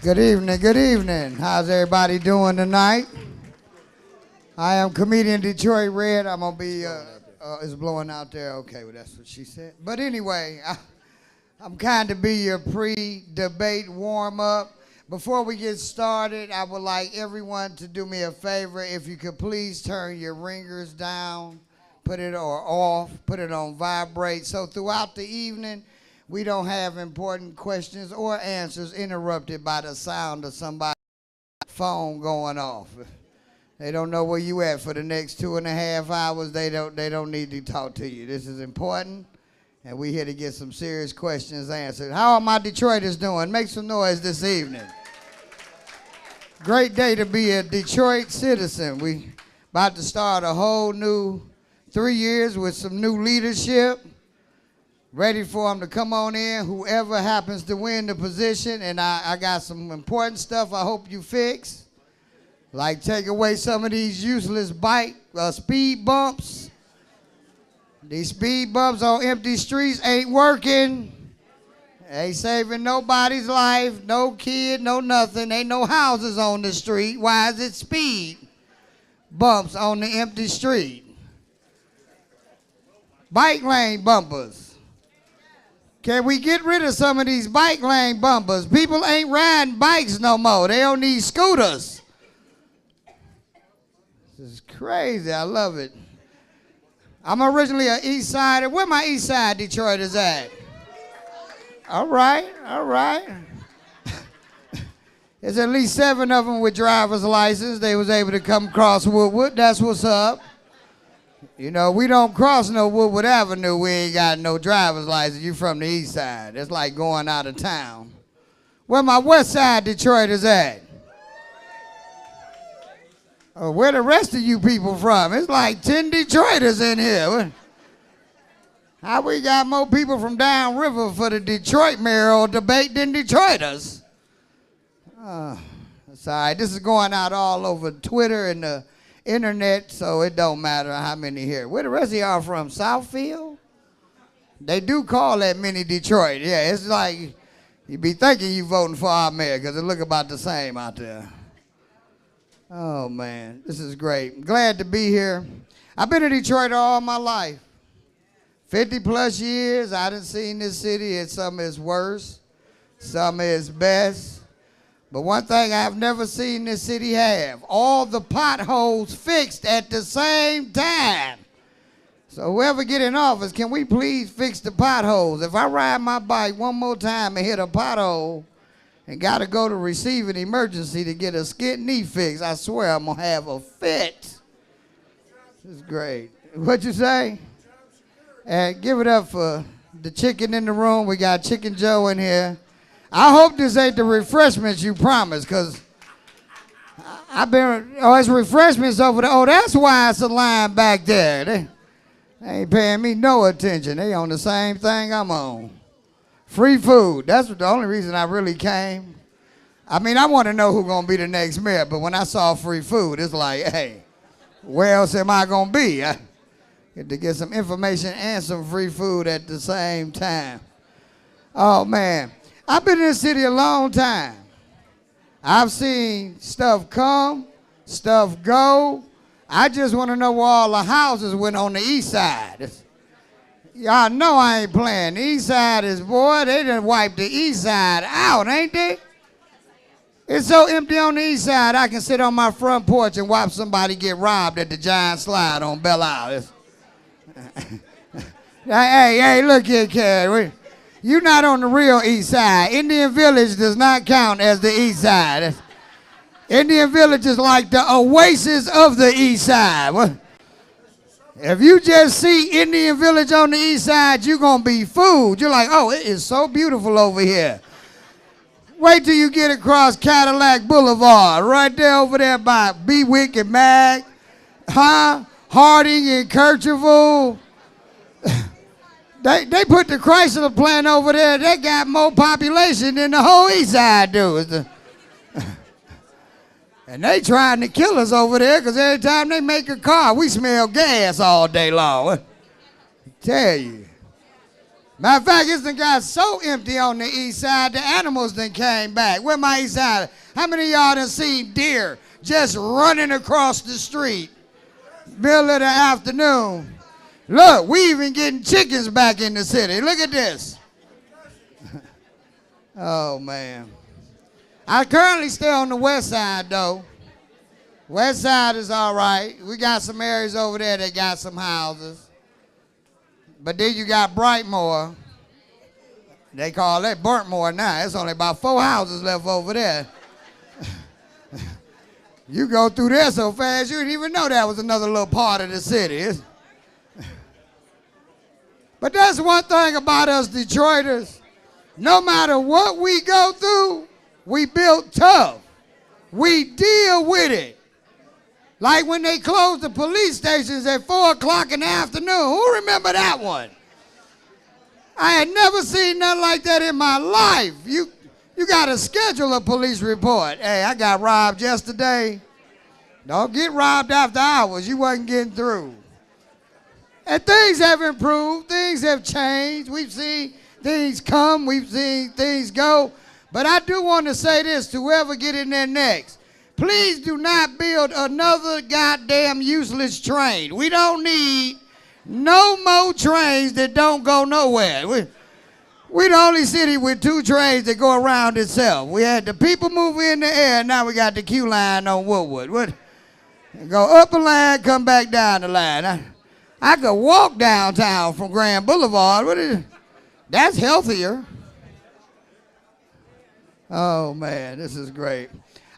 Good evening, good evening. How's everybody doing tonight? I am comedian Detroit Red. I'm gonna be, it's blowing out there. Okay, well that's what she said. But anyway, I'm kind of be your pre-debate warm-up. Before we get started, I would like everyone to do me a favor. If you could please turn your ringers down, put it or off, put it on vibrate. So throughout the evening, we don't have important questions or answers interrupted by the sound of somebody's phone going off. They don't know where you at for the next 2.5 hours. They don't need to talk to you. This is important, and we here to get some serious questions answered. How are my Detroiters doing? Make some noise this evening. Great day to be a Detroit citizen. We about to start a whole new 3 years with some new leadership. Ready for them to come on in, whoever happens to win the position. And I got some important stuff I hope you fix. Like take away some of these useless speed bumps. These speed bumps on empty streets ain't working. Ain't saving nobody's life, no kid, no nothing. Ain't no houses on the street. Why is it speed bumps on the empty street? Bike lane bumpers. Can we get rid of some of these bike lane bumpers? People ain't riding bikes no more. They don't need scooters. This is crazy. I love it. I'm originally an East Sider. Where my East Side Detroiters at? All right, all right. There's at least 7 of them with driver's license. They was able to come across Woodward. That's what's up. You know, we don't cross no Woodward Avenue. We ain't got no driver's license. You from the East Side. It's like going out of town. Where my West Side Detroiters at? Oh, where the rest of you people from? It's like 10 Detroiters in here. How we got more people from downriver for the Detroit mayoral debate than Detroiters? That's all right. This is going out all over Twitter and the internet, so it don't matter how many here. Where the rest of y'all from? Southfield? They do call that mini Detroit. Yeah, it's like you be thinking you voting for our mayor because it look about the same out there. Oh, man, this is great. Glad to be here. I've been in Detroit all my life. 50 plus years. I done seen this city at some of its worst, some of its best. But one thing I've never seen this city have, all the potholes fixed at the same time. So whoever get in office, can we please fix the potholes? If I ride my bike one more time and hit a pothole and got to go to receive an emergency to get a skid knee fix, I swear I'm going to have a fit. This is great. What'd you say? And give it up for the chicken in the room. We got Chicken Joe in here. I hope this ain't the refreshments you promised, because I've been, it's refreshments over there. Oh, that's why it's a line back there. They ain't paying me no attention. They on the same thing I'm on. Free food. That's the only reason I really came. I mean, I want to know who's going to be the next mayor, but when I saw free food, it's like, hey, where else am I going to be? I get to get some information and some free food at the same time. Oh, man. I've been in this city a long time. I've seen stuff come, stuff go. I just want to know where all the houses went on the east side. Y'all know I ain't playing. The east side is, boy, they done wiped the east side out, ain't they? It's so empty on the east side, I can sit on my front porch and watch somebody get robbed at the Giant Slide on Belle Isle. Hey, look here, kid. You're not on the real east side. Indian Village does not count as the east side. Indian Village is like the oasis of the east side. If you just see Indian Village on the east side, you're going to be fooled. You're like, oh, it is so beautiful over here. Wait till you get across Cadillac Boulevard, right there over there by Bewick and Mag, Harding and Kercheval. They put the Chrysler plant over there. They got more population than the whole east side do. And they trying to kill us over there because every time they make a car, we smell gas all day long. I tell you. Matter of fact, it's done got so empty on the east side, the animals done came back. Where my east side? How many of y'all done seen deer just running across the street, middle of the afternoon? Look, we even getting chickens back in the city. Look at this. Oh, man. I currently stay on the west side, though. West side is all right. We got some areas over there that got some houses. But then you got Brightmoor. They call that Burntmoor now. There's only about 4 houses left over there. You go through there so fast, you didn't even know that was another little part of the city. But that's one thing about us Detroiters. No matter what we go through, we built tough. We deal with it. Like when they closed the police stations at 4 o'clock in the afternoon. Who remember that one? I had never seen nothing like that in my life. You got to schedule a police report. Hey, I got robbed yesterday. Don't get robbed after hours. You wasn't getting through. And things have improved. Things have changed. We've seen things come. We've seen things go. But I do want to say this to whoever get in there next. Please do not build another goddamn useless train. We don't need no more trains that don't go nowhere. We the only city with 2 trains that go around itself. We had the people move in the air, now we got the Q line on Woodward. Go up a line, come back down the line. I could walk downtown from Grand Boulevard. That's healthier. Oh man, this is great.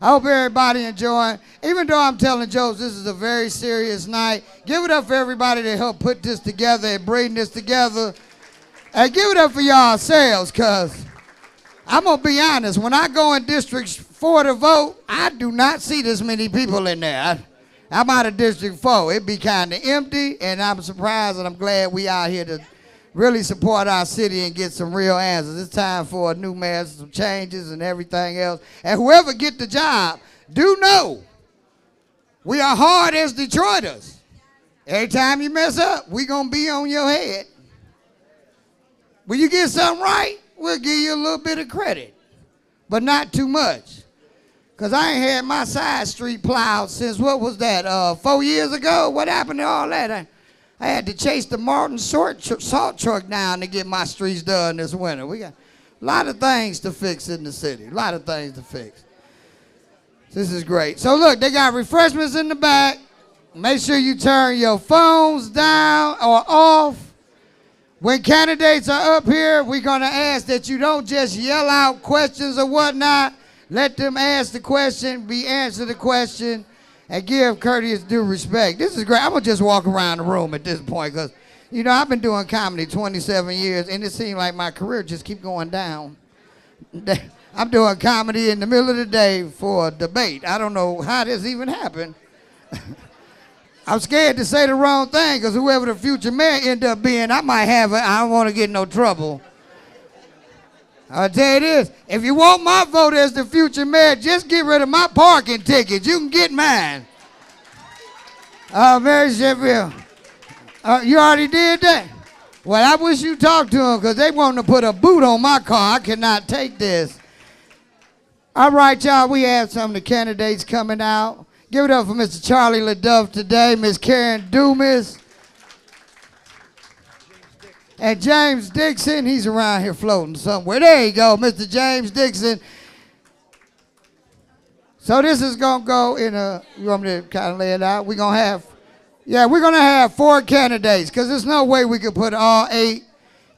I hope everybody enjoying. Even though I'm telling jokes, this is a very serious night. Give it up for everybody that helped put this together and bring this together. And give it up for yourselves, because I'm going to be honest. When I go in District 4 to vote, I do not see this many people in there. I'm out of District 4. It be kind of empty, and I'm surprised and I'm glad we out here to really support our city and get some real answers. It's time for a new mayor, some changes and everything else. And whoever get the job, do know we are hard as Detroiters. Every time you mess up, we going to be on your head. When you get something right, we'll give you a little bit of credit, but not too much. Because I ain't had my side street plowed since, what was that, 4 years ago? What happened to all that? I had to chase the Martin salt truck down to get my streets done this winter. We got a lot of things to fix in the city. A lot of things to fix. This is great. So look, they got refreshments in the back. Make sure you turn your phones down or off. When candidates are up here, we're going to ask that you don't just yell out questions or whatnot. Let them ask the question, answer the question, and give courteous due respect. This is great. I'm going to just walk around the room at this point because, you know, I've been doing comedy 27 years, and it seems like my career just keep going down. I'm doing comedy in the middle of the day for a debate. I don't know how this even happened. I'm scared to say the wrong thing because whoever the future mayor end up being, I might have it. I don't want to get in no trouble. I'll tell you this, if you want my vote as the future mayor, just get rid of my parking tickets. You can get mine. Mary Sheffield, you already did that? Well, I wish you talked to them because they want to put a boot on my car. I cannot take this. All right, y'all, we have some of the candidates coming out. Give it up for Mr. Charlie LaDuff today, Ms. Karen Dumas, and James Dixon. He's around here floating somewhere. There you go, Mr. James Dixon. So this is going to go in a, you want me to kind of lay it out? We're going to have 4 candidates because there's no way we could put all 8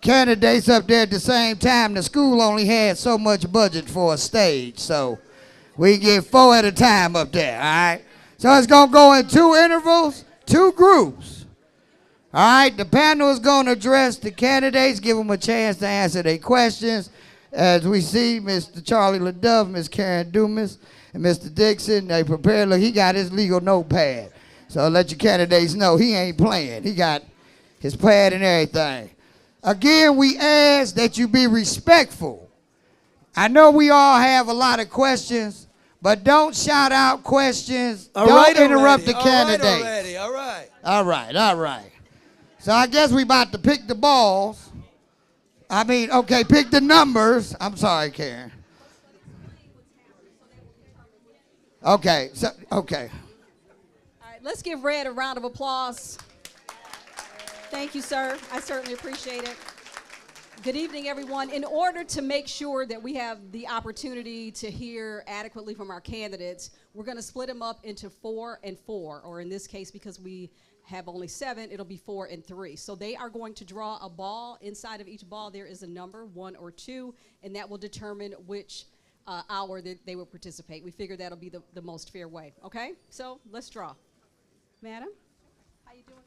candidates up there at the same time. The school only had so much budget for a stage, so we get 4 at a time up there, all right? So it's going to go in 2 intervals, 2 groups. All right, the panel is going to address the candidates, give them a chance to answer their questions. As we see, Mr. Charlie LaDuff, Ms. Karen Dumas, and Mr. Dixon, they prepared. Look, he got his legal notepad. So let your candidates know he ain't playing. He got his pad and everything. Again, we ask that you be respectful. I know we all have a lot of questions, but don't shout out questions. Don't interrupt the candidates. All right. So I guess we about to pick the balls. I mean, okay, pick the numbers. I'm sorry, Karen. Okay, so, okay. All right, let's give Red a round of applause. Thank you, sir. I certainly appreciate it. Good evening, everyone. In order to make sure that we have the opportunity to hear adequately from our candidates, we're going to split them up into 4 and 4, or in this case, because we have only 7, it'll be 4 and 3. So they are going to draw a ball. Inside of each ball, there is a number, 1 or 2, and that will determine which hour that they will participate. We figure that'll be the most fair way. Okay? So let's draw. Madam, how you doing?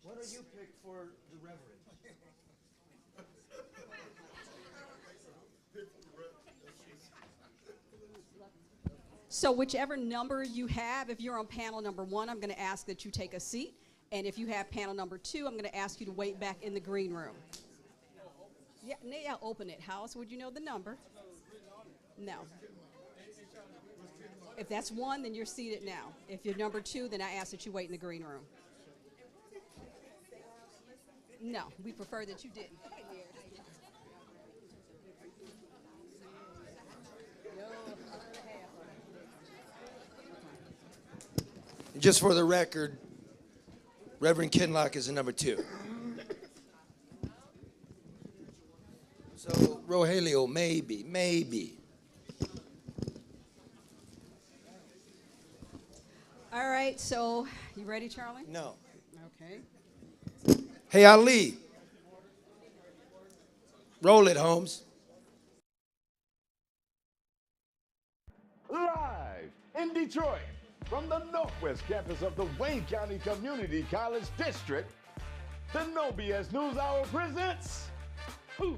What do you pick for the Reverend? So whichever number you have, if you're on panel number 1, I'm going to ask that you take a seat. And if you have panel number 2, I'm going to ask you to wait back in the green room. Yeah, open it. How else would you know the number? No. If that's 1, then you're seated now. If you're number 2, then I ask that you wait in the green room. No, we prefer that you didn't. Just for the record, Reverend Kinlock is a number 2. So Rogelio, maybe. All right, so you ready, Charlie? No. Okay. Hey, Ali. Roll it, Holmes. Live in Detroit from the Northwest campus of the Wayne County Community College District, the No BS Newshour presents Who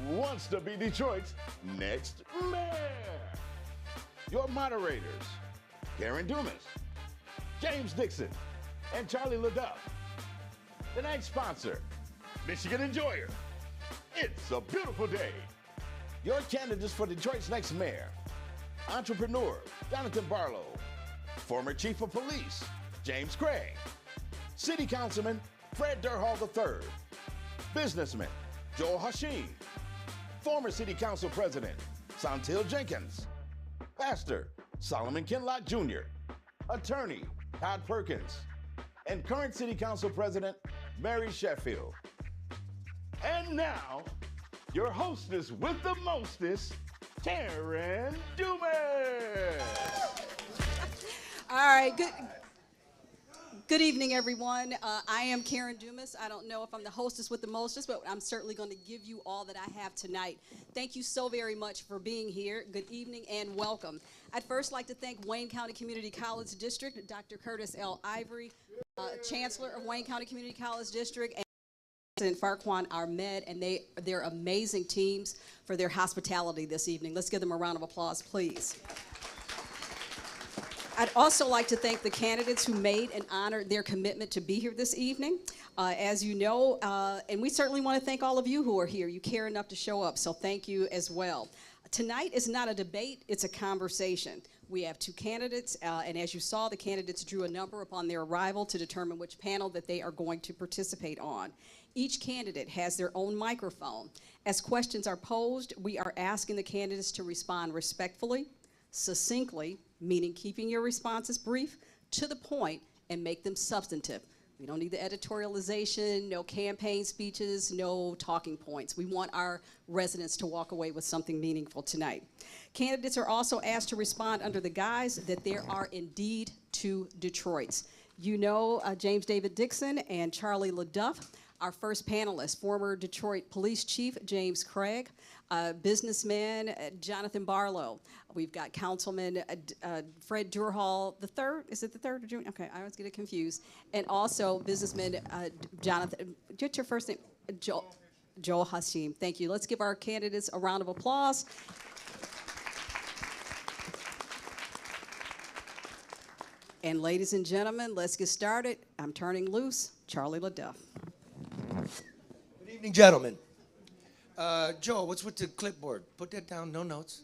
Wants to Be Detroit's Next Mayor? Your moderators, Karen Dumas, James Dixon, and Charlie LaDuff. Tonight's sponsor, Michigan Enjoyer. It's a beautiful day. Your candidates for Detroit's next mayor: entrepreneur Jonathan Barlow, former chief of police James Craig, city councilman Fred Durhall III, businessman Joel Hashim, former city council president Santil Jenkins, pastor Solomon Kinlock Jr., attorney Todd Perkins, and current city council president Mary Sheffield. And now, your hostess with the mostest, Karen Dumas. All right, good evening, everyone. I am Karen Dumas. I don't know if I'm the hostess with the mostest, but I'm certainly going to give you all that I have tonight. Thank you so very much for being here. Good evening and welcome. I'd first like to thank Wayne County Community College District, Dr. Curtis L. Ivory, Chancellor of Wayne County Community College District, and President Farquan Ahmed, and they're amazing teams for their hospitality this evening. Let's give them a round of applause, please. I'd also like to thank the candidates who made and honored their commitment to be here this evening. As you know, and we certainly want to thank all of you who are here. You care enough to show up, so thank you as well. Tonight is not a debate, it's a conversation. We have 2 candidates, and as you saw, the candidates drew a number upon their arrival to determine which panel that they are going to participate on. Each candidate has their own microphone. As questions are posed, we are asking the candidates to respond respectfully, succinctly, meaning keeping your responses brief, to the point, and make them substantive. We don't need the editorialization, no campaign speeches, no talking points. We want our residents to walk away with something meaningful tonight. Candidates are also asked to respond under the guise that there are indeed 2 Detroits. You know James David Dixon and Charlie LaDuff. Our first panelist, former Detroit Police Chief James Craig, businessman Jonathan Barlow. We've got Councilman Fred Durhall III. Is it the 3rd or June? Okay, I always get it confused. And also businessman Jonathan, get your first name? Joel Hashim. Thank you. Let's give our candidates a round of applause. And ladies and gentlemen, let's get started. I'm turning loose Charlie LaDuff. Good evening, gentlemen. Joe, what's with the clipboard? Put that down, no notes.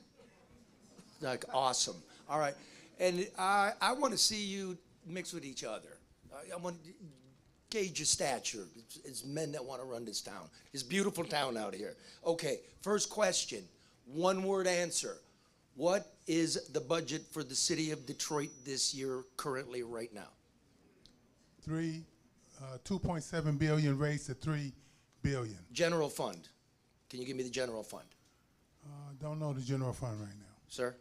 Like, awesome. All right. And I want to see you mix with each other. I want to gauge your stature. It's men that want to run this town. It's a beautiful town out here. Okay, first question, one word answer. What is the budget for the city of Detroit this year, currently, right now? 2.7 billion raised to 3 billion. General fund. Can you give me the general fund? Don't know the general fund right now. Sir?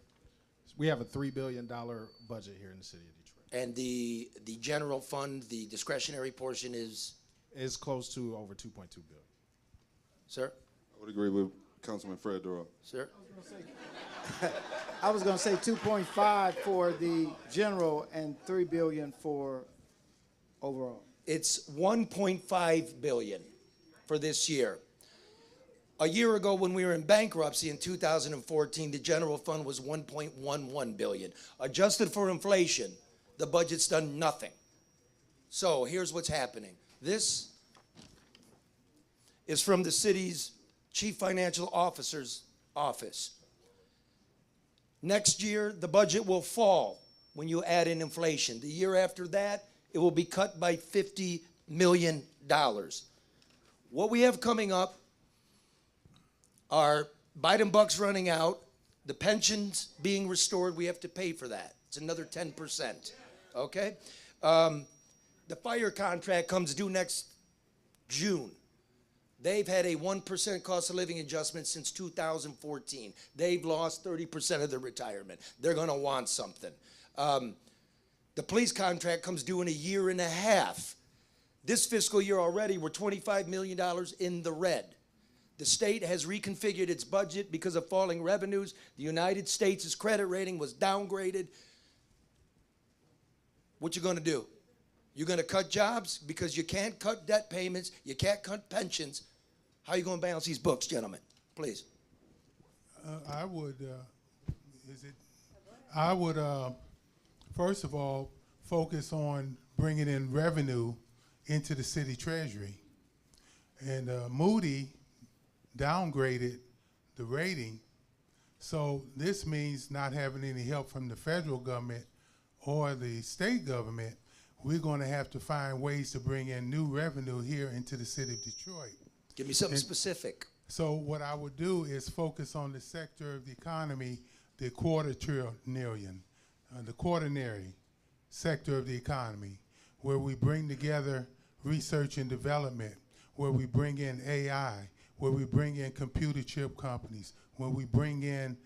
We have a $3 billion budget here in the city of Detroit. And the general fund, the discretionary portion is? It's close to over 2.2 billion. Sir? I would agree with Councilman Fred Durrell. Sir? I was going to say 2.5 for the general and 3 billion for overall. It's 1.5 billion for this year. A year ago, when we were in bankruptcy in 2014, the general fund was 1.11 billion. Adjusted for inflation, the budget's done nothing. So here's what's happening. This is from the city's chief financial officer's office. Next year, the budget will fall when you add in inflation. The year after that, it will be cut by $50 million. What we have coming up are Biden bucks running out, the pensions being restored. We have to pay for that. It's another 10%. Okay? The fire contract comes due next June. They've had a 1% cost of living adjustment since 2014. They've lost 30% of their retirement. They're going to want something. The police contract comes due in a year and a half. This fiscal year already, we're $25 million in the red. The state has reconfigured its budget because of falling revenues. The United States' credit rating was downgraded. What you going to do? You're going to cut jobs because you can't cut debt payments. You can't cut pensions. How are you going to balance these books, gentlemen? Please. I would, first of all, focus on bringing in revenue into the city treasury. And Moody downgraded the rating, so this means not having any help from the federal government or the state government. We're going to have to find ways to bring in new revenue here into the city of Detroit. Give me something specific. So what I would do is focus on the sector of the economy, the quaternary sector of the economy, where we bring together research and development, where we bring in AI, where we bring in computer chip companies, when we bring in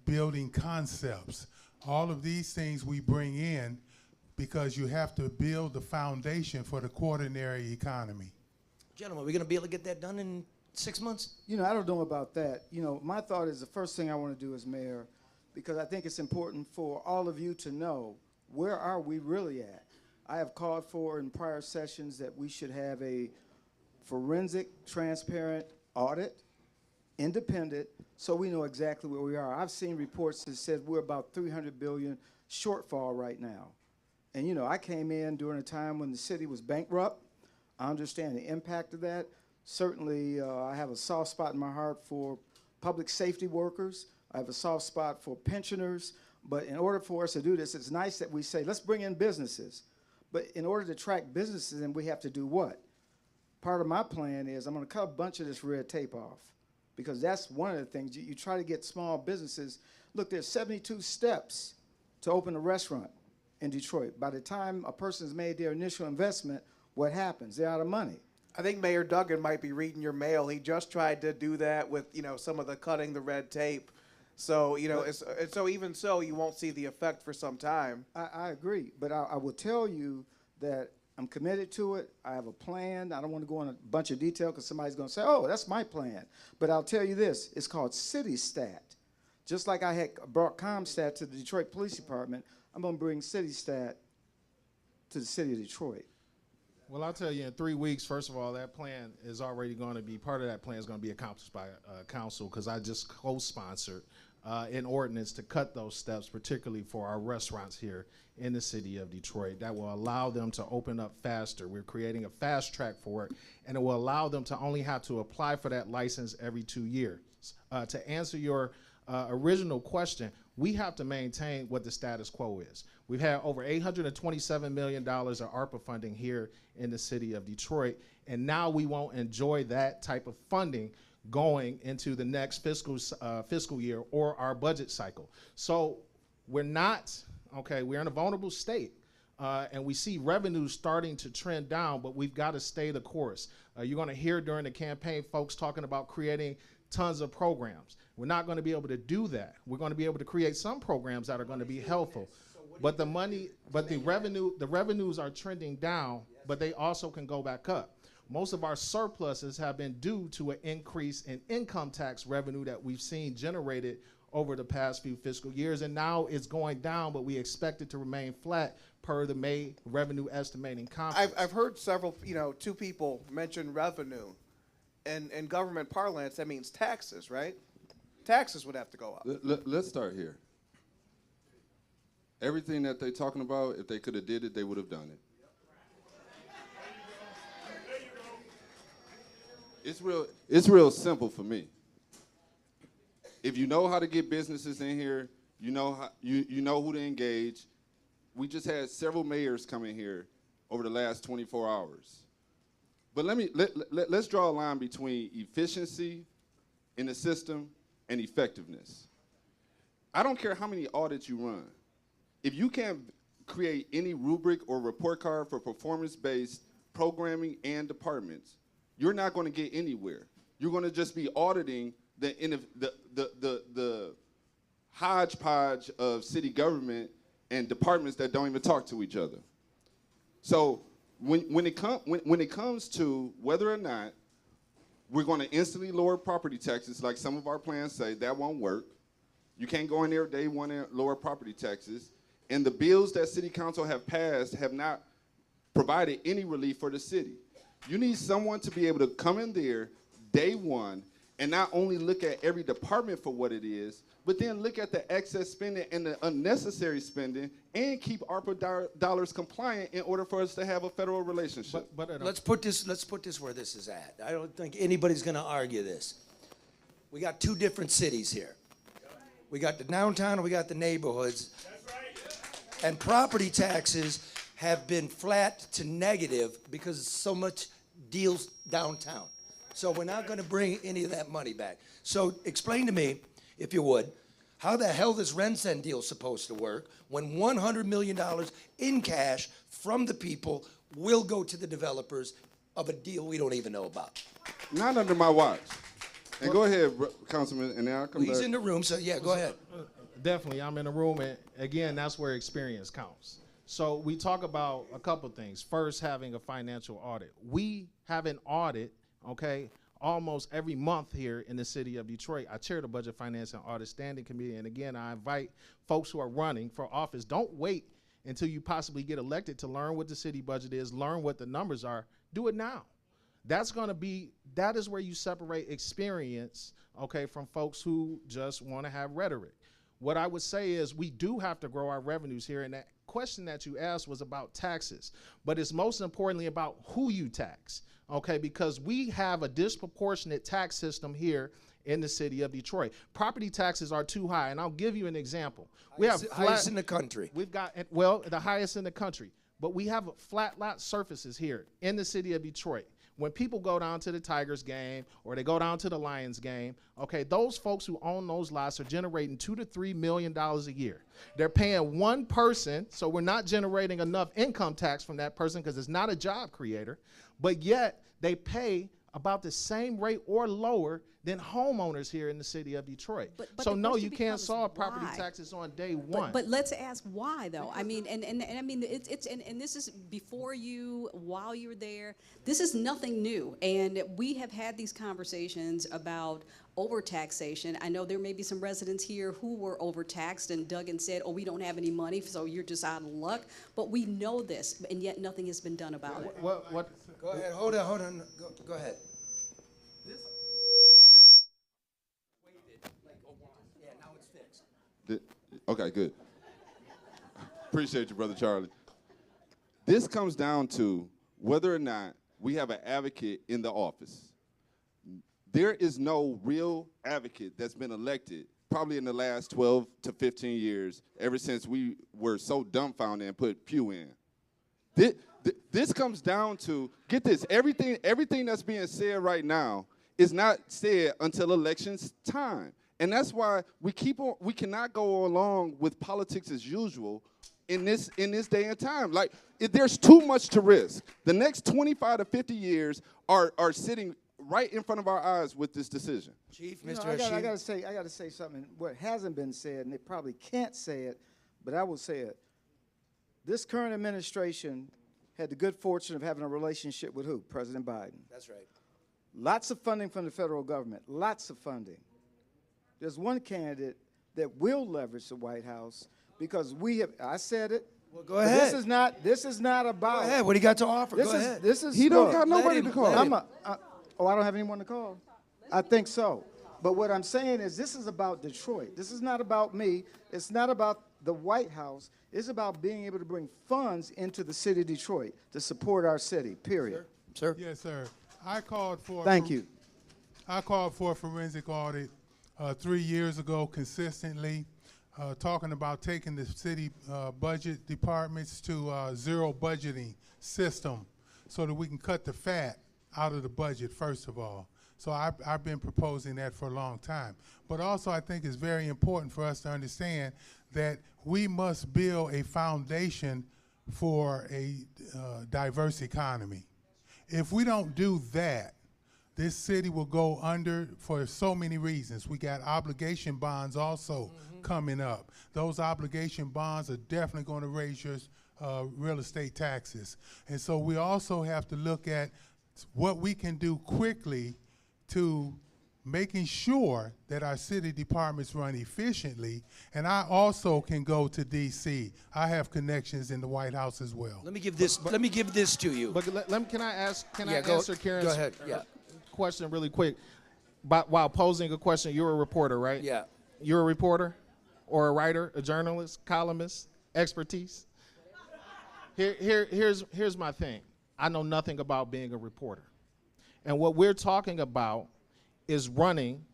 building concepts. All of these things we bring in because you have to build the foundation for the quaternary economy. Gentlemen, are we going to be able to get that done in 6 months? You know, I don't know about that. You know, my thought is the first thing I want to do as mayor, because I think it's important for all of you to know, where are we really at? I have called for in prior sessions that we should have a forensic, transparent audit, independent, so we know exactly where we are. I've seen reports that said we're about $300 billion shortfall right now. And you know, I came in during a time when the city was bankrupt. I understand the impact of that. Certainly, I have a soft spot in my heart for public safety workers. I have a soft spot for pensioners. But in order for us to do this, it's nice that we say, let's bring in businesses. But in order to attract businesses, then we have to do what? Part of my plan is I'm going to cut a bunch of this red tape off, because that's one of the things. You try to get small businesses. Look, there's 72 steps to open a restaurant in Detroit. By the time a person's made their initial investment, what happens? They're out of money. I think Mayor Duggan might be reading your mail. He just tried to do that with, you know, some of the cutting the red tape. So, you know, so even so, you won't see the effect for some time. I agree, but I will tell you that I'm committed to it. I have a plan. I don't want to go into a bunch of detail because somebody's going to say, oh, that's my plan. But I'll tell you this. It's called CityStat. Just like I had brought ComStat to the Detroit Police Department, I'm going to bring CityStat to the city of Detroit. Well, I'll tell you, in 3 weeks, first of all, that plan is already going to be, part of that plan is going to be accomplished by council, because I just co-sponsored in ordinance to cut those steps, particularly for our restaurants here in the city of Detroit. That will allow them to open up faster. We're creating a fast track for it, and it will allow them to only have to apply for that license every 2 years. To answer your original question, we have to maintain what the status quo is. We've had over $827 million of ARPA funding here in the city of Detroit, and now we won't enjoy that type of funding going into the next fiscal year or our budget cycle. So we're not, okay, we're in a vulnerable state, and we see revenues starting to trend down, but we've got to stay the course. You're going to hear during the campaign folks talking about creating tons of programs. We're not going to be able to do that. We're going to be able to create some programs that are going to be helpful. But the money, but the revenues are trending down, but they also can go back up. Most of our surpluses have been due to an increase in income tax revenue that we've seen generated over the past few fiscal years, and now it's going down, but we expect it to remain flat per the May revenue estimating conference. I've heard several, two people mention revenue. In government parlance, that means taxes, right? Taxes would have to go up. Let's start here. Everything that they're talking about, if they could have did it, they would have done it. It's real simple for me. If you know how to get businesses in here, you know who to engage. We just had several mayors come in here over the last 24 hours. But let's draw a line between efficiency in the system and effectiveness. I don't care how many audits you run. If you can't create any rubric or report card for performance-based programming and departments, you're not going to get anywhere. You're going to just be auditing the hodgepodge of city government and departments that don't even talk to each other. So when it comes to whether or not we're going to instantly lower property taxes, like some of our plans say, that won't work. You can't go in there day one and lower property taxes. And the bills that city council have passed have not provided any relief for the city. You need someone to be able to come in there day one and not only look at every department for what it is, but then look at the excess spending and the unnecessary spending and keep ARPA dollars compliant in order for us to have a federal relationship. Let's put this where this is at. I don't think anybody's going to argue this. We got two different cities here. We got the downtown and we got the neighborhoods. That's right. And property taxes have been flat to negative because so much deals downtown. So we're not going to bring any of that money back. So explain to me, if you would, how the hell this rent-send deal supposed to work when $100 million in cash from the people will go to the developers of a deal we don't even know about? Not under my watch. And go ahead, Councilman, and then I'll come back. He's in the room, so yeah, go ahead. Definitely, I'm in the room, and again, that's where experience counts. So we talk about a couple things. First, having a financial audit. We have an audit, okay, almost every month here in the city of Detroit. I chair the Budget, Finance, and Audit Standing Committee, and again, I invite folks who are running for office, don't wait until you possibly get elected to learn what the city budget is, learn what the numbers are. Do it now. That is where you separate experience, okay, from folks who just want to have rhetoric. What I would say is we do have to grow our revenues here, and that question that you asked was about taxes, but it's most importantly about who you tax, okay, because we have a disproportionate tax system here in the city of Detroit. Property taxes are too high, and I'll give you an example. We have highest in the country. We've got, well, the highest in the country, but we have flat lot surfaces here in the city of Detroit. When people go down to the Tigers game or they go down to the Lions game, okay, those folks who own those lots are generating $2 to $3 million a year. They're paying one person, so we're not generating enough income tax from that person because it's not a job creator, but yet they pay about the same rate or lower than homeowners here in the city of Detroit. But so the no, question you can't becomes solve property why? taxes on day one. But let's ask why, though. I mean, and I mean, and this is before you, while you're there. This is nothing new, and we have had these conversations about overtaxation. I know there may be some residents here who were overtaxed, and Duggan said, "Oh, we don't have any money, so you're just out of luck." But we know this, and yet nothing has been done about it. What? Go ahead. Hold on. Go ahead. Okay, good. Appreciate you, Brother Charlie. This comes down to whether or not we have an advocate in the office. There is no real advocate that's been elected probably in the last 12 to 15 years, ever since we were so dumbfounded and put Pew in. This comes down to, get this, everything that's being said right now is not said until elections time. And that's why we cannot go along with politics as usual in this day and time. Like, there's too much to risk. The next 25 to 50 years are sitting right in front of our eyes with this decision. Chief, You know, Mr. I Hashim. gotta say something. What hasn't been said, and they probably can't say it, but I will say it. This current administration had the good fortune of having a relationship with who? President Biden. That's right. Lots of funding from the federal government. Lots of funding. There's one candidate that will leverage the White House because we have. I said it. Well, go ahead. This is not about. Go ahead. What do you got to offer? Go ahead. This is. He don't look, got nobody him, to call. let him. I don't have anyone to call. I think so. But what I'm saying is this is about Detroit. This is not about me. It's not about the White House. It's about being able to bring funds into the city of Detroit to support our city, period. Sir? Yes, sir. I called for. Thank you. I called for a forensic audit 3 years ago consistently, talking about taking the city budget departments to zero budgeting system so that we can cut the fat out of the budget, first of all. So I've been proposing that for a long time. But also I think it's very important for us to understand that we must build a foundation for a diverse economy. If we don't do that, this city will go under for so many reasons. We got obligation bonds also coming up. Those obligation bonds are definitely going to raise your real estate taxes. And so we also have to look at what we can do quickly to making sure that our city departments run efficiently. And I also can go to D.C. I have connections in the White House as well. Let me give this. Let me give this to you. But can I ask? Can I Yeah, answer Karen's go ahead. Yeah. question really quick? But while posing a question, you're a reporter, right? Yeah. You're a reporter, or a writer, a journalist, columnist, expertise. Here's my thing. I know nothing about being a reporter, and what we're talking about is running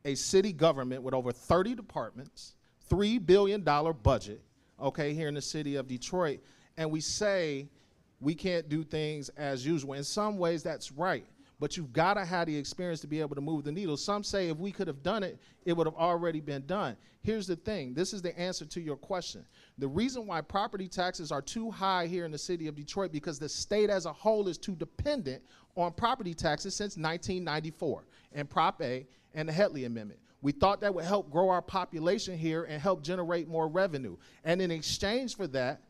a city government with over 30 departments, $3 billion budget, okay, here in the city of Detroit, and we say we can't do things as usual. In some ways, that's right, but you've got to have the experience to be able to move the needle. Some say if we could have done it, it would have already been done. Here's the thing. This is the answer to your question. The reason why property taxes are too high here in the city of Detroit because the state as a whole is too dependent on property taxes since 1994 and Prop A and the Headley Amendment. We thought that would help grow our population here and help generate more revenue. And in exchange for that,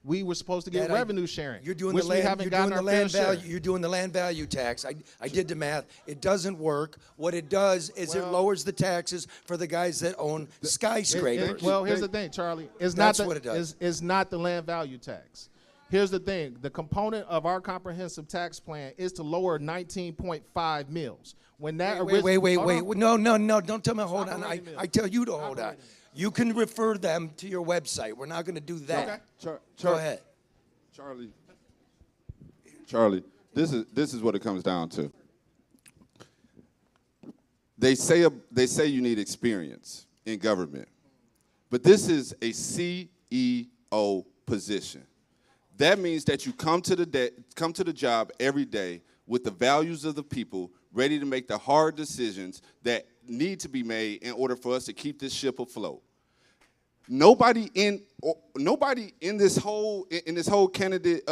we were supposed to get revenue sharing. You're doing which the we land. haven't You're gotten doing the our fair land share. value. You're doing the land value tax. I did the math. It doesn't work. What it does is it lowers the taxes for the guys that own skyscrapers. Well, here's the thing, Charlie. That's what it does. It's not the land value tax. Here's the thing. The component of our comprehensive tax plan is to lower 19.5 mills. When that Wait. No. Don't tell me. Hold on. I tell you to hold on. You can refer them to your website. We're not going to do that. Okay. Go ahead. Charlie, this is what it comes down to. They say you need experience in government, but this is a CEO position. That means that you come to the job every day with the values of the people, ready to make the hard decisions that need to be made in order for us to keep this ship afloat. Nobody in this whole candidate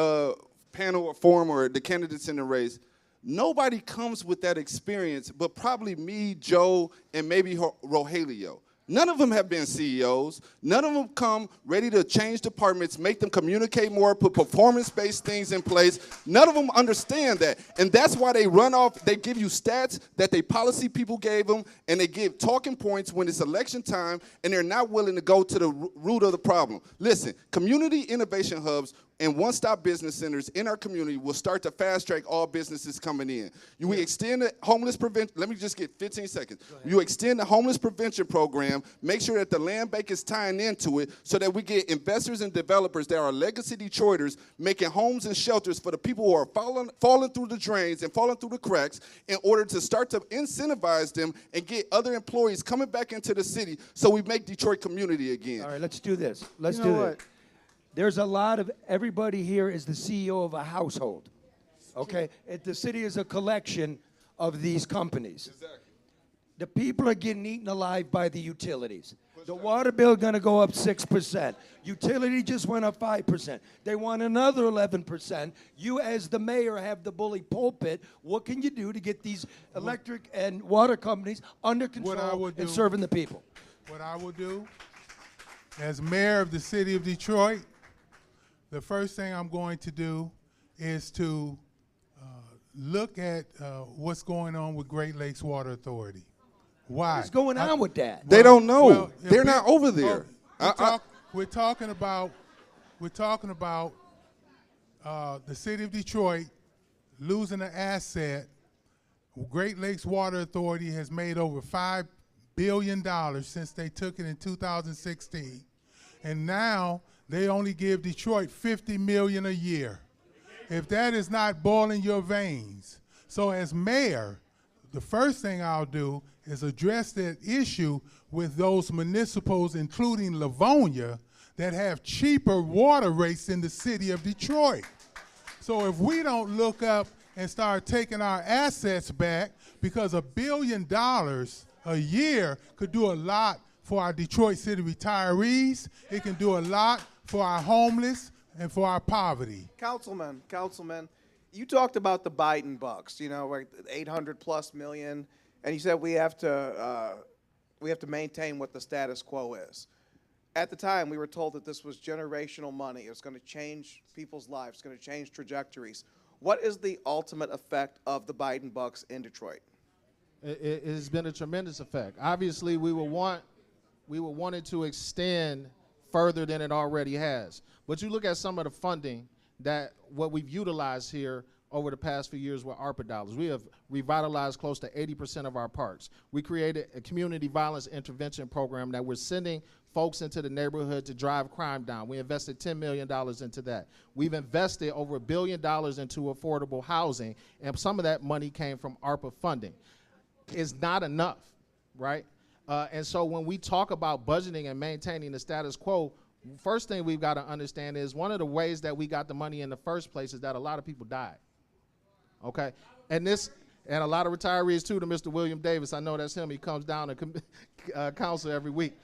panel or forum or the candidates in the race, nobody comes with that experience, but probably me, Joe, and maybe Rogelio. None of them have been CEOs. None of them come ready to change departments, make them communicate more, put performance-based things in place. None of them understand that. And that's why they run off. They give you stats that they policy people gave them, and they give talking points when it's election time, and they're not willing to go to the root of the problem. Listen, community innovation hubs, and one-stop business centers in our community will start to fast-track all businesses coming in. We extend the homeless prevention. Let me just get 15 seconds. You extend the homeless prevention program, make sure that the land bank is tying into it so that we get investors and developers that are legacy Detroiters making homes and shelters for the people who are falling through the drains and falling through the cracks in order to start to incentivize them and get other employees coming back into the city so we make Detroit community again. All right, let's do this. Let's You do know this. There's a lot of, everybody here is the CEO of a household, okay? The city is a collection of these companies. Exactly. The people are getting eaten alive by the utilities. The water bill going to go up 6%. Utility just went up 5%. They want another 11%. You, as the mayor, have the bully pulpit. What can you do to get these electric and water companies under control and serving the people? What I will do, as mayor of the city of Detroit, the first thing I'm going to do is to look at what's going on with Great Lakes Water Authority. Why? What's going on with that? They don't know. Well, They're not over there. We're talking about the city of Detroit losing an asset. Great Lakes Water Authority has made over $5 billion since they took it in 2016, and now they only give Detroit $50 million a year. If that is not boiling your veins. So as mayor, the first thing I'll do is address that issue with those municipals, including Livonia, that have cheaper water rates in the city of Detroit. So if we don't look up and start taking our assets back, because $1 billion a year could do a lot for our Detroit City retirees, it can do a lot for our homeless and for our poverty. Councilman, you talked about the Biden bucks, like 800 plus million, and you said we have to maintain what the status quo is. At the time, we were told that this was generational money. It was going to change people's lives. It's going to change trajectories. What is the ultimate effect of the Biden bucks in Detroit? It has been a tremendous effect. Obviously, we would want it to extend further than it already has. But you look at some of the funding that what we've utilized here over the past few years with ARPA dollars. We have revitalized close to 80% of our parks. We created a community violence intervention program that we're sending folks into the neighborhood to drive crime down. We invested $10 million into that. We've invested over $1 billion into affordable housing, and some of that money came from ARPA funding. It's not enough, right? And so when we talk about budgeting and maintaining the status quo, first thing we've got to understand is one of the ways that we got the money in the first place is that a lot of people died. Okay, and a lot of retirees too. To Mr. William Davis, I know that's him. He comes down to council every week.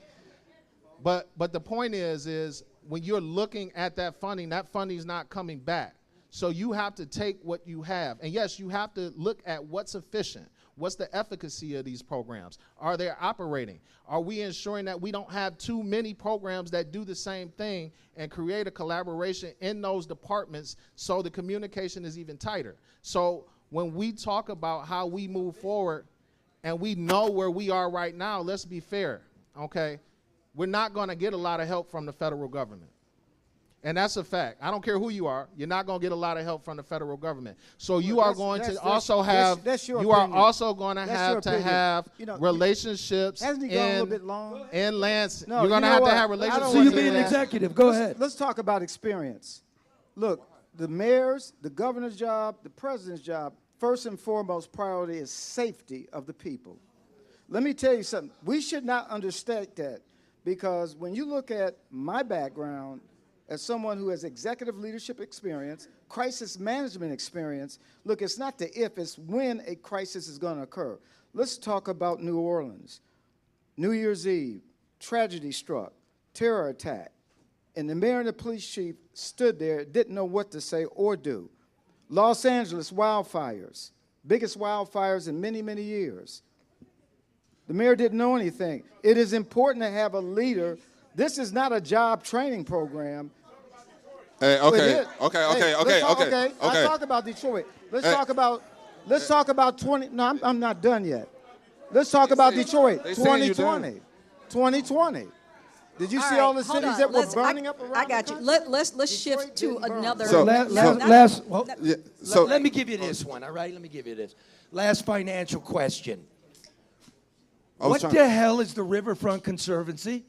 But the point is when you're looking at that funding's not coming back. So you have to take what you have, and yes, you have to look at what's efficient. What's the efficacy of these programs? Are they operating? Are we ensuring that we don't have too many programs that do the same thing and create a collaboration in those departments so the communication is even tighter? So when we talk about how we move forward and we know where we are right now, let's be fair, okay? We're not going to get a lot of help from the federal government. And that's a fact. I don't care who you are. You're not going to get a lot of help from the federal government. So you are going to also have relationships Hasn't he gone a little bit long? in lands. No, you're going to have relationships. So you being an executive. Go ahead. Let's talk about experience. Look, the mayor's, the governor's job, the president's job, first and foremost priority is safety of the people. Let me tell you something. We should not understate that, because when you look at my background, as someone who has executive leadership experience, crisis management experience, look, it's not the if, it's when a crisis is going to occur. Let's talk about New Orleans. New Year's Eve, tragedy struck, terror attack, and the mayor and the police chief stood there, didn't know what to say or do. Los Angeles wildfires, biggest wildfires in many, many years. The mayor didn't know anything. It is important to have a leader. This is not a job training program. Hey, okay. Let's talk about Detroit. Let's talk about 20. No, I'm not done yet. Let's talk about Detroit. 2020. Did you All see right, all the hold cities on. that were Let's- burning up around I got the you. country? Let's shift to didn't burn. another. So- Let me give you this one, all right? Let me give you this. Last financial question. What the hell is the Riverfront Conservancy?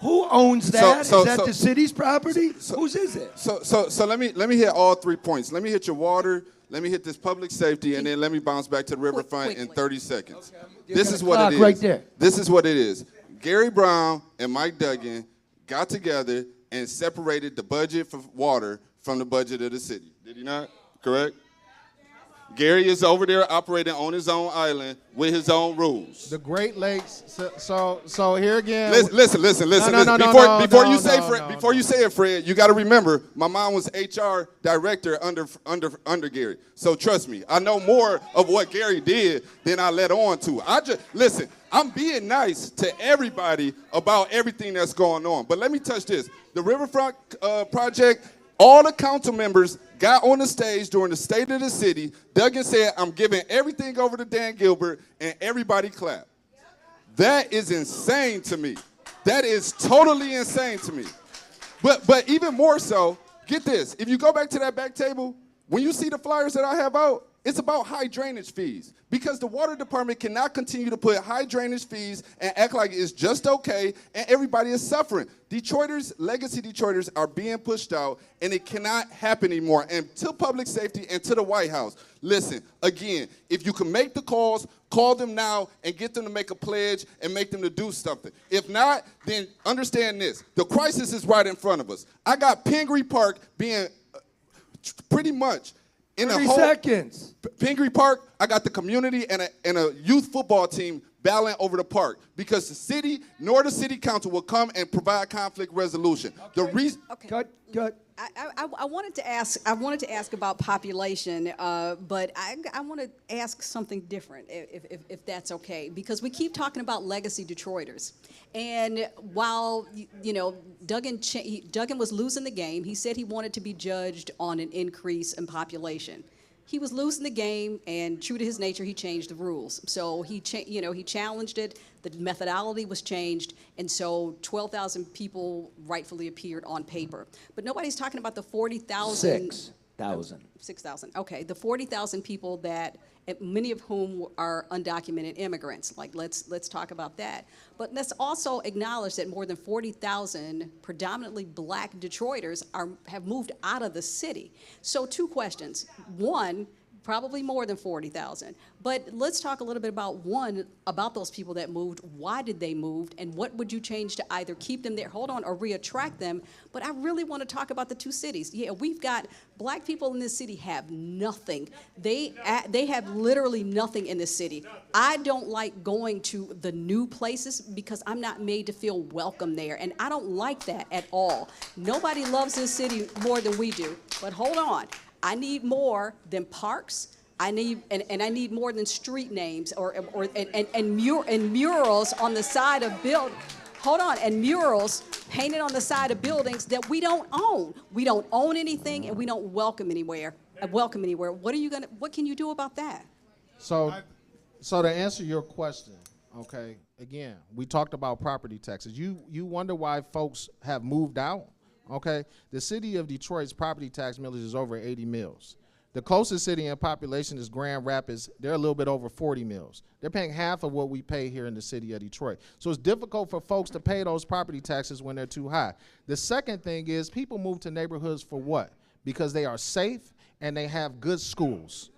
Who owns that? Is that the city's property? Whose is it? So let me hit all 3 points. Let me hit your water. Let me hit this public safety, and then let me bounce back to the Riverfront in 30 seconds. Okay. This is what it is. Right there. This is what it is. Gary Brown and Mike Duggan got together and separated the budget for water from the budget of the city. Did he not? Correct? Gary is over there operating on his own island with his own rules. The Great Lakes. So here again. Listen. No, Before you say it, Fred, you got to remember my mom was HR director under Gary. So trust me, I know more of what Gary did than I let on to. Listen. I'm being nice to everybody about everything that's going on. But let me touch this: the Riverfront project. All the council members got on the stage during the State of the City. Duggan said, "I'm giving everything over to Dan Gilbert," and everybody clapped. That is insane to me. That is totally insane to me. But even more so, get this. If you go back to that back table, when you see the flyers that I have out, it's about high drainage fees. Because the water department cannot continue to put high drainage fees and act like it's just okay and everybody is suffering. Detroiters, legacy Detroiters are being pushed out and it cannot happen anymore. And to public safety and to the White House, listen, again, if you can make the calls, call them now and get them to make a pledge and make them to do something. If not, then understand this. The crisis is right in front of us. I got Pingree Park being pretty much in 30 seconds. Pingree Park, I got the community and a youth football team battling over the park because the city nor the city council will come and provide conflict resolution. Okay. The reason. Okay. Cut. I wanted to ask about population, but I want to ask something different, if that's okay, because we keep talking about legacy Detroiters, and while Duggan was losing the game, he said he wanted to be judged on an increase in population. He was losing the game, and true to his nature, he changed the rules. So he challenged it. The methodology was changed, and so 12,000 people rightfully appeared on paper. But nobody's talking about the 40,000. 6,000. Okay, the 40,000 people that, many of whom are undocumented immigrants. Like, let's talk about that. But let's also acknowledge that more than 40,000 predominantly black Detroiters have moved out of the city. So 2 questions. One, probably more than 40,000. But let's talk a little bit about those people that moved. Why did they move? And what would you change to either keep them there, hold on, or reattract them? But I really want to talk about the 2 cities. Yeah, we've got black people in this city have nothing. They have literally nothing in this city. I don't like going to the new places because I'm not made to feel welcome there. And I don't like that at all. Nobody loves this city more than we do. But hold on. I need more than parks. I need more than street names and murals on the side of buildings. Hold on, and murals painted on the side of buildings that we don't own. We don't own anything, and we don't welcome anywhere. What can you do about that? So to answer your question, okay, again, we talked about property taxes. You wonder why folks have moved out? Okay, the city of Detroit's property tax millage is over 80 mills. The closest city in population is Grand Rapids. They're a little bit over 40 mills. They're paying half of what we pay here in the city of Detroit. So it's difficult for folks to pay those property taxes when they're too high. The second thing is people move to neighborhoods for what? Because they are safe and they have good schools.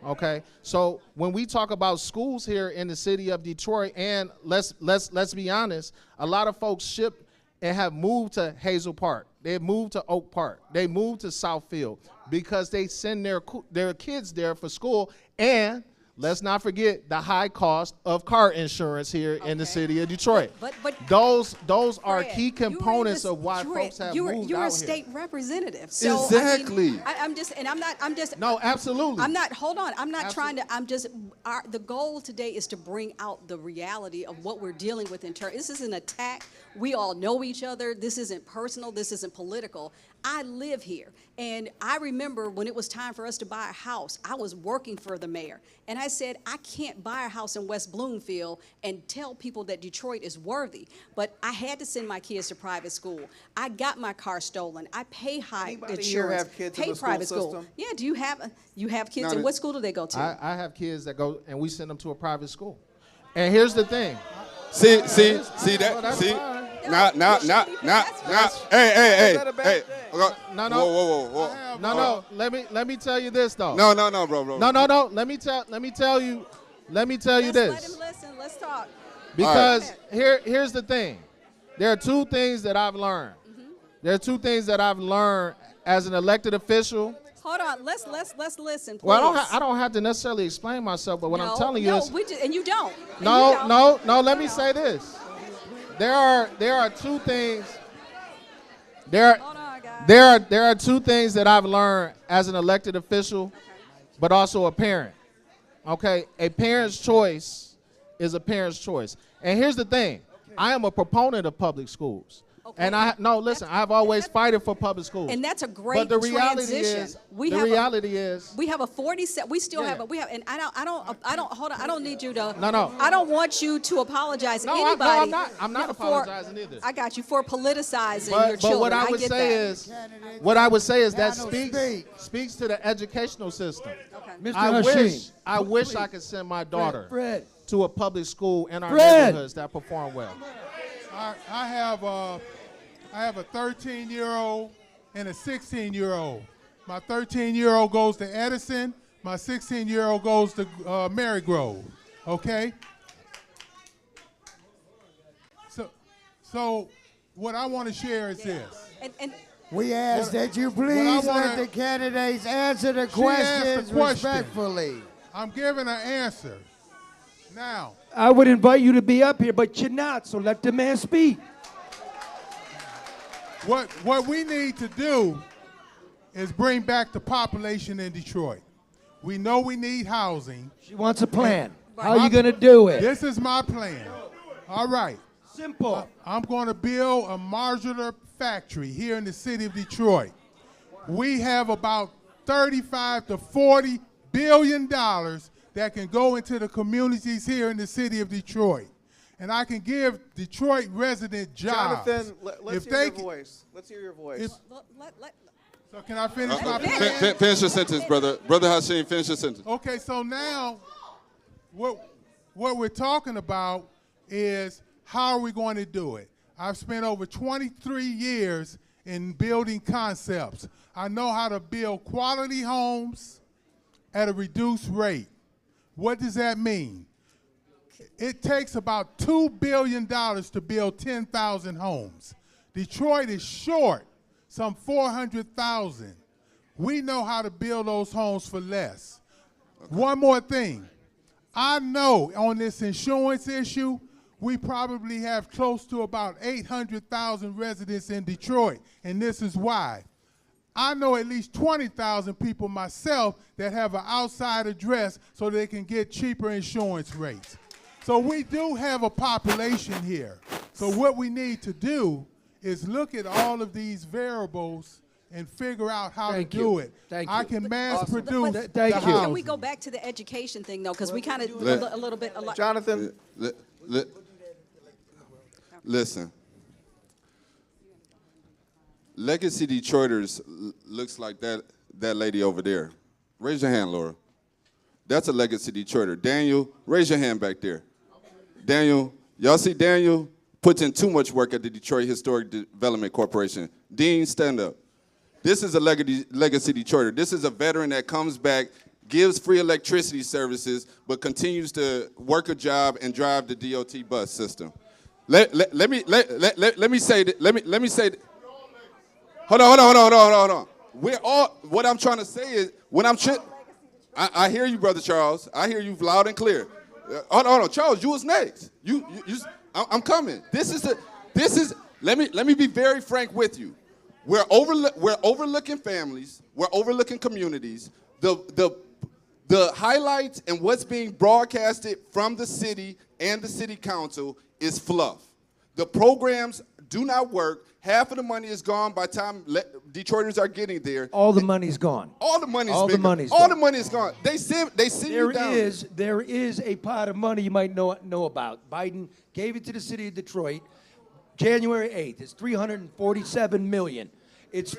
Okay, so when we talk about schools here in the city of Detroit, and let's be honest, a lot of folks ship and have moved to Hazel Park. They moved to Oak Park. They moved to Southfield because they send their kids there for school. And let's not forget the high cost of car insurance here in the city of Detroit. But those are Fred, key components of why folks have moved out here. You're a state representative. So, exactly. I'm just. No, absolutely. Hold on. I'm not trying to, the goal today is to bring out the reality of what we're dealing with in terms. This is an attack. We all know each other. This isn't personal. This isn't political. I live here. And I remember when it was time for us to buy a house, I was working for the mayor. And I I said, I can't buy a house in West Bloomfield and tell people that Detroit is worthy. But I had to send my kids to private school. I got my car stolen. I pay high Anybody insurance. here have kids in pay the school private system? Yeah, do you have kids? No, And what school do they go to? I have kids that go, and we send them to a private school. And here's the thing. See Well, that? that's See? fine. Now, hey. that a bad thing? No. Whoa. No. Let me tell you this though. No, bro. No. Let me tell you Let's this. let him listen. Let's talk. Because here's the thing. There are two things that I've learned. There are two things that I've learned as an elected official. Hold on. Let's listen, please. Well, I don't have to necessarily explain myself, but what I'm telling you is and you don't. no. Let me say this. There are two things. There are two things that I've learned as an elected official, but also a parent. Okay, a parent's choice is a parent's choice. And here's the thing: I am a proponent of public schools. Okay. And I've always fighted for public schools. And that's a great But the reality transition. is, We have a 47. We still have and I don't hold on. I don't need you to. No. I don't want you to apologize to No, anybody. I'm not apologizing either. I got you for politicizing your But children. what I would say is that speaks to the educational system. Okay. I wish I could send my daughter Fred. to a public school in our Fred. neighborhoods that perform well. I have a 13-year-old and a 16-year-old. My 13-year-old goes to Edison. My 16-year-old goes to Marygrove. Okay? So what I want to share is this. And We ask that you please let the candidates answer the questions respectfully. I'm giving an answer. Now, I would invite you to be up here, but you're not, so let the man speak. what we need to do is bring back the population in Detroit. We know we need housing. She wants a plan. How are you going to do it? This is my plan. All right. Simple. I'm going to build a modular factory here in the city of Detroit. We have about 35 to 40 billion dollars that can go into the communities here in the city of Detroit. And I can give Detroit resident jobs. Jonathan, let's hear your voice. Let's hear your voice. So can I finish my plan? Finish your sentence, brother. Brother Hashim, finish your sentence. Okay, so now what we're talking about is how are we going to do it? I've spent over 23 years in building concepts. I know how to build quality homes at a reduced rate. What does that mean? It takes about $2 billion to build 10,000 homes. Detroit is short some 400,000. We know how to build those homes for less. Okay. One more thing. I know on this insurance issue, we probably have close to about 800,000 residents in Detroit, and this is why. I know at least 20,000 people myself that have an outside address so they can get cheaper insurance rates. So we do have a population here. So what we need to do is look at all of these variables and figure out how to do it. Thank you. I can mass produce the Thank you. Can we go back to the education thing, though? Because we kind of a little bit. Jonathan. Listen. Legacy Detroiters looks like that lady over there. Raise your hand, Laura. That's a Legacy Detroiter. Daniel, raise your hand back there. Daniel, y'all see Daniel puts in too much work at the Detroit Historic Development Corporation. Dean, stand up. This is a Legacy Detroiter. This is a veteran that comes back, gives free electricity services, but continues to work a job and drive the DOT bus system. Let me say that. Hold on. We're all. What I'm trying to say is, I hear you, Brother Charles. I hear you loud and clear. Hold on, Charles. You was next. I'm coming. This is. Let me be very frank with you. We're overlooking families. We're overlooking communities. The highlights and what's being broadcasted from the city and the city council is fluff. The programs do not work. Half of the money is gone by the time Detroiters are getting there. All the money's gone. All the money's All the been money's all gone. the money is gone. They send you down. There is a pot of money you might know about. Biden gave it to the city of Detroit January 8th. It's $347 million. It's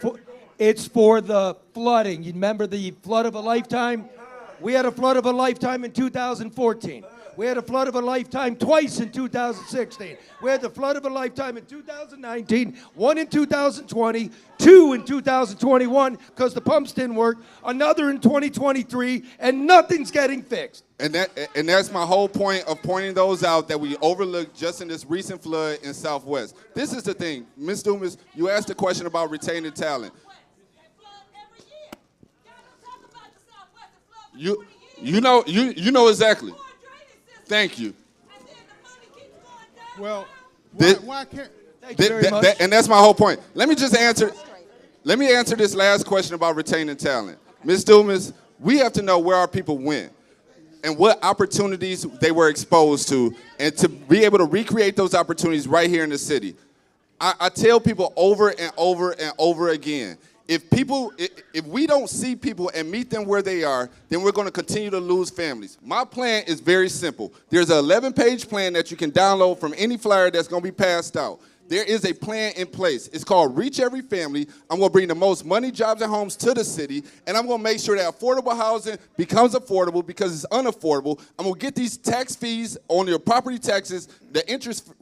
for the flooding. You remember the flood of a lifetime? We had a flood of a lifetime in 2014. We had a flood of a lifetime twice in 2016. We had the flood of a lifetime in 2019, one in 2020, two in 2021 because the pumps didn't work, another in 2023, and nothing's getting fixed. And that's my whole point of pointing those out that we overlooked just in this recent flood in Southwest. This is the thing. Ms. Dumas, you asked a question about retaining talent. You know exactly. Thank you. Well, why can't? Thank you very much. And that's my whole point. Let me answer this last question about retaining talent. Ms. Dumas, we have to know where our people went and what opportunities they were exposed to, and to be able to recreate those opportunities right here in the city. I tell people over and over and over again, if we don't see people and meet them where they are, then we're going to continue to lose families. My plan is very simple. There's an 11-page plan that you can download from any flyer that's going to be passed out. There is a plan in place. It's called Reach Every Family. I'm going to bring the most money, jobs, and homes to the city, and I'm going to make sure that affordable housing becomes affordable because it's unaffordable. I'm going to get these tax fees on your property taxes, the interest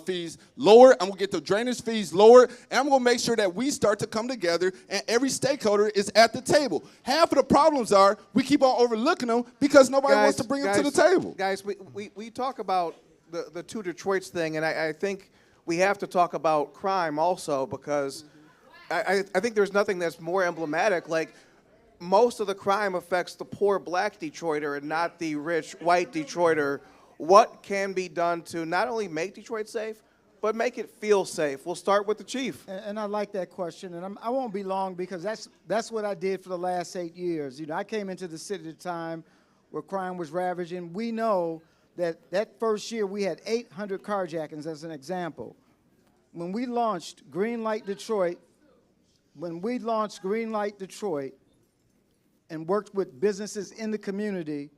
fees lower. I'm going to get the drainage fees lower, and I'm going to make sure that we start to come together and every stakeholder is at the table. Half of the problems are we keep on overlooking them because nobody wants to bring them to the table. Guys, we talk about the two Detroits thing, and I think we have to talk about crime also because I think there's nothing that's more emblematic. Like, most of the crime affects the poor black Detroiter and not the rich white Detroiter. What can be done to not only make Detroit safe, but make it feel safe? We'll start with the chief. And I like that question, and I won't be long because that's what I did for the last 8 years. You know, I came into the city at a time where crime was ravaging. We know that first year we had 800 carjackings as an example. When we launched Green Light Detroit and worked with businesses in the community,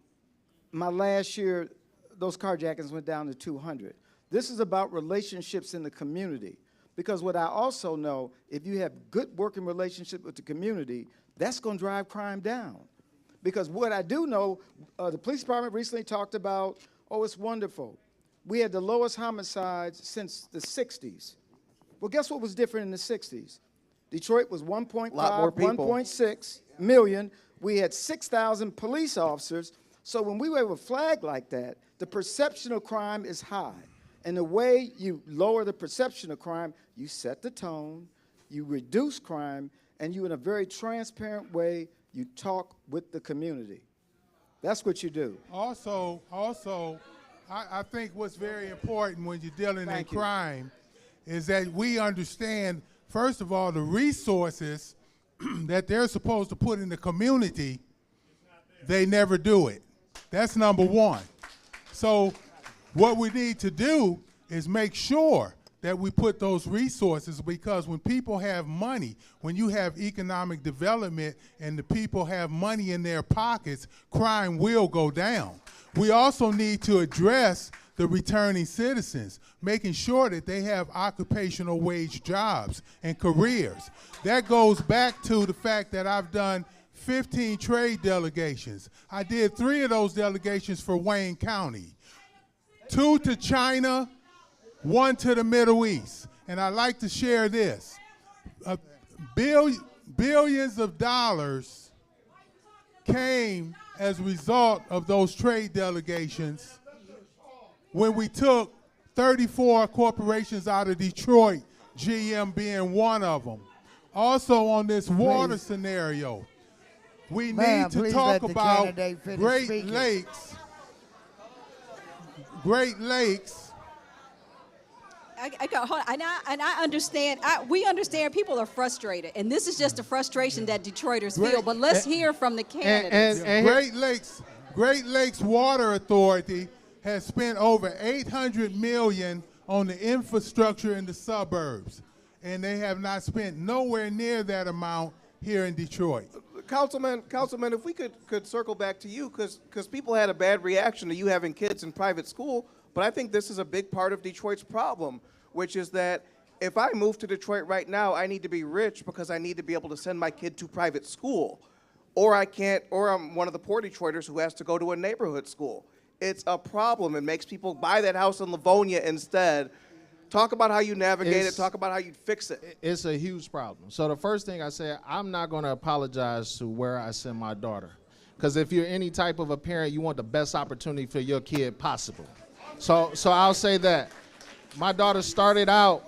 my last year, those carjackings went down to 200. This is about relationships in the community. Because what I also know, if you have good working relationship with the community, that's going to drive crime down. Because what I do know, the police department recently talked about, it's wonderful. We had the lowest homicides since the 60s. Well, guess what was different in the 60s? Detroit was 1.5, 1.6 million. We had 6,000 police officers. So when we wave a flag like that, the perception of crime is high. And the way you lower the perception of crime, you set the tone, you reduce crime, and you, in a very transparent way, you talk with the community. That's what you do. Also, I think what's very important when you're dealing in crime is that we understand, first of all, the resources that they're supposed to put in the community, they never do it. That's number one. So what we need to do is make sure that we put those resources, because when people have money, when you have economic development and the people have money in their pockets, crime will go down. We also need to address the returning citizens, making sure that they have occupational wage jobs and careers. That goes back to the fact that I've done 15 trade delegations. I did 3 of those delegations for Wayne County, 2 to China, 1 to the Middle East. And I'd like to share this. Billions of dollars came as a result of those trade delegations when we took 34 corporations out of Detroit, GM being one of them. Also on this water scenario, we need to talk about Great Lakes. Hold on. And I understand. We understand people are frustrated, and this is just a frustration that Detroiters feel. But let's hear from the candidates. Great Lakes Water Authority has spent over $800 million on the infrastructure in the suburbs, and they have not spent nowhere near that amount here in Detroit. Councilman, if we could circle back to you, because people had a bad reaction to you having kids in private school, but I think this is a big part of Detroit's problem, which is that if I move to Detroit right now, I need to be rich because I need to be able to send my kid to private school, or I can't, or I'm one of the poor Detroiters who has to go to a neighborhood school. It's a problem. It makes people buy that house in Livonia instead. Talk about how you navigate it. Talk about how you fix it. It's a huge problem. So the first thing I said, I'm not going to apologize to where I send my daughter. Because if you're any type of a parent, you want the best opportunity for your kid possible. So I'll say that. My daughter started out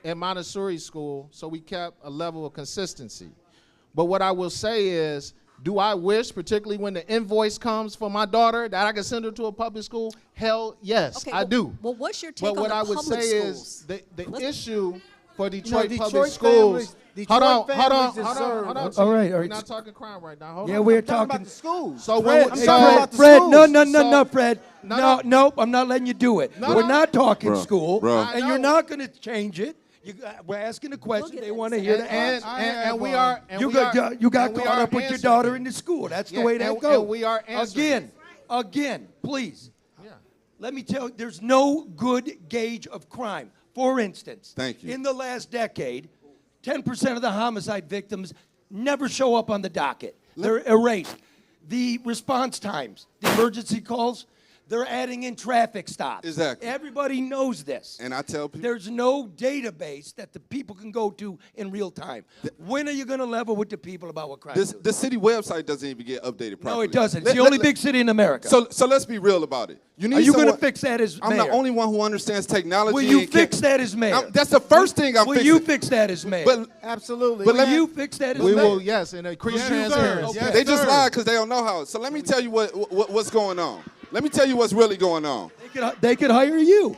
in Montessori school, so we kept a level of consistency. But what I will say is, do I wish, particularly when the invoice comes for my daughter, that I can send her to a public school? Hell yes, I do. Well, what's your take but on what the I would public say schools? is the issue for Detroit public Detroit schools. Hold on. All right. We're not talking crime right now. Hold on. Yeah, we're Talking talking. about the schools. So Fred, when, hey, so, about the Fred, schools. no, Fred. No. Nope, I'm not letting you do it. We're not talking Bro, school, bro. and you're not going to change it. We're asking a question. at They that want to side. hear the and, answer. and we are. And You we got are, you got and we caught are up with your answering daughter it. in the school. That's the Yeah, way that and- goes. and we are answering Again, please. Yeah. Let me tell you, there's no good gauge of crime. For instance, Thank you. in the last decade, 10% of the homicide victims never show up on the docket. They're erased. The response times, the emergency calls, they're adding in traffic stops. Exactly. Everybody knows this. And I tell people, There's no database that the people can go to in real time. When are you going to level with the people about what crime is? the city website doesn't even get updated properly. No, it doesn't. It's the only big city in America. So let's be real about it. You need Are you going to someone- fix that as I'm mayor? the only one who understands technology. Will you and can- fix that as mayor? That's the first thing I'm Will fixing. you fix that as mayor? But Absolutely. But Will let me- you fix that as We mayor? will, yes, and increase transparency. Okay. they just sir. lied because they don't know how. So let me tell you what's going on. Let me tell you what's really going on. They could hire you.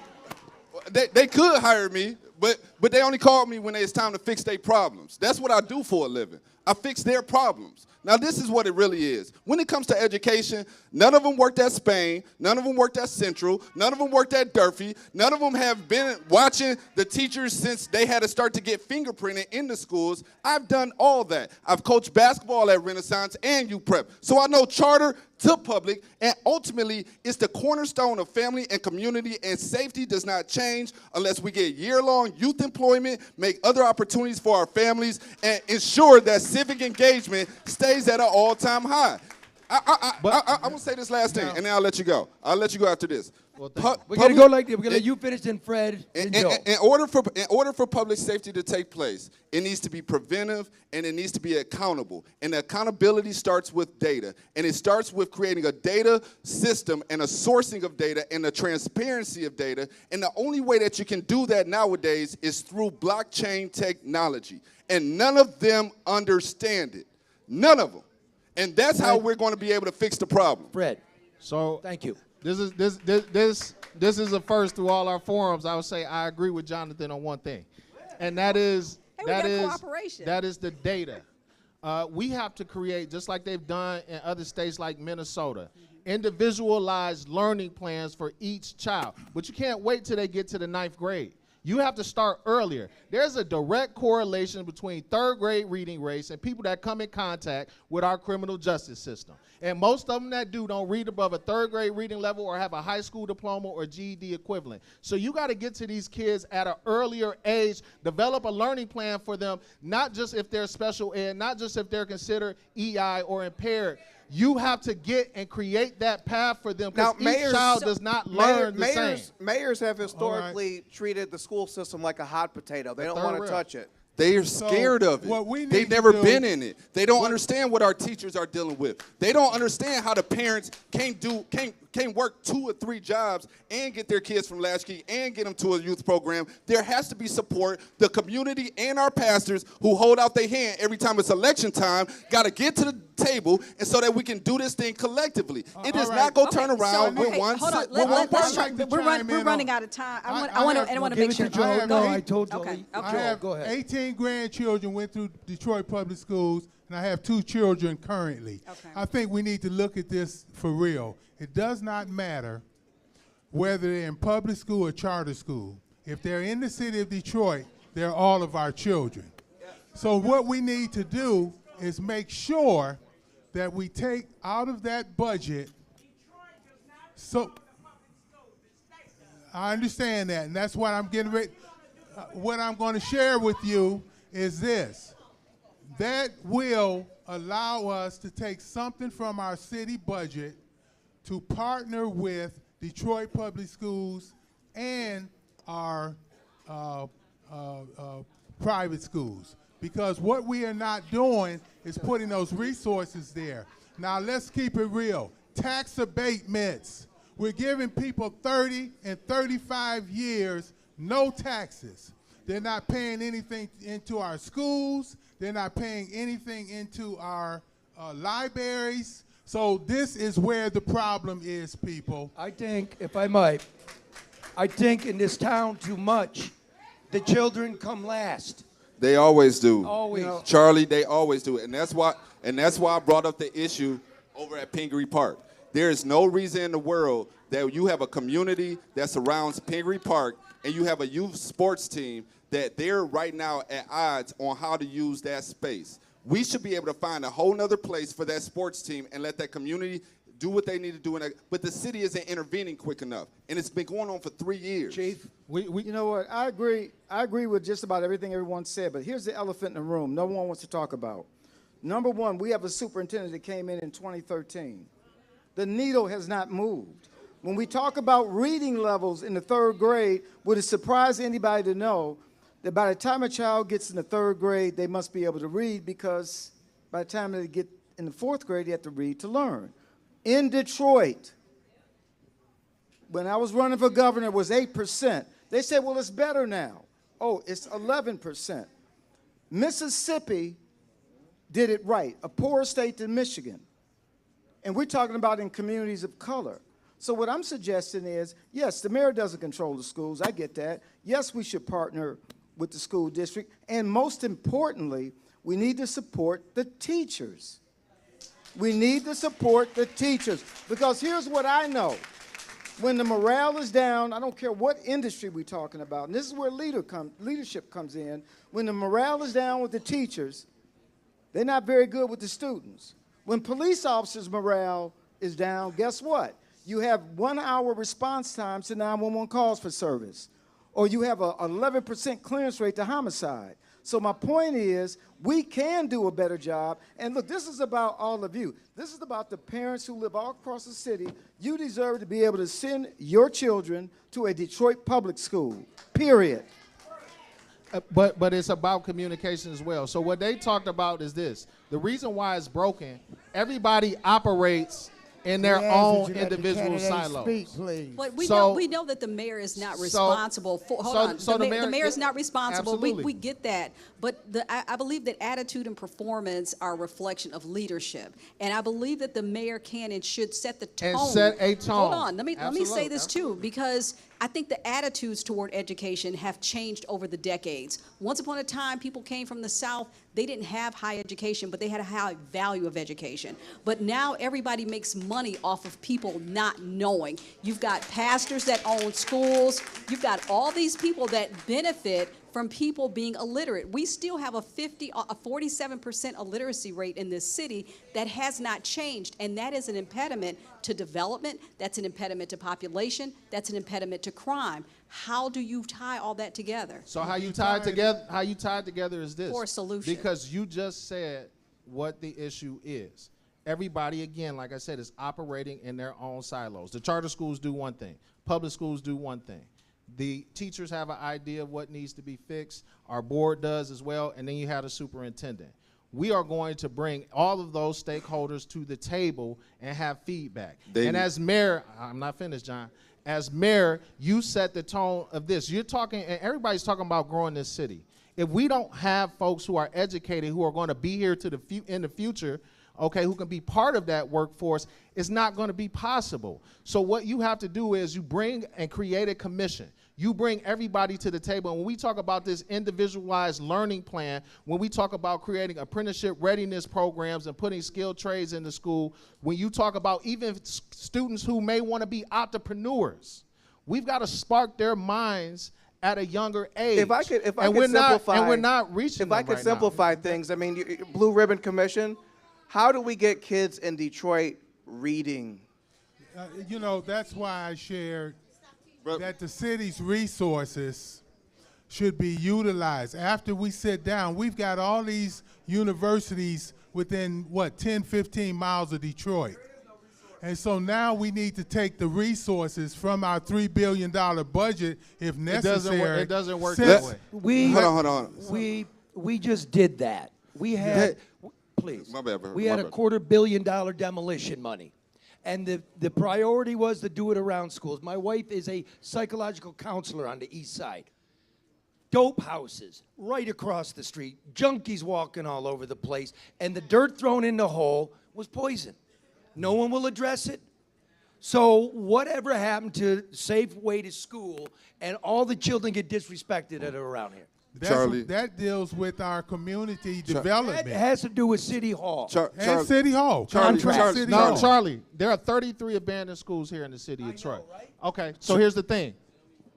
They could hire me, but they only called me when it's time to fix their problems. That's what I do for a living. I fix their problems. Now, this is what it really is. When it comes to education, none of them worked at Spain. None of them worked at Central. None of them worked at Durfee. None of them have been watching the teachers since they had to start to get fingerprinted in the schools. I've done all that. I've coached basketball at Renaissance and UPrep. So I know charter to public, and ultimately, it's the cornerstone of family and community, and safety does not change unless we get year-long youth employment, make other opportunities for our families, and ensure that civic engagement stays at an all-time high. I'm going to say this last thing, and then I'll let you go. I'll let you go after this. We're going to go like this. We're going to let you finish, and Fred, and Joe. In order for public safety to take place, it needs to be preventive and it needs to be accountable. And the accountability starts with data. And it starts with creating a data system and a sourcing of data and a transparency of data. And the only way that you can do that nowadays is through blockchain technology. And none of them understand it. None of them. And that's how we're going to be able to fix the problem. Fred, So thank you. This is a first through all our forums. I would say I agree with Jonathan on one thing, and that is Hey, we got cooperation. that is the data. We have to create, just like they've done in other states like Minnesota, individualized learning plans for each child. But you can't wait till they get to the 9th grade. You have to start earlier. There's a direct correlation between 3rd grade reading rates and people that come in contact with our criminal justice system. And most of them that do don't read above a 3rd grade reading level or have a high school diploma or GED equivalent. So you got to get to these kids at an earlier age, develop a learning plan for them, not just if they're special ed, not just if they're considered EI or impaired. You have to get and create that path for them because each child does not learn the same. Mayors have historically treated the school system like a hot potato. They don't third want to rail. touch it. They are scared of what it. we need They've to never do- been in it. They don't understand what our teachers are dealing with. They don't understand how the parents can't work 2 or 3 jobs and get their kids from latchkey and get them to a youth program. There has to be support. The community and our pastors who hold out their hand every time it's election time got to get to the table and so that we can do this thing collectively. It does all not right. go turn around with one. Hold on. Well, Let's I'd try. like to We're chime in running on- out of time. I I want have- to Give make it sure. to Joe. I have No, eight- I told Joe. Okay. I Joe, have go ahead. 18 grandchildren went through Detroit public schools, and I have 2 children currently. Okay. I think we need to look at this for real. It does not matter whether they're in public school or charter school. If they're in the city of Detroit, they're all of our children. So what we need to do is make sure that we take out of that budget. So I understand that, and that's what I'm getting ready. What I'm going to share with you is this. That will allow us to take something from our city budget to partner with Detroit Public Schools and our private schools. Because what we are not doing is putting those resources there. Now let's keep it real. Tax abatements. We're giving people 30 and 35 years, no taxes. They're not paying anything into our schools. They're not paying anything into our libraries. So this is where the problem is, people. I think, if I might, I think in this town too much, the children come last. They always do. Always. Charlie, they always do. And that's why I brought up the issue over at Pingree Park. There is no reason in the world that you have a community that surrounds Pingree Park and you have a youth sports team that they're right now at odds on how to use that space. We should be able to find a whole nother place for that sports team and let that community do what they need to do. But the city isn't intervening quick enough. And it's been going on for 3 years. Chief? You know what? I agree with just about everything everyone said, but here's the elephant in the room no one wants to talk about. Number one, we have a superintendent that came in 2013. The needle has not moved. When we talk about reading levels in the 3rd grade, would it surprise anybody to know that by the time a child gets in the 3rd grade, they must be able to read, because by the time they get in the 4th grade, they have to read to learn. In Detroit, when I was running for governor, it was 8%. They said, well, it's better now. Oh, it's 11%. Mississippi did it right, a poorer state than Michigan. And we're talking about in communities of color. So what I'm suggesting is, yes, the mayor doesn't control the schools. I get that. Yes, we should partner with the school district. And most importantly, we need to support the teachers. We need to support the teachers. Because here's what I know. When the morale is down, I don't care what industry we're talking about, and this is where leadership comes in. When the morale is down with the teachers, they're not very good with the students. When police officers' morale is down, guess what? You have 1 hour response time to 911 calls for service, or you have a 11% clearance rate to homicide. So my point is, we can do a better job. And look, this is about all of you. This is about the parents who live all across the city. You deserve to be able to send your children to a Detroit public school, period. But it's about communication as well. So what they talked about is this. The reason why it's broken, everybody operates in their own individual silos. But we know that the mayor is not responsible for. Hold on, the mayor is not responsible. We get that, but I believe that attitude and performance are a reflection of leadership, and I believe that the mayor can and should set the tone. And set a tone. Hold on, let me say this too, because I think the attitudes toward education have changed over the decades. Once upon a time, people came from the South. They didn't have high education, but they had a high value of education. But now everybody makes money off of people not knowing. You've got pastors that own schools. You've got all these people that benefit from people being illiterate. We still have a 47% illiteracy rate in this city that has not changed, and that is an impediment to development. That's an impediment to population. That's an impediment to crime. How do you tie all that together? So how you tie it together is this. For a solution. Because you just said what the issue is. Everybody, again, like I said, is operating in their own silos. The charter schools do one thing. Public schools do one thing. The teachers have an idea of what needs to be fixed. Our board does as well, and then you have a superintendent. We are going to bring all of those stakeholders to the table and have feedback. And as mayor, I'm not finished, John. As mayor, you set the tone of this. You're talking, and everybody's talking about growing this city. If we don't have folks who are educated, who are going to be here in the future, okay, who can be part of that workforce, it's not going to be possible. So what you have to do is you bring and create a commission. You bring everybody to the table. And when we talk about this individualized learning plan, when we talk about creating apprenticeship readiness programs and putting skilled trades into school, when you talk about even students who may want to be entrepreneurs, We've got to spark their minds at a younger age. If I could we're simplify, not, and we're not reaching. If I could simplify things, I mean, Blue Ribbon Commission. How do we get kids in Detroit reading? That's why I shared that the city's resources should be utilized. After we sit down, we've got all these universities within, 10, 15 miles of Detroit. And so now we need to take the resources from our $3 billion budget, if necessary. It doesn't work that way. Hold on. We just did that. We had, please. My bad, we had a $250 million demolition money. And the priority was to do it around schools. My wife is a psychological counselor on the east side. Dope houses right across the street, junkies walking all over the place, and the dirt thrown in the hole was poison. No one will address it. So whatever happened to safe way to school, and all the children get disrespected that are around here? Charlie. That deals with our community development. That has to do with City Hall. And City Hall. Charlie, there are 33 abandoned schools here in the city of Detroit. Right? Okay, so here's the thing.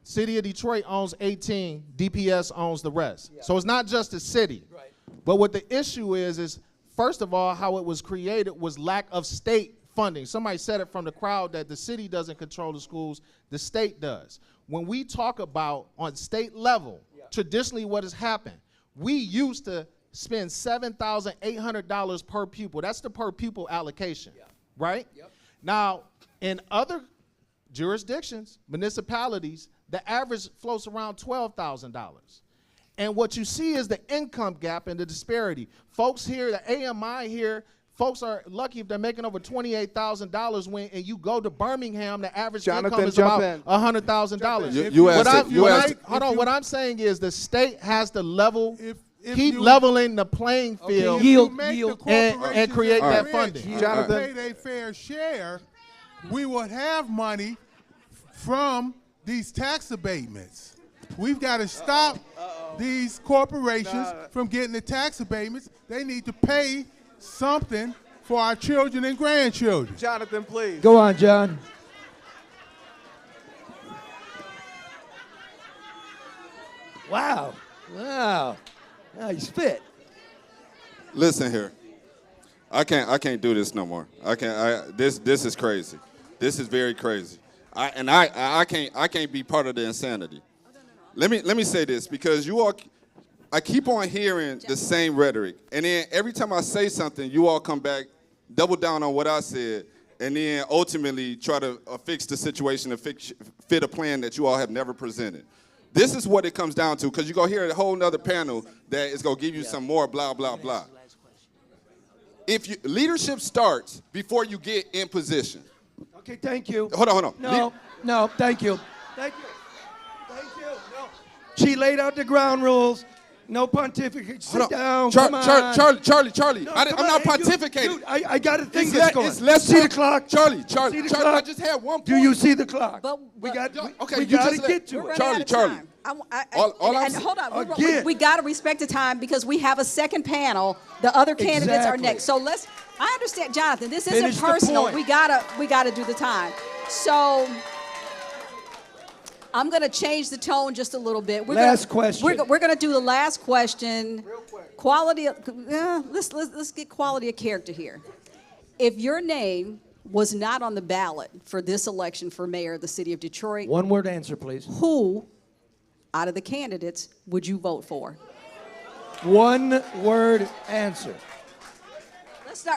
City of Detroit owns 18, DPS owns the rest. Yeah. So it's not just the city. Right. But what the issue is first of all, how it was created was lack of state funding. Somebody said it from the crowd that the city doesn't control the schools, the state does. When we talk about on state level, traditionally what has happened, we used to spend $7,800 per pupil. That's the per pupil allocation, right? Yep. Now, in other jurisdictions, municipalities, the average floats around $12,000. And what you see is the income gap and the disparity. Folks here, the AMI here, folks are lucky if they're making over $28,000 when, and you go to Birmingham, the average income is about $100,000. Hold on, what I'm saying is the state has to level, keep leveling the playing field, and create that funding. Jonathan, pay their fair share, we will have money from these tax abatements. We've got to stop these corporations from getting the tax abatements. They need to pay something for our children and grandchildren. Jonathan, please. Go on, John. Wow. He's fit. Listen here. I can't do this no more. This is crazy. This is very crazy. I can't be part of the insanity. Let me say this, because I keep on hearing the same rhetoric, and then every time I say something, you all come back, double down on what I said, and then ultimately try to fix the situation and fit a plan that you all have never presented. This is what it comes down to, because you're going to hear a whole nother panel that is going to give you some more blah, blah, blah. Leadership starts before you get in position. Okay, thank you. Hold on. No, thank you. No. She laid out the ground rules. No pontificate. Sit down. Come on. Charlie. No, I'm not pontificating. Dude, I got a thing that's going. Let's see the clock. Charlie. I just had 1 point. Do you see the clock? But we got to get to it. Charlie. Hold on. We got to respect the time because we have a second panel. The other candidates are next. So I understand, Jonathan. This isn't personal. We gotta do the time. So I'm going to change the tone just a little bit. Last question. We're going to do the last question. Real quick. Quality. Let's get quality of character here. If your name was not on the ballot for this election for mayor of the city of Detroit, one word answer, please. Who, out of the candidates, would you vote for? One word answer.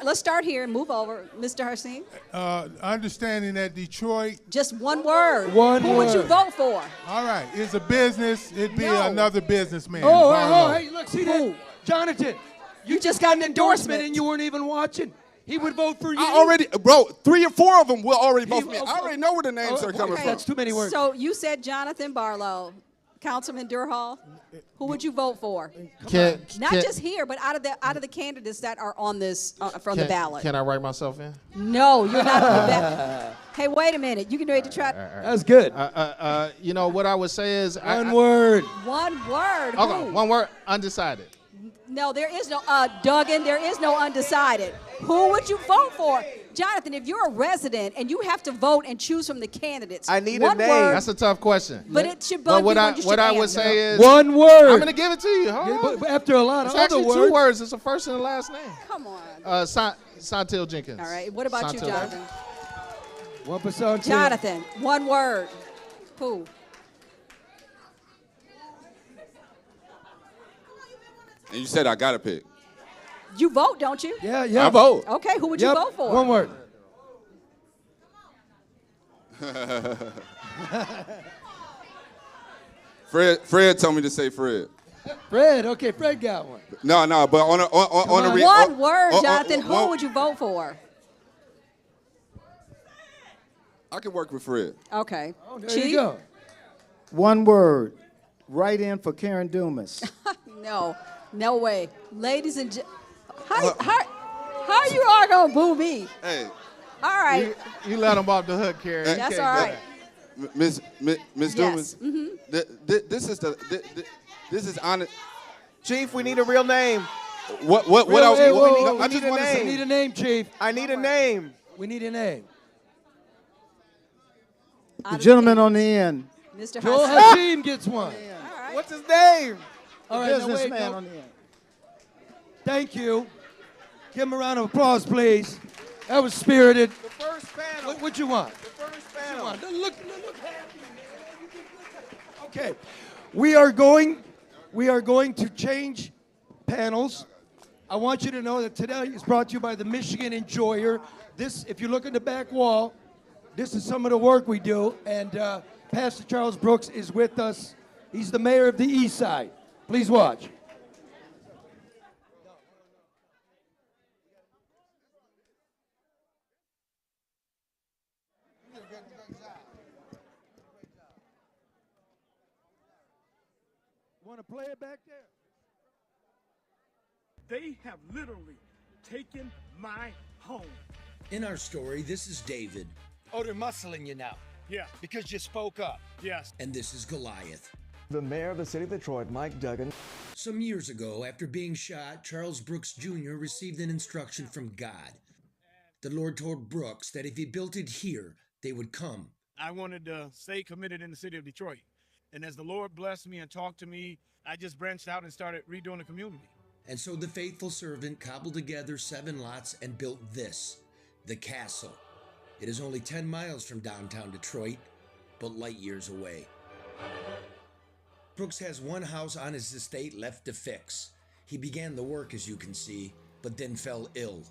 Let's start here and move over, Mr. Harsin. Understanding that Detroit. Just one word. Who would you vote for? All right, it's a business. It'd be another businessman. Hey, look, see that? Jonathan, you just got an endorsement and you weren't even watching. He would vote for you. I already, bro, 3 or 4 of them will already vote for me. I already know where the names are coming from. That's too many words. So you said Jonathan Barlow. Councilman Durhal, who would you vote for? Not just here, but out of the candidates that are on this from the ballot. Can I write myself in? No, you're not on the ballot. Hey, wait a minute. You can ready to try. That's good. You know what I would say is one word. One word. Okay, one word. Undecided. No, there is no Duggan. There is no undecided. Who would you vote for? Jonathan, if you're a resident and you have to vote and choose from the candidates, I need a one name. word, That's a tough question. but it should But be what one I you should what I would answer. say is One word. I'm gonna give it to you. Hold Yeah, on. but after a lot of It's other actually words. 2 words. It's a first and a last name. Come on. Santil Jenkins. All right. What about you, Santil. Jonathan? 1%. Jonathan, one word. Who? And you said I gotta pick. You vote, don't you? Yeah, yeah. I vote. Okay. Who would you Yep. vote for? One word. Fred told me to say Fred. Fred. Okay, Fred got one. No, but on a One word, Jonathan. Who would you vote for? I can work with Fred. Okay. Oh, there Chief? you go. One word. Write in for Karen Dumas. No way. Ladies and how you are going to boo me? Hey, All right. You let him off the hook, Karen. That's all right. Miss Yes. Dumas. Mm-hmm. This is honest. Chief, we need a real name. What Whoa, I whoa, I just want to We say. need a name, Chief. I need a name. We need a name. The gentleman on the end. Mr. Joel Hudson. Hakeem gets one. What's his name? All right, now wait, Businessman no. on the end. Thank you. Give him a round of applause, please. That was spirited. The first panel. What you want? The first What you panel. want? Look happy, man. Okay, we are going to change panels. I want you to know that today is brought to you by the Michigan Enjoyer. This, if you look at the back wall, this is some of the work we do, and Pastor Charles Brooks is with us. He's the mayor of the East Side. Please watch. Want to play it back there? They have literally taken my home. In our story, this is David. Oh, they're muscling you now Yeah, because you spoke up. yes. And this is Goliath. The mayor of the city of Detroit, Mike Duggan. Some years ago, after being shot, Charles Brooks Jr. received an instruction from God. The Lord told Brooks that if he built it here, they would come. I wanted to stay committed in the city of Detroit. And as the Lord blessed me and talked to me, I just branched out and started redoing the community. And so the faithful servant cobbled together 7 lots and built this, the castle. It is only 10 miles from downtown Detroit, but light years away. Brooks has one house on his estate left to fix. He began the work, as you can see, but then fell ill.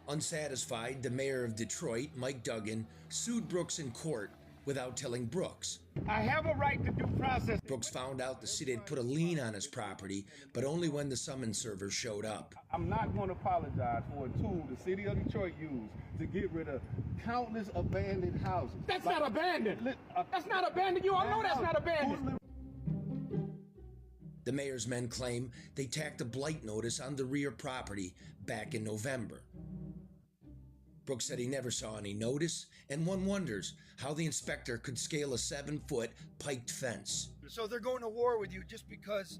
Unsatisfied, the mayor of Detroit, Mike Duggan, sued Brooks in court without telling Brooks. I have a right to due process. Brooks found out the city had put a lien on his property, but only when the summons server showed up. I'm not going to apologize for a tool the city of Detroit used to get rid of countless abandoned houses. That's not abandoned. That's not abandoned. You all know that's not abandoned. The mayor's men claim they tacked a blight notice on the rear property back in November. Brooks said he never saw any notice, and one wonders how the inspector could scale a 7-foot piked fence. So they're going to war with you just because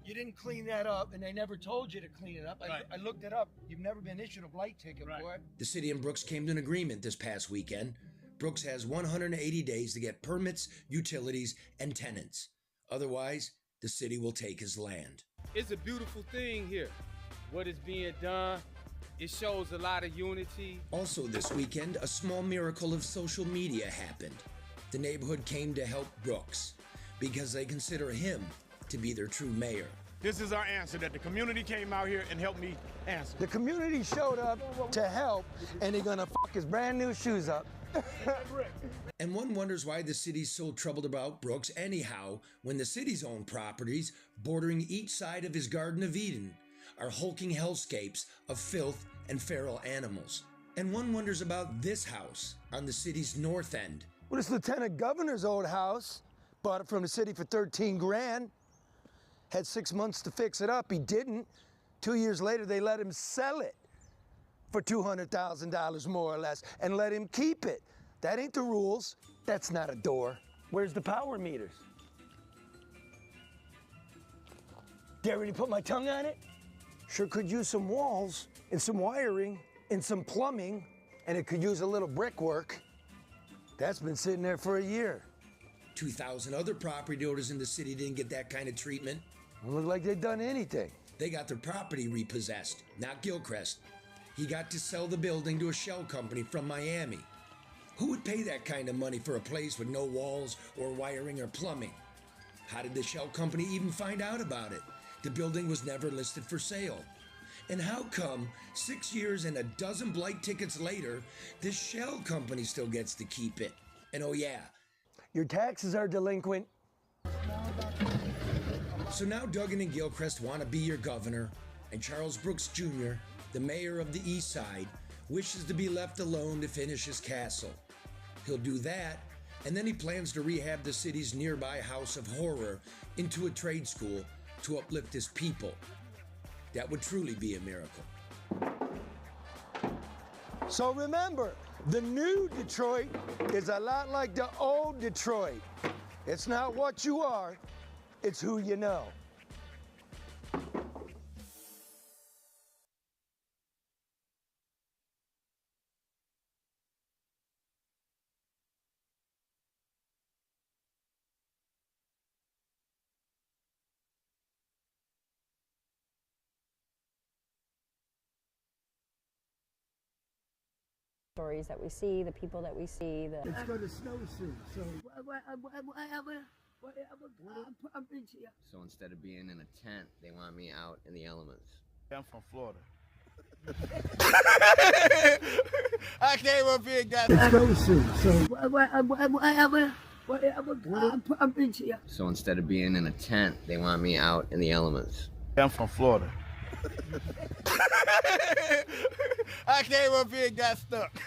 you didn't clean that up, and they never told you to clean it up. Right. I looked it up. You've never been issued a blight ticket for it. The city and Brooks came to an agreement this past weekend. Brooks has 180 days to get permits, utilities, and tenants. Otherwise, the city will take his land. It's a beautiful thing here. What is being done, it shows a lot of unity. Also this weekend, a small miracle of social media happened. The neighborhood came to help Brooks because they consider him to be their true mayor. This is our answer that the community came out here and helped me answer. The community showed up to help, and they're gonna fuck his brand new shoes up. And one wonders why the city's so troubled about Brooks anyhow, when the city's own properties, bordering each side of his Garden of Eden, are hulking hellscapes of filth and feral animals. And one wonders about this house on the city's north end. Well, this lieutenant governor's old house, bought it from the city for 13 grand. Had 6 months to fix it up. He didn't. 2 years later, they let him sell it for $200,000 more or less and let him keep it. That ain't the rules. That's not a door. Where's the power meters? Dare me to put my tongue on it? Sure could use some walls and some wiring. and some plumbing, and it could use a little brickwork. That's been sitting there for a year. 2,000 other property owners in the city didn't get that kind of treatment. Don't look like they've done anything. They got their property repossessed, not Gilchrist. He got to sell the building to a shell company from Miami. Who would pay that kind of money for a place with no walls or wiring or plumbing? How did the shell company even find out about it? The building was never listed for sale. And how come 6 years and a dozen blight tickets later, this shell company still gets to keep it? And oh yeah, Your taxes are delinquent. so now Duggan and Gilchrist want to be your governor, and Charles Brooks Jr., the mayor of the East Side, wishes to be left alone to finish his castle. He'll do that, and then he plans to rehab the city's nearby house of horror into a trade school to uplift his people. That would truly be a miracle. So remember, the new Detroit is a lot like the old Detroit. It's not what you are, it's who you know. Stories that we see, the people that we see. It's going to snow soon, so So instead of being in a tent, they want me out in the elements. I'm from Florida. I came up here and got it. It's going soon, so So instead of being in a tent, they want me out in the elements. I'm from Florida. I came up here and got stuck.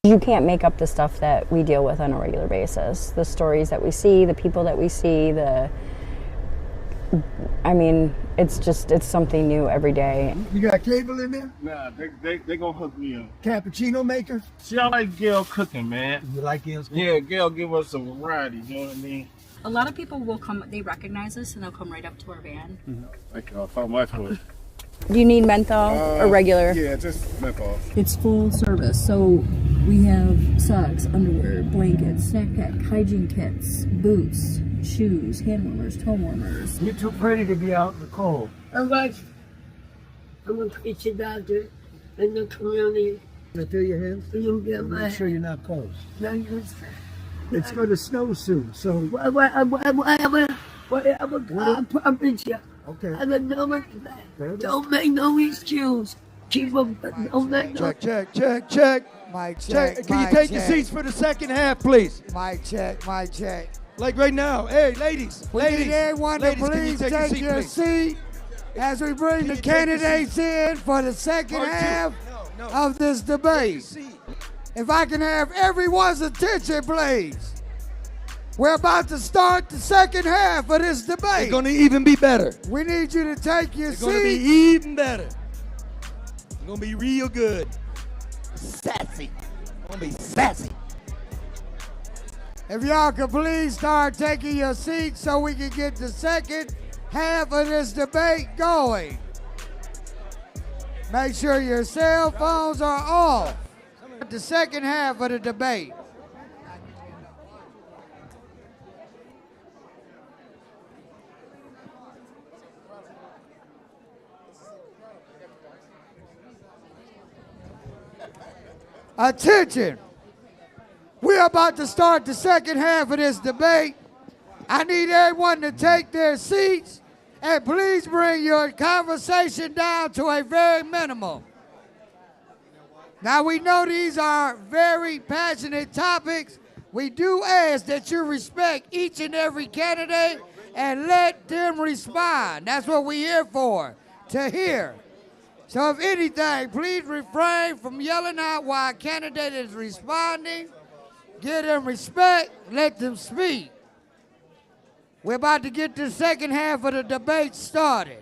You can't make up the stuff that we deal with on a regular basis. The stories that we see, the people that we see, it's something new every day. You got cable in there? Nah, they gonna hook me up. Cappuccino maker? See, I like Gail cooking, man. You like Gail's cooking? Yeah, Gail give us some variety, you know what I mean? A lot of people will come, they recognize us and they'll come right up to our van. Like how much for it? Do you need menthol or regular? Yeah, just menthol. It's full service, so we have socks, underwear, blankets, snack pack, hygiene kits, boots, shoes, hand warmers, toe warmers. You're too pretty to be out in the cold. All right. I'm a preacher doctor in the community. Can I feel your hands? You get Make sure you're not cold. my... It's going to snow soon, so... Whatever. I'm preacher. Okay. I don't make no excuse. Keep them, don't make no... Check. Mic check. Can you take your seats for the second half, please? Mic check. Like right now. Hey, ladies. We need everyone to please take your seat as we bring the candidates in for the second half of this debate. If I can have everyone's attention, please. We're about to start the second half of this debate. It's going to even be better. We need you to take your seat. It's going to be even better. It's going to be real good. Sassy. It's going to be sassy. If y'all could please start taking your seats so we can get the second half of this debate going. Make sure your cell phones are off. The second half of the debate. Attention. We're about to start the second half of this debate. I need everyone to take their seats and please bring your conversation down to a very minimum. Now we know these are very passionate topics. We do ask that you respect each and every candidate and let them respond. That's what we're here for, to hear. So if anything, please refrain from yelling out while a candidate is responding. Give them respect, let them speak. We're about to get the second half of the debate started.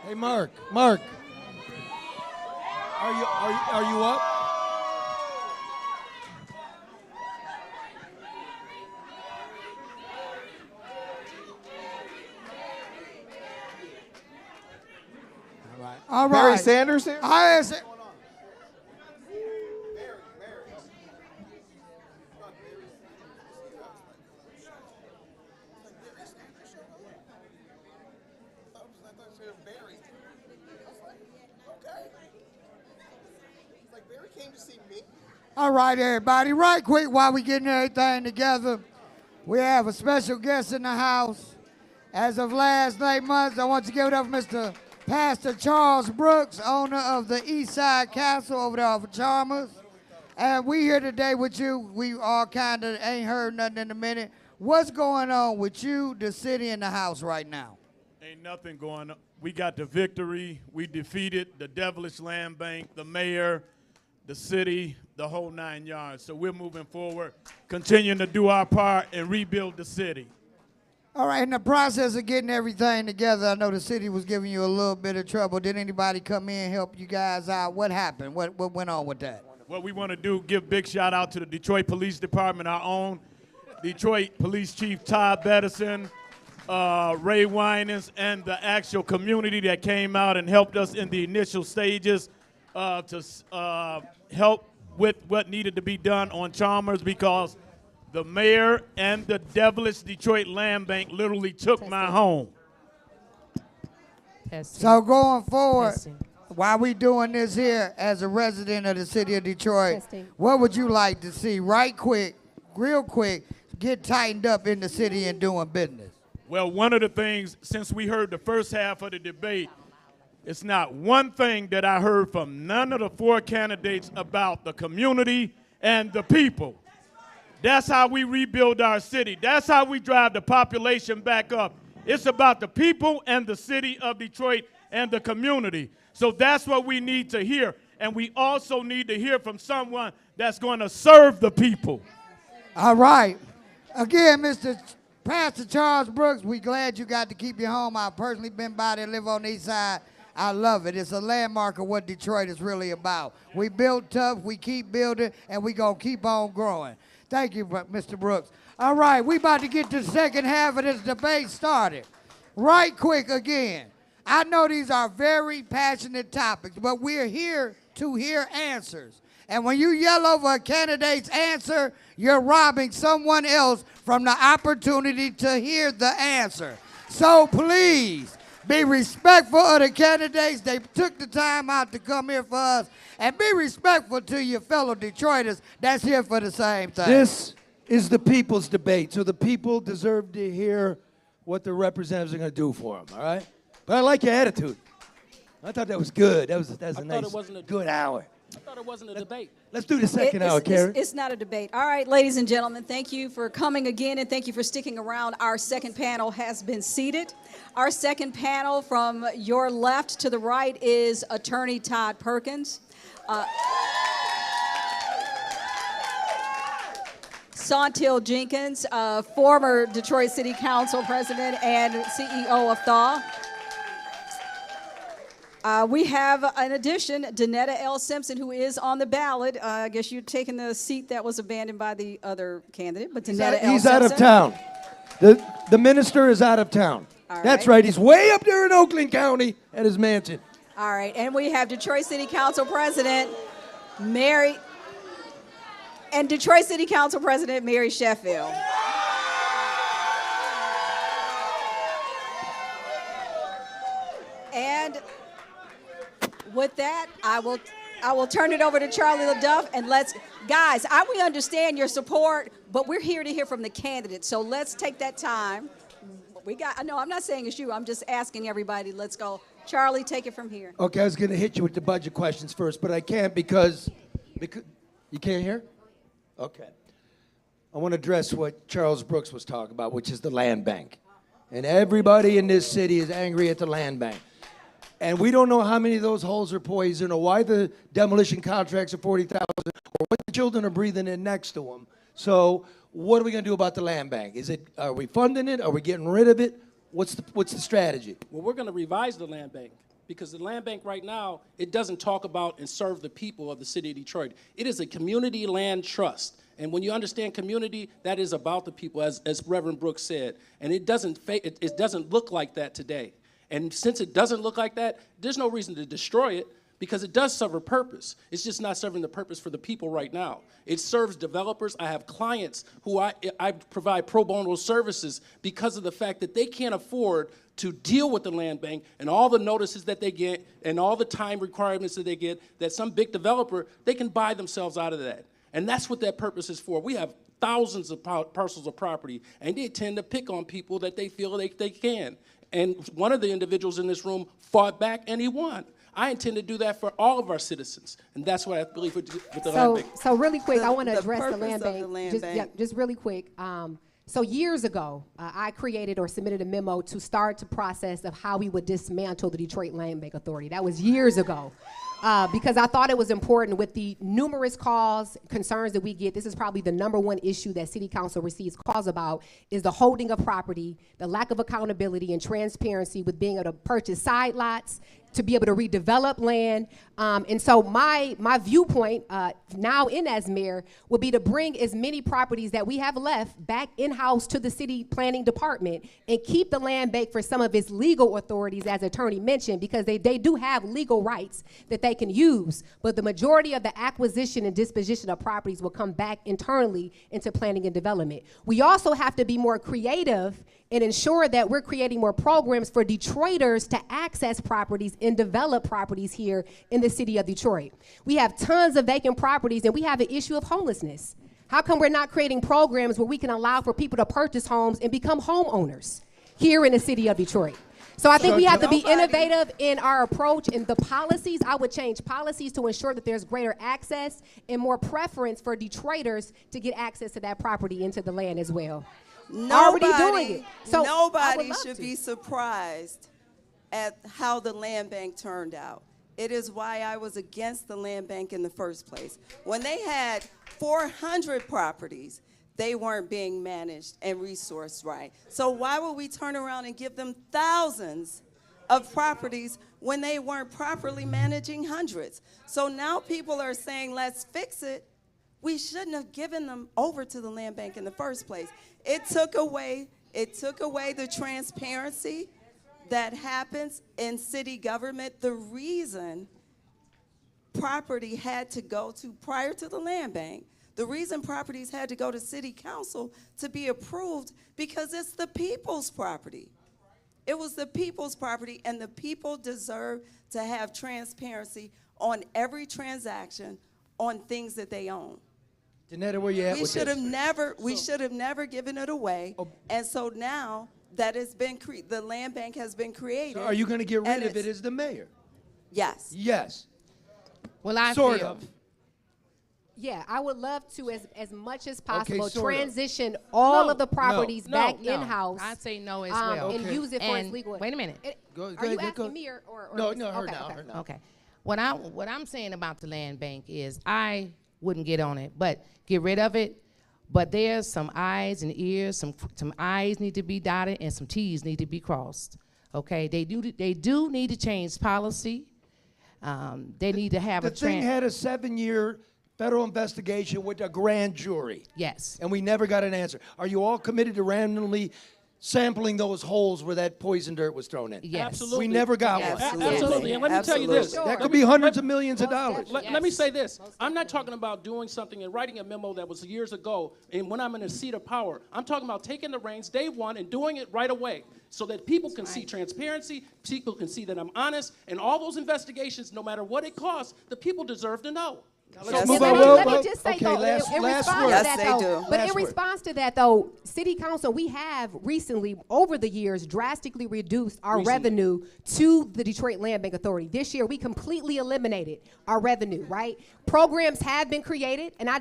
Hey, Mark. Are you up? All right. Barry Sanders here? All right, everybody, right quick while we getting everything together. We have a special guest in the house. As of last night months, I want to give it up for Mr. Pastor Charles Brooks, owner of the East Side Castle over there off of Chalmers. And we here today with you. We all kind of ain't heard nothing in a minute. What's going on with you, the city, and the house right now? Ain't nothing going on. We got the victory. We defeated the devilish land bank, the mayor, the city, the whole 9 yards. So we're moving forward, continuing to do our part and rebuild the city. All right, in the process of getting everything together, I know the city was giving you a little bit of trouble. Did anybody come in and help you guys out? What happened? What went on with that? What we want to do, give big shout out to the Detroit Police Department, our own Detroit Police Chief Todd Bettison, Ray Winans, and the actual community that came out and helped us in the initial stages to help with what needed to be done on Chalmers, because the mayor and the devilish Detroit Land Bank literally took my home. So going forward, while we doing this here as a resident of the city of Detroit, what would you like to see right quick, real quick, get tightened up in the city and doing business? Well, one of the things, since we heard the first half of the debate, it's not one thing that I heard from none of the 4 candidates about the community and the people. That's how we rebuild our city. That's how we drive the population back up. It's about the people and the city of Detroit and the community. So that's what we need to hear. And we also need to hear from someone that's going to serve the people. All right. Again, Mr. Pastor Charles Brooks, we glad you got to keep your home. I've personally been by there, live on the east side. I love it. It's a landmark of what Detroit is really about. We built tough, we keep building, and we going to keep on growing. Thank you, Mr. Brooks. All right, we about to get to the second half of this debate started. Right quick again. I know these are very passionate topics, but we're here to hear answers. And when you yell over a candidate's answer, you're robbing someone else from the opportunity to hear the answer. So please, be respectful of the candidates. They took the time out to come here for us. And be respectful to your fellow Detroiters that's here for the same thing. This is the people's debate, so the people deserve to hear what the representatives are going to do for them, all right? But I like your attitude. I thought that was good. That's a nice, good hour. I thought it wasn't a debate. Let's do the second hour, Karen. It's not a debate. All right, ladies and gentlemen, thank you for coming again, and thank you for sticking around. Our second panel has been seated. Our second panel from your left to the right is Attorney Todd Perkins. Sontil Jenkins, former Detroit City Council President and CEO of THAW. We have, in addition, Danetta L. Simpson, who is on the ballot. I guess you're taking the seat that was abandoned by the other candidate, but Danetta L. Simpson. He's out of town. The minister is out of town. That's right. He's way up there in Oakland County at his mansion. All right, and we have Detroit City Council President Mary Sheffield. And with that, I will turn it over to Charlie LaDuff, and guys, we understand your support, but we're here to hear from the candidates. So let's take that time. I'm not saying it's you. I'm just asking everybody. Let's go. Charlie, take it from here. Okay, I was going to hit you with the budget questions first, but I can't because you can't hear? Okay. I want to address what Charles Brooks was talking about, which is the land bank. And everybody in this city is angry at the land bank. And we don't know how many of those holes are poison or why the demolition contracts are $40,000 or what the children are breathing in next to them. So what are we going to do about the land bank? Are we funding it? Are we getting rid of it? What's the strategy? Well, we're going to revise the land bank. because the land bank right now, it doesn't talk about and serve the people of the city of Detroit. It is a community land trust. And when you understand community, that is about the people, as Reverend Brooks said. And it doesn't look like that today. And since it doesn't look like that, there's no reason to destroy it, because it does serve a purpose. It's just not serving the purpose for the people right now. It serves developers. I have clients who I provide pro bono services because of the fact that they can't afford to deal with the land bank and all the notices that they get and all the time requirements that they get, that some big developer, they can buy themselves out of that. And that's what that purpose is for. We have thousands of parcels of property, and they tend to pick on people that they feel they can. And one of the individuals in this room fought back, and he won. I intend to do that for all of our citizens, and that's what I believe with the land bank. So really quick, I want to The address the purpose land of bank. the land just, bank. Yeah, just really quick. So years ago, I created or submitted a memo to start the process of how we would dismantle the Detroit Land Bank Authority. That was years ago. Because I thought it was important with the numerous calls, concerns that we get. This is probably the #1 issue that City Council receives calls about, is the holding of property, the lack of accountability and transparency with being able to purchase side lots, to be able to redevelop land. And so my viewpoint now in as mayor would be to bring as many properties that we have left back in-house to the city planning department and keep the land bank for some of its legal authorities, as attorney mentioned, because they do have legal rights that they can use. But the majority of the acquisition and disposition of properties will come back internally into planning and development. We also have to be more creative and ensure that we're creating more programs for Detroiters to access properties and develop properties here in the city of Detroit. We have tons of vacant properties, and we have an issue of homelessness. How come we're not creating programs where we can allow for people to purchase homes and become homeowners here in the city of Detroit? So I think we have to be innovative in our approach and the policies. I would change policies to ensure that there's greater access and more preference for Detroiters to get access to that property and to the land as well. Already doing it. So nobody should be surprised at how the land bank turned out. It is why I was against the land bank in the first place. When they had 400 properties, they weren't being managed and resourced right. So why would we turn around and give them thousands of properties when they weren't properly managing hundreds? So now people are saying, let's fix it. We shouldn't have given them over to the land bank in the first place. It took away the transparency that happens in city government. The reason property had to go to, prior to the land bank, the reason properties had to go to city council to be approved, because it's the people's property. It was the people's property, and the people deserve to have transparency on every transaction on things that they own. Janetta, where you at with this? We should have never given it away. And so now that it's been the land bank has been created. So are you going to get rid of it as the mayor? Yes. Yes. Well, I sort feel. of. Yeah, I would love to, as much as possible, sort of. transition all of the properties back no. in-house. I say no as well. And use it for its legal. Wait a minute. Are you asking me or no, Ms. her now. Okay. What I'm saying about the land bank is I wouldn't get on it, but get rid of it. But there's some I's and ears, some I's need to be dotted and some T's need to be crossed. Okay, they do need to change policy. They need to have the thing had a 7-year federal investigation with a grand jury. Yes. And we never got an answer. Are you all committed to randomly sampling those holes where that poison dirt was thrown in? Yes. Absolutely. We never got one. Absolutely. And let me tell you this. That could be hundreds of millions of dollars. Let me say this. I'm not talking about doing something and writing a memo that was years ago and when I'm in a seat of power. I'm talking about taking the reins day one and doing it right away so that people can see transparency, people can see that I'm honest, and all those investigations, no matter what it costs, the people deserve to know. Let me just say, though, in response to that, though, City Council, we have recently, over the years, drastically reduced our revenue to the Detroit Land Bank Authority. This year, we completely eliminated our revenue, right? Programs have been created, and I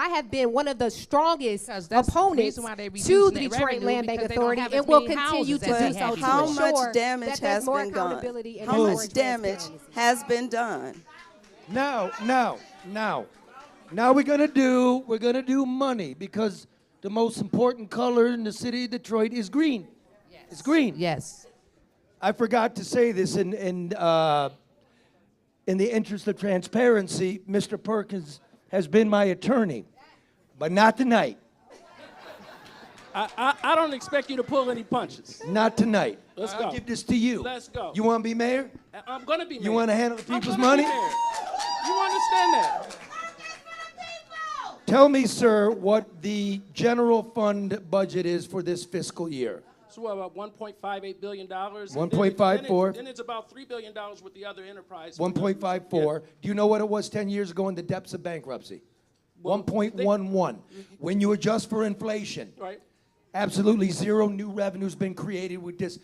have been one of the strongest opponents to the Detroit Land Bank Authority, and will continue to do so. How much damage has been done? How much damage has been done? Now we're gonna do money, because the most important color in the city of Detroit is green. Yes. It's green. Yes. I forgot to say this in the interest of transparency. Mr. Perkins has been my attorney, but not tonight. I don't expect you to pull any punches. Not tonight. Let's I'll go. give this to you. Let's go. You want to be mayor? I'm going to be mayor. You want to handle the I'm people's gonna be money? mayor. You understand that? Tell me, sir, what the general fund budget is for this fiscal year. So what, about $1.58 billion? 1.54. Then it's about $3 billion with the other enterprise. 1.54. Do you know what it was 10 years ago in the depths of bankruptcy? 1.11. When you adjust for inflation, Right. absolutely zero new revenue's been created with this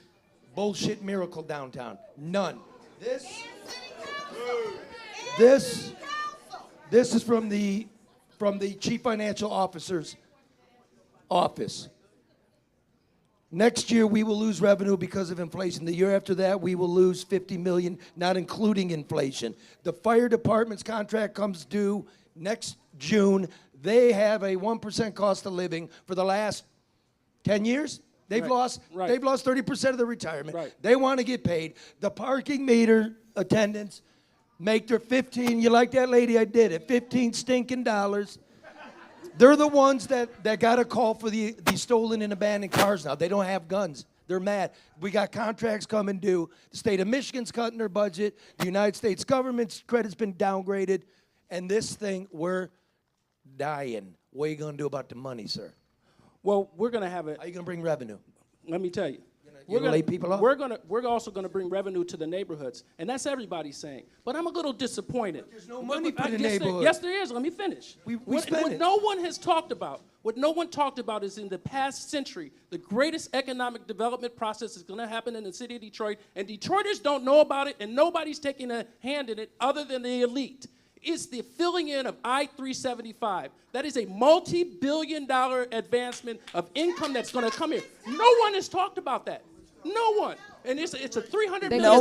bullshit miracle downtown. None. This is from the Chief Financial Officer's office. Next year, we will lose revenue because of inflation. The year after that, we will lose $50 million, not including inflation. The fire department's contract comes due next June. They have a 1% cost of living for the last 10 years. They've lost 30% of their retirement. Right. They want to get paid. The parking meter attendants make their 15, you like that lady? I did it, 15 stinking dollars. They're the ones that got a call for the stolen and abandoned cars now. They don't have guns. They're mad. We got contracts coming due. The state of Michigan's cutting their budget. The United States government's credit's been downgraded. And this thing, we're dying. What are you going to do about the money, sir? Well, we're going to have it. How are you going to bring revenue? Let me tell you. You're gonna lay people off? We're also going to bring revenue to the neighborhoods, and that's everybody saying. But I'm a little disappointed. There's no money for the neighborhood. Yes, there is. Let me finish. What no one has talked about, what no one talked about is in the past century, the greatest economic development process is going to happen in the city of Detroit, and Detroiters don't know about it, and nobody's taking a hand in it other than the elite. It's the filling in of I-375. That is a multi-billion-dollar advancement of income that's going to come here. No one has talked about that. No one. And it's a $300 million. No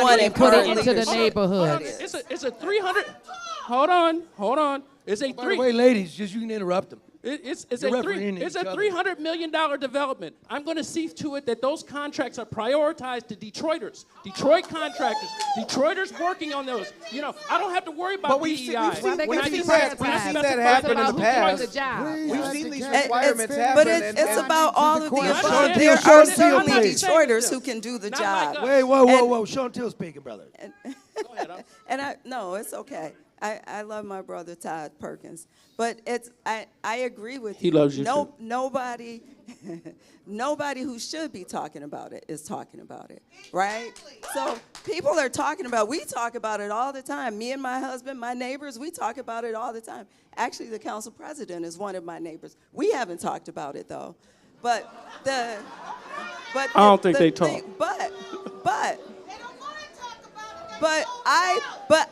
one and put it into the neighborhood. It's a 300. Hold on. It's a By the way, ladies, just you can interrupt them. It's a $300 million development. I'm going to see to it that those contracts are prioritized to Detroiters, Detroit contractors, Detroiters working on those. You know, I don't have to worry about We've DEI. seen that happen in the past. We've seen these requirements happen. But it's about all of the above. There Sean are Till, certainly please. Detroiters who can do the job. Wait, whoa. Sean Till speaking, brother. Go ahead. No, it's okay. I love my brother Todd Perkins, but I agree with you. He loves you too. Nobody who should be talking about it is talking about it, right? So people are talking about. We talk about it all the time. Me and my husband, my neighbors, we talk about it all the time. Actually, the council president is one of my neighbors. We haven't talked about it though, but I don't think they talk. But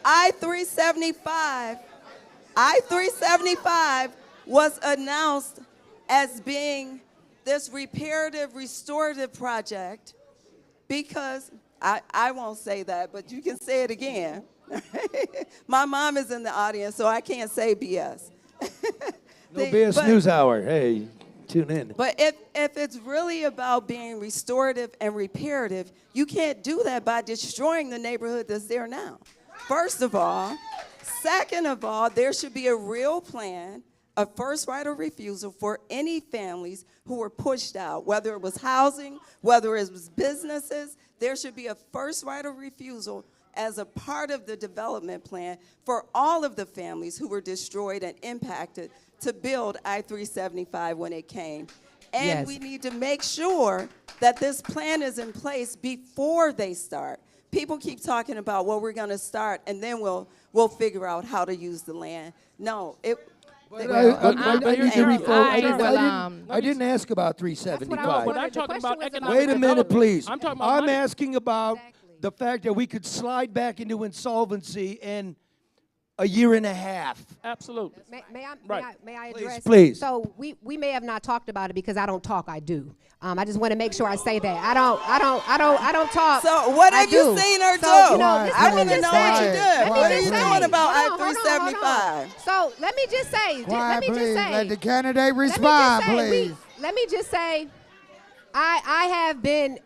I-375 was announced as being this reparative, restorative project because, I won't say that, but you can say it again. My mom is in the audience, so I can't say BS. No BS Newshour. Hey, tune in. But if it's really about being restorative and reparative, you can't do that by destroying the neighborhood that's there now. First of all. Second of all, there should be a real plan, a first right of refusal for any families who were pushed out, whether it was housing, whether it was businesses. There should be a first right of refusal as a part of the development plan for all of the families who were destroyed and impacted to build I-375 when it came. And we need to make sure that this plan is in place before they start. People keep talking about, well, we're going to start, and then we'll figure out how to use the land. No, I didn't ask about 375. But I'm talking about economic Wait a minute, please. I'm talking about I'm money. asking about the fact that we could slide back into insolvency in a year and a half. Absolutely. May I address? Please. So we may have not talked about it because I don't talk. I do. I just want to make sure I say that. I don't talk. So what have you seen her do? I want to know what you did. What are you doing about I-375? So let me just say. Let the candidate respond, please. Let me just say, I have been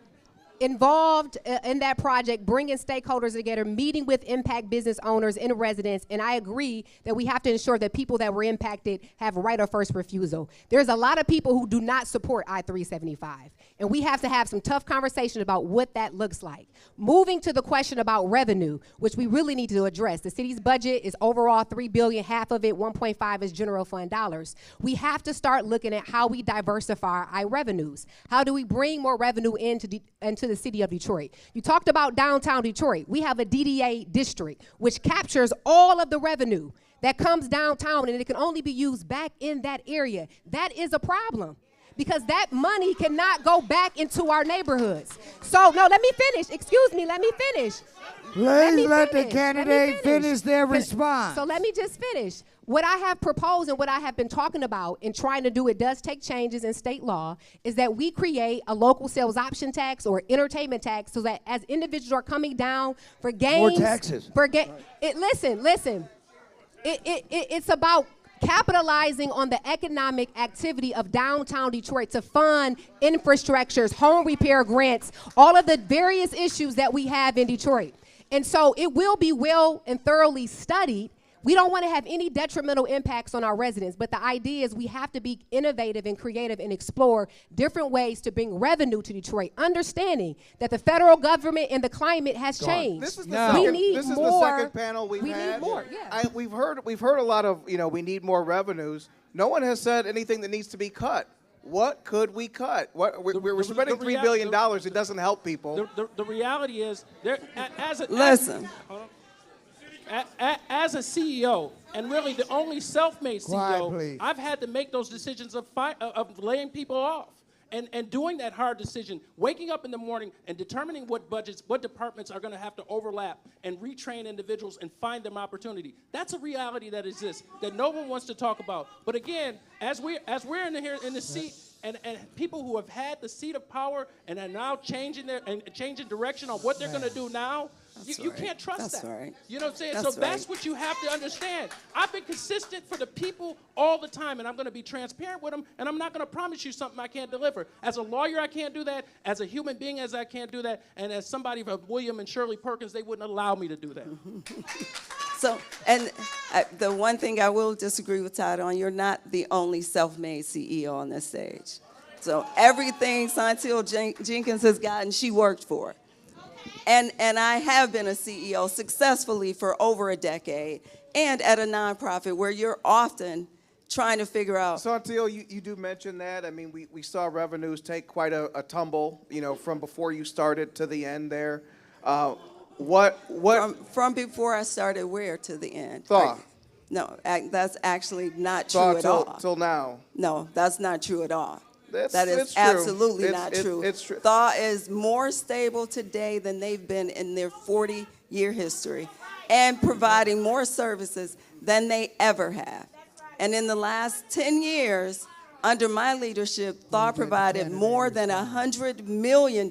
involved in that project, bringing stakeholders together, meeting with impact business owners and residents, and I agree that we have to ensure that people that were impacted have right of first refusal. There's a lot of people who do not support I-375, and we have to have some tough conversation about what that looks like. Moving to the question about revenue, which we really need to address. The city's budget is overall $3 billion, half of it, 1.5 is general fund dollars. We have to start looking at how we diversify our revenues. How do we bring more revenue into the city of Detroit? You talked about downtown Detroit. We have a DDA district, which captures all of the revenue that comes downtown, and it can only be used back in that area. That is a problem, because that money cannot go back into our neighborhoods. So, no, let me finish. Excuse me, let me finish. Please let the candidate finish their response. So let me just finish. What I have proposed and what I have been talking about and trying to do, it does take changes in state law, is that we create a local sales option tax or entertainment tax, so that as individuals are coming down for games. More taxes. Listen. It's about capitalizing on the economic activity of downtown Detroit to fund infrastructures, home repair grants, all of the various issues that we have in Detroit. And so it will be well and thoroughly studied. We don't want to have any detrimental impacts on our residents, but the idea is we have to be innovative and creative and explore different ways to bring revenue to Detroit, understanding that the federal government and the climate has changed. This is the second panel we've had. We need more, yeah. We've heard a lot of, we need more revenues. No one has said anything that needs to be cut. What could we cut? We're spending $3 billion. It doesn't help people. The reality is, Listen. As a CEO, and really the only self-made CEO, I've had to make those decisions of laying people off. And doing that hard decision, waking up in the morning and determining what budgets, what departments are going to have to overlap and retrain individuals and find them opportunity. That's a reality that exists that no one wants to talk about. But again, as we're in the seat, and people who have had the seat of power and are now changing direction on what they're going to do now, you can't trust that. Right. You know what I'm saying? That's what you have to understand. I've been consistent for the people all the time, and I'm going to be transparent with them, and I'm not going to promise you something I can't deliver. As a lawyer, I can't do that. As a human being, I can't do that. And as somebody from William and Shirley Perkins, they wouldn't allow me to do that. So, and the one thing I will disagree with Todd on, you're not the only self-made CEO on this stage. So everything Santil Jenkins has gotten, she worked for. And I have been a CEO successfully for over a decade, and at a nonprofit where you're often trying to figure out. Santil, you do mention that. I mean, we saw revenues take quite a tumble, from before you started to the end there. From before I started where to the end? Thaw. No, that's actually not true at all. Till now. No, that's not true at all. That is true. absolutely not true. It's true. Thaw is more stable today than they've been in their 40-year history, and providing more services than they ever have. And in the last 10 years, under my leadership, Thaw provided more than $100 million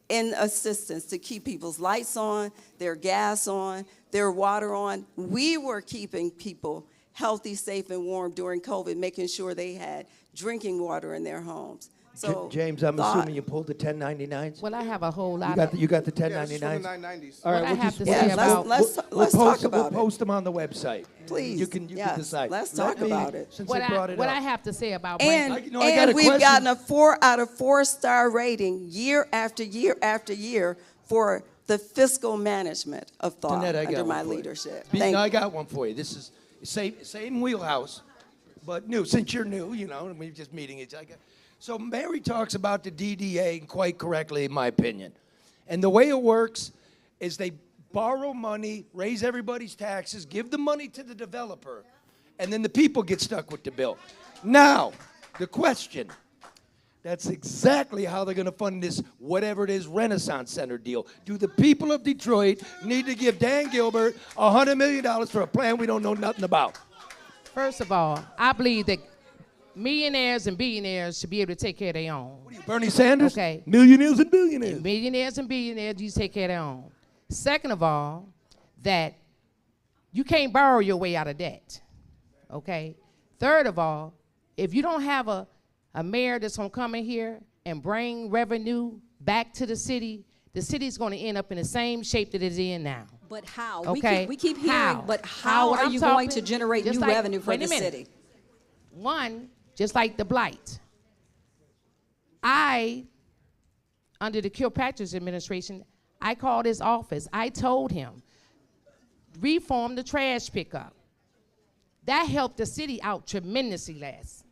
in assistance to keep people's lights on, their gas on, their water on. We were keeping people healthy, safe, and warm during COVID, making sure they had drinking water in their homes. So James, I'm assuming you pulled the 1099s? Well, I have a whole lot of... You got the 1099s? Yeah, this is from the 990s. All right, what I have to say about... Let's talk about it. We'll post them on the website. Please. You can decide. Let's talk about it. Since What they brought it I up. have to say about... And we've gotten a 4 out of 4 star rating year after year after year for the fiscal management of Thaw under my leadership. I got one for you. This is same wheelhouse, but new. Since you're new, and we're just meeting each other. So Mary talks about the DDA quite correctly, in my opinion. And the way it works is they borrow money, raise everybody's taxes, give the money to the developer, and then the people get stuck with the bill. Now, the question, that's exactly how they're going to fund this, whatever it is, Renaissance Center deal. Do the people of Detroit need to give Dan Gilbert $100 million for a plan we don't know nothing about? First of all, I believe that millionaires and billionaires should be able to take care of their own. What are you, Bernie Sanders? Okay. Millionaires and billionaires. And millionaires and billionaires, you take care of their own. Second of all, that you can't borrow your way out of debt. Okay? Third of all, if you don't have a mayor that's going to come in here and bring revenue back to the city's going to end up in the same shape that it's in now. But how? Okay. We keep hearing, How? but how What are I'm you going talking- to generate just new like- revenue for wait the a minute. city? One, just like the blight. Under the Kilpatrick's administration, I called his office. I told him, reform the trash pickup. That helped the city out tremendously less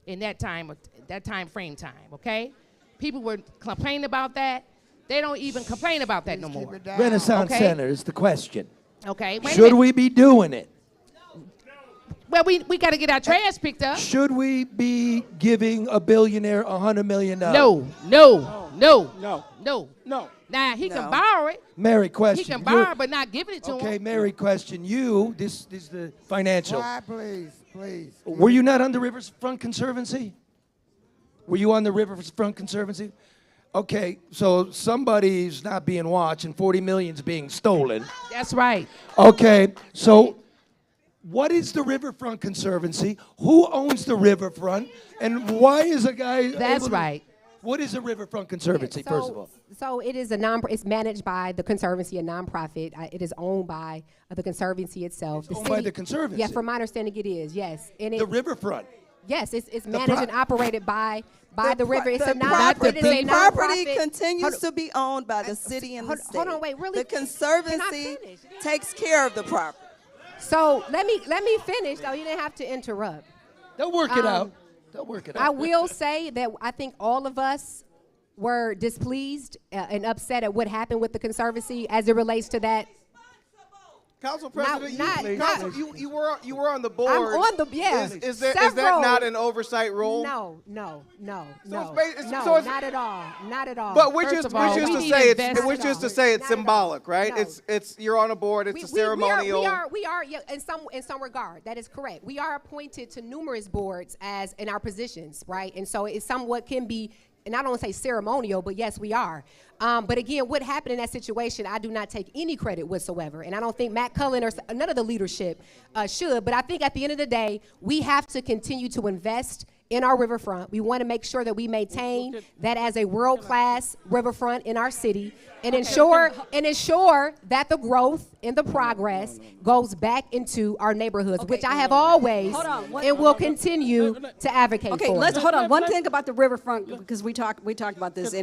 in that time frame, okay? People were complaining about that. They don't even complain about that no more. Renaissance Okay? Center is the question. Okay, wait a Should minute. we be doing it? Well, we got to get our trash picked up. Should we be giving a billionaire $100 million? No. Now, he can borrow it. Mary, question. He can borrow it, but not giving it to him. Okay, Mary, question. You, this is the financial. Quiet, please. Were you not on the Riverfront Conservancy? Were you on the Riverfront Conservancy? Okay, so somebody's not being watched and 40 million's being stolen. That's right. Okay, so what is the Riverfront Conservancy? Who owns the riverfront? And why is a guy That's able to- right. What is a Riverfront Conservancy, first of all? So it is it's managed by the Conservancy, a nonprofit. It is owned by the Conservancy itself. It's owned by the Conservancy? Yeah, from my understanding it is, yes. And The riverfront? Yes, it's managed and operated by the river. It's a The property nonprofit. continues to be owned by the city and the state. Hold on, wait, really? The Conservancy takes care of the property. So let me finish, though. You didn't have to interrupt. They'll work it out. They'll work it out. I will say that I think all of us were displeased and upset at what happened with the Conservancy as it relates to that. Council President, not- you were on the board. I'm on the Is that several- not an oversight role? No, So it's- not at all, not at all. But which is First of all, to we say need it's symbolic, right? No. It's you're on a board. It's a ceremonial. We are yeah, in some regard. That is correct. We are appointed to numerous boards as in our positions, right? And so it somewhat can be, and I don't want to say ceremonial, but yes, we are. But again, what happened in that situation, I do not take any credit whatsoever. And I don't think Matt Cullen or none of the leadership should. But I think at the end of the day, we have to continue to invest in our riverfront. We want to make sure that we maintain that as a world-class riverfront in our city and ensure that the growth and the progress goes back into our neighborhoods, which I have always and will continue to advocate for. Okay, let's hold on. One thing about the riverfront, because we talked about this,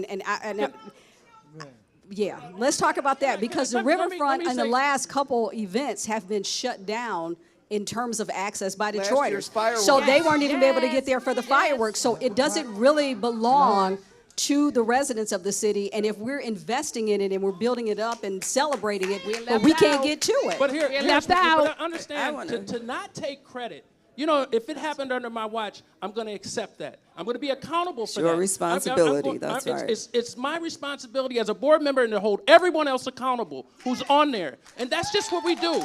yeah, let's talk about that, because the riverfront in the last couple events have been shut down in terms of access by Last year's Detroiters. fireworks. So they weren't even able to get there for the fireworks. So it doesn't really belong to the residents of the city. And if we're investing in it and we're building it up and celebrating it, but we can't get to it. But here's left but out. I understand to not take credit. You know, if it happened under my watch, I'm going to accept that. I'm going to be accountable for that. Your responsibility, that's right. It's my responsibility as a board member and to hold everyone else accountable who's on there. And that's just what we do.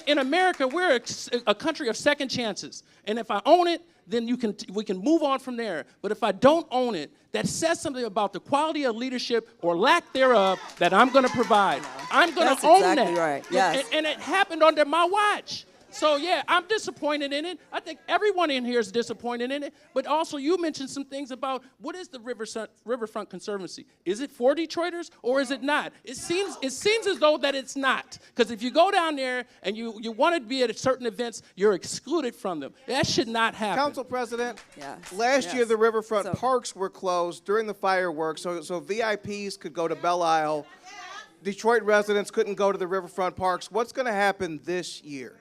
In America, we're a country of second chances. And if I own it, then we can move on from there. But if I don't own it, that says something about the quality of leadership or lack thereof that I'm going to provide. I'm going to own exactly that. right. Yes. And it happened under my watch. So, yeah, I'm disappointed in it. I think everyone in here is disappointed in it. But also, you mentioned some things about what is the Riverfront Conservancy? Is it for Detroiters or is it not? It seems as though that it's not. Because if you go down there and you want to be at certain events, you're excluded from them. That should not happen. Council President, last year the riverfront parks were closed during the fireworks, so VIPs could go to Belle Isle. Detroit residents couldn't go to the riverfront parks. What's going to happen this year?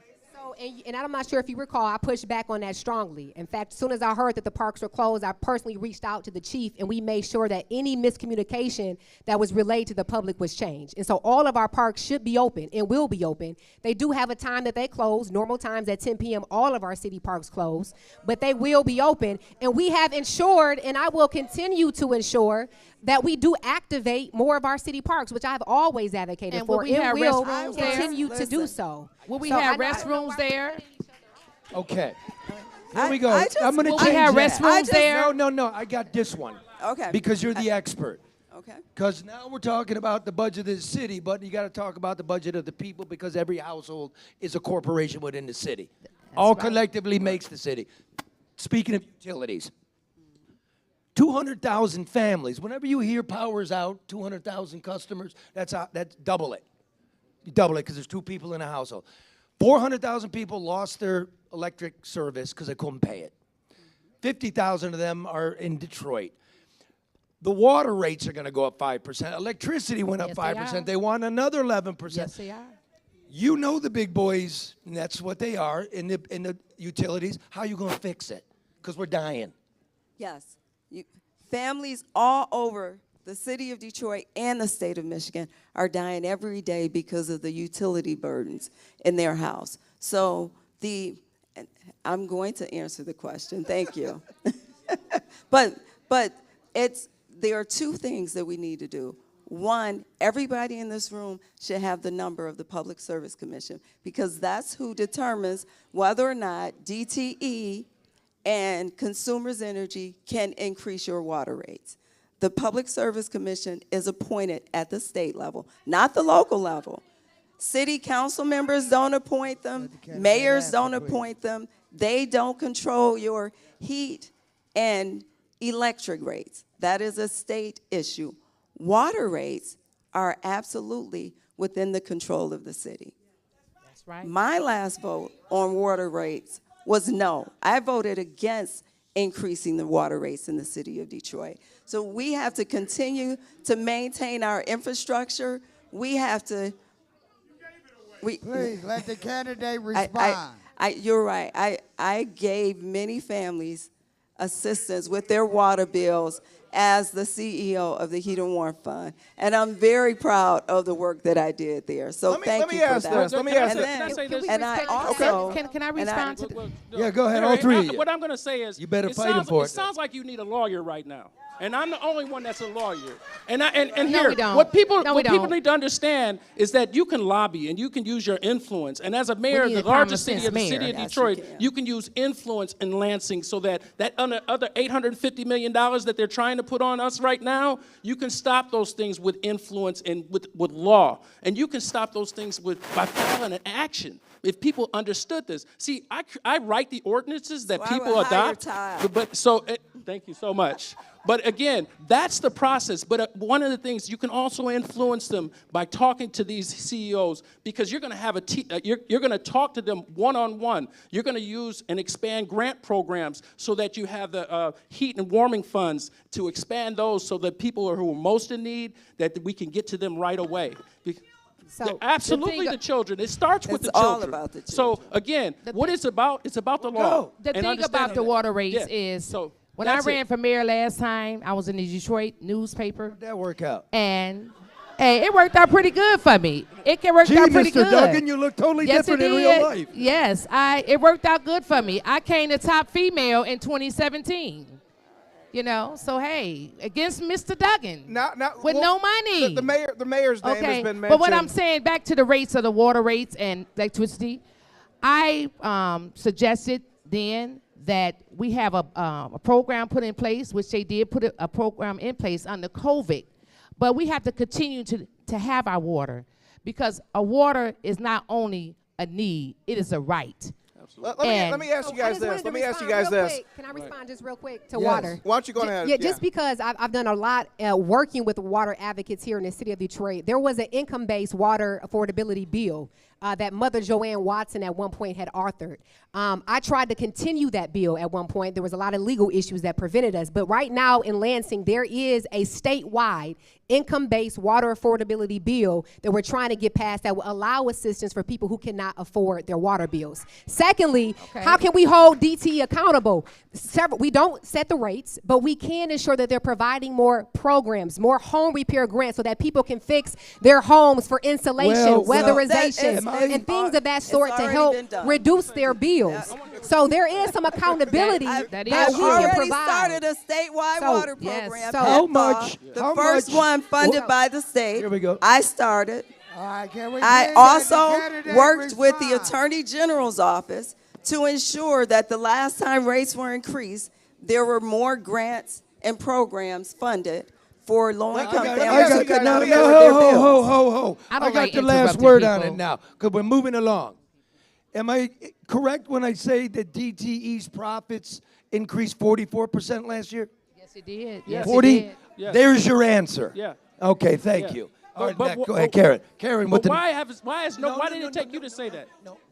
And I'm not sure if you recall, I pushed back on that strongly. In fact, as soon as I heard that the parks were closed, I personally reached out to the chief, and we made sure that any miscommunication that was relayed to the public was changed. And so all of our parks should be open and will be open. They do have a time that they close. Normal times at 10 p.m., all of our city parks close, but they will be open. And we have ensured, and I will continue to ensure, that we do activate more of our city parks, which I've always advocated for. we have will restrooms there? continue to do so. Will we have restrooms there? Okay. Here we go. I'm going to will change we have that. restrooms there? No. I got this one. Okay. Because you're the expert. Okay. Because now we're talking about the budget of the city, but you got to talk about the budget of the people, because every household is a corporation within the city. All collectively makes the city. Speaking of utilities, 200,000 families. Whenever you hear power's out, 200,000 customers, that's double it. You double it because there's 2 people in a household. 400,000 people lost their electric service because they couldn't pay it. 50,000 of them are in Detroit. The water rates are going to go up 5%. Electricity went up 5%. They want another 11%. Yes, they are. You know the big boys, and that's what they are in the utilities. How are you going to fix it? Because we're dying. Yes. Families all over the city of Detroit and the state of Michigan are dying every day because of the utility burdens in their house. So I'm going to answer the question. Thank you. but there are 2 things that we need to do. One, everybody in this room should have the number of the Public Service Commission, because that's who determines whether or not DTE and Consumers Energy can increase your water rates. The Public Service Commission is appointed at the state level, not the local level. City council members don't appoint them. Mayors don't appoint them. They don't control your heat and electric rates. That is a state issue. Water rates are absolutely within the control of the city. That's right. My last vote on water rates was no. I voted against increasing the water rates in the city of Detroit. So we have to continue to maintain our infrastructure. We have to... Please let the candidate respond. You're right. I gave many families assistance with their water bills as the CEO of the Heat and Warmth Fund. And I'm very proud of the work that I did there. So thank you for that. Let me ask this. Can I say this? And I also... Can I respond to that? Yeah, go ahead, all 3 of you. What I'm going to say is, you better fight him for it. It sounds like you need a lawyer right now. And I'm the only one that's a lawyer. And No, here, we don't. what people No, we don't. need to understand is that you can lobby and you can use your influence. And as a mayor of the largest city of the city of Detroit, you can use influence in Lansing so that other $850 million that they're trying to put on us right now, you can stop those things with influence and with law. And you can stop those things by filing an action. If people understood this. See, I write the ordinances that people adopt. Thank you so much. But again, that's the process. But one of the things, you can also influence them by talking to these CEOs, because you're going to have you're going to talk to them one-on-one. You're going to use and expand grant programs so that you have the heat and warming funds to expand those so that people who are most in need, that we can get to them right away. So absolutely the children. It starts with the children. It's all about the children. So again, what it's about the law. The thing about the water rates is, when I ran for mayor last time, I was in the Detroit newspaper. How'd that work out? And hey, it worked out pretty good for me. It worked out pretty good. Mr. Duggan, you look totally different in real life. Yes, it worked out good for me. I came the top female in 2017. You know, so hey, against Mr. Duggan with no money. The mayor's name has been mentioned. But what I'm saying, back to the rates of the water rates and electricity, I suggested then that we have a program put in place, which they did put a program in place under COVID. But we have to continue to have our water, because a water is not only a need, it is a right. Let me ask you guys this. Can I respond just real quick to water? Why don't you go ahead? Yeah, just because I've done a lot working with water advocates here in the city of Detroit. There was an income-based water affordability bill that Mother Joanne Watson at one point had authored. I tried to continue that bill at one point. There was a lot of legal issues that prevented us. But right now in Lansing, there is a statewide income-based water affordability bill that we're trying to get passed that will allow assistance for people who cannot afford their water bills. Secondly, how can we hold DTE accountable? We don't set the rates, but we can ensure that they're providing more programs, more home repair grants so that people can fix their homes for insulation, weatherization, and things of that sort to help reduce their bills. So there is some accountability that we can provide. Started a statewide water program. So how much? The first one funded by the state. Here we go. I started. All right, I also worked with the Attorney General's office to ensure that the last time rates were increased, there were more grants and programs funded for low-income families who could not afford their bills. I got the last word on it now, because we're moving along. Am I correct when I say that DTE's profits increased 44% last year? Yes, it did. Yes, 40? it did. Yes. There's your answer. Yeah. Okay, thank Yeah. you. All right, But- go ahead, Karen. Karen, But what why didn't it take you to say that?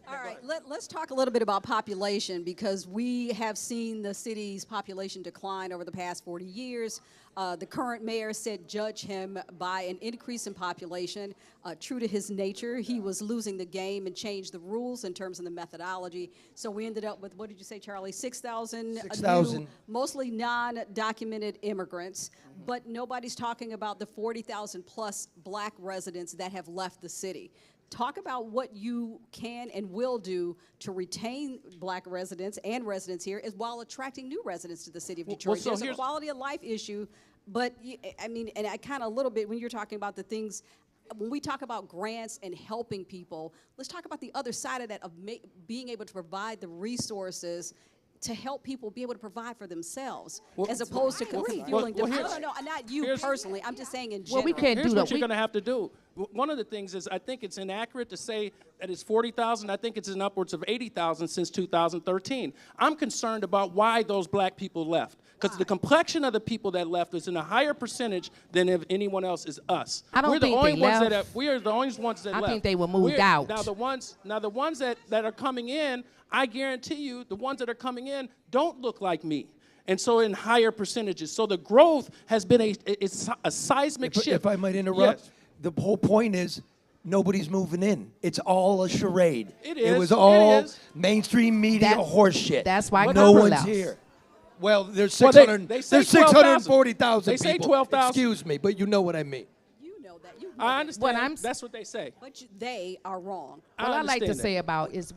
All right, let's talk a little bit about population, because we have seen the city's population decline over the past 40 years. The current mayor said judge him by an increase in population. True to his nature, he was losing the game and changed the rules in terms of the methodology. So we ended up with, what did you say, Charlie? 6,000 6,000. mostly non-documented immigrants. But nobody's talking about the 40,000 plus black residents that have left the city. Talk about what you can and will do to retain black residents and residents here, as while attracting new residents to the city of Detroit. so There's a here's- quality of life issue, but I mean, and I kind of a little bit when you're talking about the things, when we talk about grants and helping people, let's talk about the other side of that, of being able to provide the resources to help people be able to provide for themselves, as opposed to fueling them. No, not you personally. I'm just saying in general. Well, we can't Here's do what that. you're going to have to do. One of the things is I think it's inaccurate to say that it's 40,000. I think it's in upwards of 80,000 since 2013. I'm concerned about why those black people left, because the complexion of the people that left is in a higher percentage than if anyone else is us. I don't We're the think only they ones left. that we are the only ones that I left. think they were moved out. Now the ones that are coming in, I guarantee you, the ones that are coming in don't look like me. And so in higher percentages. So the growth has been a seismic shift. If I might interrupt, Yes. the whole point is nobody's moving in. It's all a charade. It It is. was It all is. mainstream media horse shit. That's why no people one's left. here. Well, there's Well, 600. they say there's 12,000. 640,000 They say people. 12,000. Excuse me, but you know what I mean. I understand. That's what they say. But they are wrong. What I like to understand say that. about is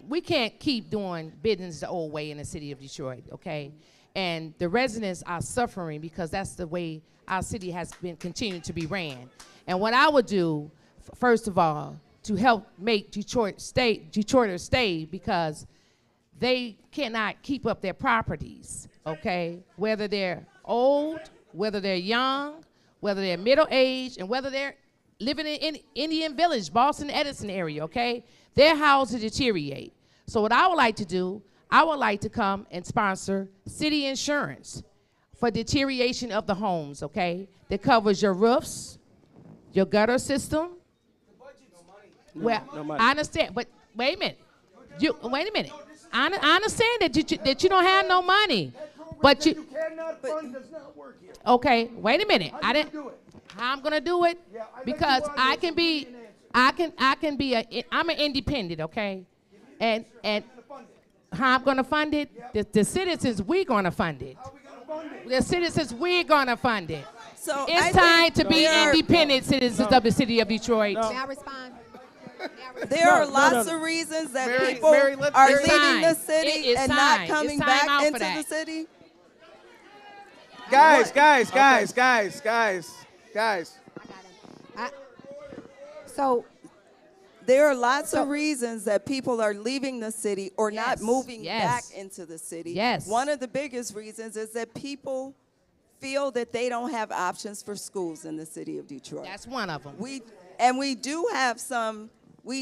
we can't keep doing business the old way in the city of Detroit, okay? And the residents are suffering because that's the way our city has been continuing to be ran. And what I would do, first of all, to help make Detroiters stay, because they cannot keep up their properties, okay? Whether they're old, whether they're young, whether they're middle-aged, and whether they're living in Indian Village, Boston, Edison area, okay? Their houses deteriorate. So what I would like to do, I would like to come and sponsor city insurance for deterioration of the homes, okay? That covers your roofs, your gutter system. Well, no money. I understand, but wait a minute. Wait a minute. I understand that you don't have no money, but you cannot fund does not work here. okay. Wait a minute. How I'm gonna do it because I can be I'm an independent, okay, and how I'm gonna fund it. The citizens, we're gonna fund it. The citizens, we're gonna fund it. So It's time to be independent citizens of the city of Detroit. May I respond? There are lots of reasons that Mary, people let's- are Mary- leaving the It city is and not time. coming It's time out back for into the that. city. Guys. So there are lots of reasons that people are leaving the city or not moving back into the city. Yes. One of the biggest reasons is that people feel that they don't have options for schools in the city of Detroit. That's one of them. We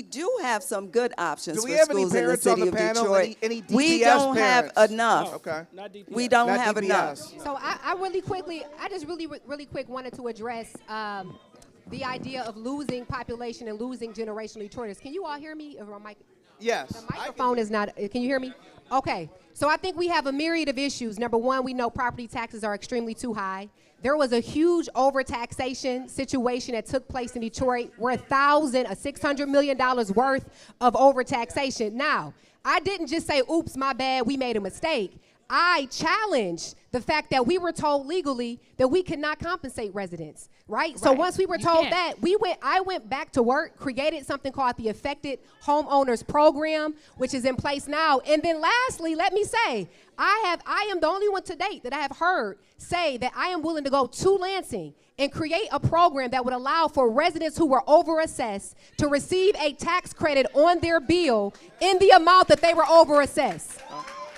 do have some good options Do we for have any schools in the parents on city the of panel? Detroit. Any We DPS don't parents? have enough. Oh, okay. We don't Not have DPS. enough. So I just really quick wanted to address the idea of losing population and losing generational Detroiters. Can you all hear me? Or my Yes. The microphone is not, can you hear me? Okay, so I think we have a myriad of issues. Number one, we know property taxes are extremely too high. There was a huge overtaxation situation that took place in Detroit where $600 million worth of overtaxation. Now, I didn't just say, oops, my bad, we made a mistake. I challenged the fact that we were told legally that we could not compensate residents, right? So once we were told that, I went back to work, created something called the Affected Homeowners Program, which is in place now. And then lastly, let me say, I am the only one to date that I have heard say that I am willing to go to Lansing and create a program that would allow for residents who were overassessed to receive a tax credit on their bill in the amount that they were overassessed.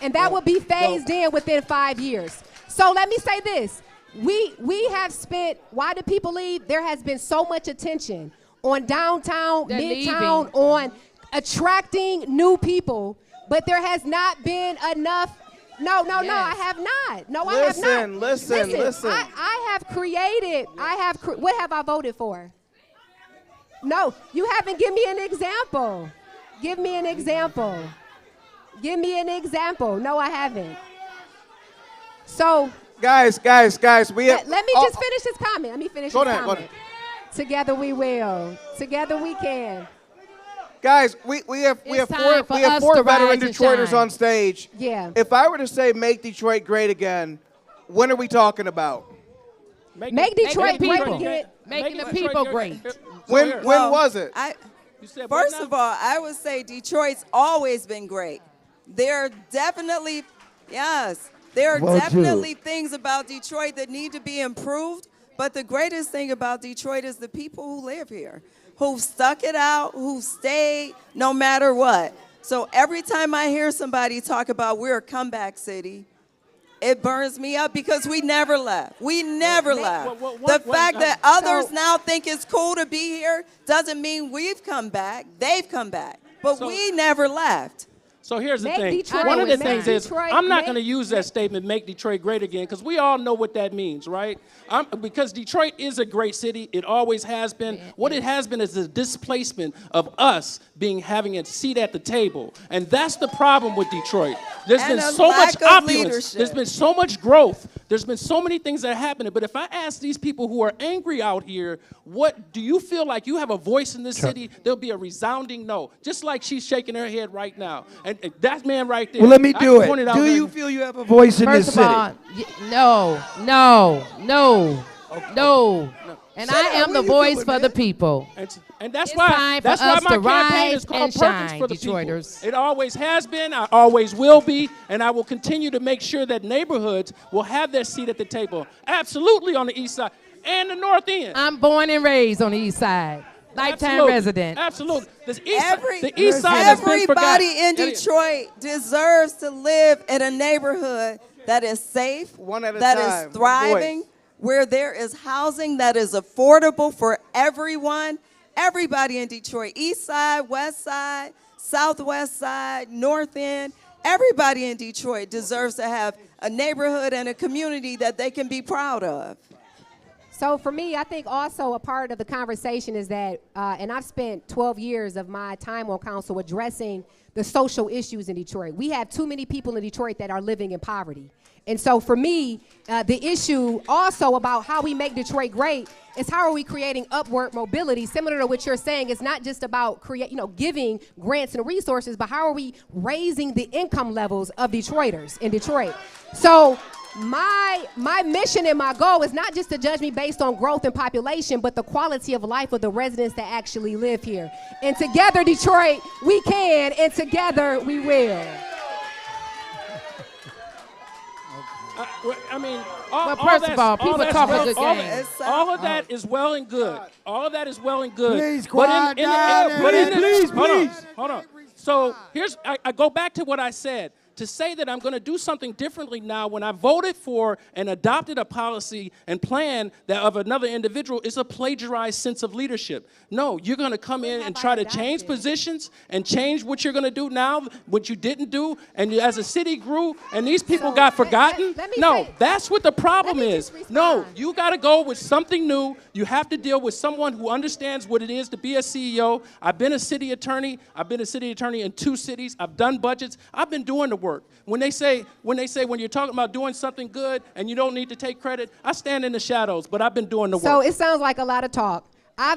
And that would be phased in within 5 years. So let me say this. We have spent, why do people leave? There has been so much attention on downtown, They're midtown, leaving. on attracting new people, but there has not been enough No, I have not. No, I have not. Listen. I have created, what have I voted for? No, you haven't given me an example. Give me an example. Give me an example. No, I haven't. So. Guys, we have. Let me just finish this comment. Let me finish this comment. Go ahead. Together we will. Together we can. Guys, we have four veteran Detroiters on stage. Yeah. If I were to say make Detroit great again, when are we talking about? Make Detroit great again. Making the people great. When was it? First of all, I would say Detroit's always been great. There are definitely things about Detroit that need to be improved, but the greatest thing about Detroit is the people who live here, who've stuck it out, who've stayed no matter what. So every time I hear somebody talk about we're a comeback city, it burns me up because we never left. We never left. The fact that others now think it's cool to be here doesn't mean we've come back. They've come back. But we never left. So here's the thing. Detroit, one of the things is Detroit, I'm not going to use that statement, make Detroit great again, because we all know what that means, right? Because Detroit is a great city. It always has been. What it has been is the displacement of us having a seat at the table. And that's the problem with Detroit. There's been so much opulence. There's been so much growth. There's been so many things that are happening. But if I ask these people who are angry out here, what do you feel like you have a voice in this city? There'll be a resounding no. Just like she's shaking her head right now. And that man right there. Well, let me do it. Do you feel you have a voice in this city? First of all, no. And I am the voice for the people. And that's It's why time for my us to campaign rise is called and Purpose shine, for the Detroiters. People. It always has been, I always will be, and I will continue to make sure that neighborhoods will have their seat at the table. Absolutely on the east side and the north end. I'm born and raised on the east side. Lifetime resident. Absolutely. The east side has been forgotten. Everybody in Detroit deserves to live in a neighborhood that is safe, that is thriving, where there is housing that is affordable for everyone. Everybody in Detroit, east side, west side, southwest side, north end, everybody in Detroit deserves to have a neighborhood and a community that they can be proud of. So for me, I think also a part of the conversation is that, and I've spent 12 years of my time on council addressing the social issues in Detroit. We have too many people in Detroit that are living in poverty. And so for me, the issue also about how we make Detroit great is how are we creating upward mobility, similar to what you're saying. It's not just about giving grants and resources, but how are we raising the income levels of Detroiters in Detroit? So my mission and my goal is not just to judge me based on growth and population, but the quality of life of the residents that actually live here. And together, Detroit, we can, and together we will. I mean, first of all, people talk a good game. All of that is well and good. All of that is well and good. Please, quiet down. Please. Hold on. So I go back to what I said. To say that I'm going to do something differently now when I voted for and adopted a policy and plan that of another individual is a plagiarized sense of leadership. No, you're going to come in and try to change positions and change what you're going to do now, what you didn't do, and as the city grew and these people got forgotten. That's what the problem is. No, you got to go with something new. You have to deal with someone who understands what it is to be a CEO. I've been a city attorney. I've been a city attorney in 2 cities. I've done budgets. I've been doing the work. When they say when you're talking about doing something good and you don't need to take credit, I stand in the shadows, but I've been doing the work. So it sounds like a lot of talk. I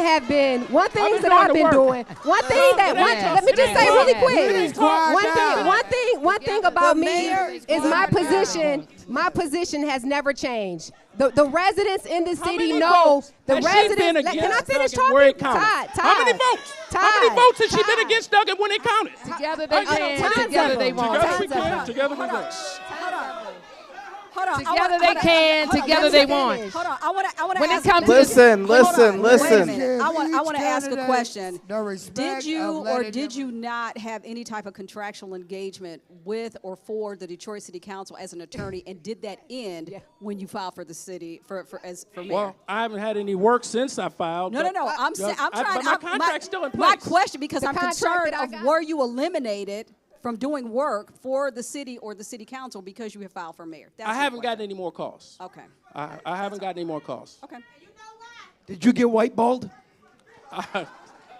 have been, one thing that I've been doing, let me just say really quick, one thing about me is my position has never changed. The residents in the city know, can I finish talking? Todd. How many votes? How many votes has she been against Duggan when it counted? Together they can, together they won't. Together we can, together we won't. Hold on. Together they can, together they won't. Hold on. I want to when ask. It comes listen. Wait a minute. I want to ask a question. Did you or did you not have any type of contractual engagement with or for the Detroit City Council as an attorney, and did that end when you filed for the city for mayor? Well, I haven't had any work since I filed. No. I'm trying. My contract's still in place. My question, because I'm concerned of were you eliminated from doing work for the city or the city council because you have filed for mayor? That's I the haven't question. gotten any more calls. Okay. I haven't gotten any more calls. Okay. Did you get white balled?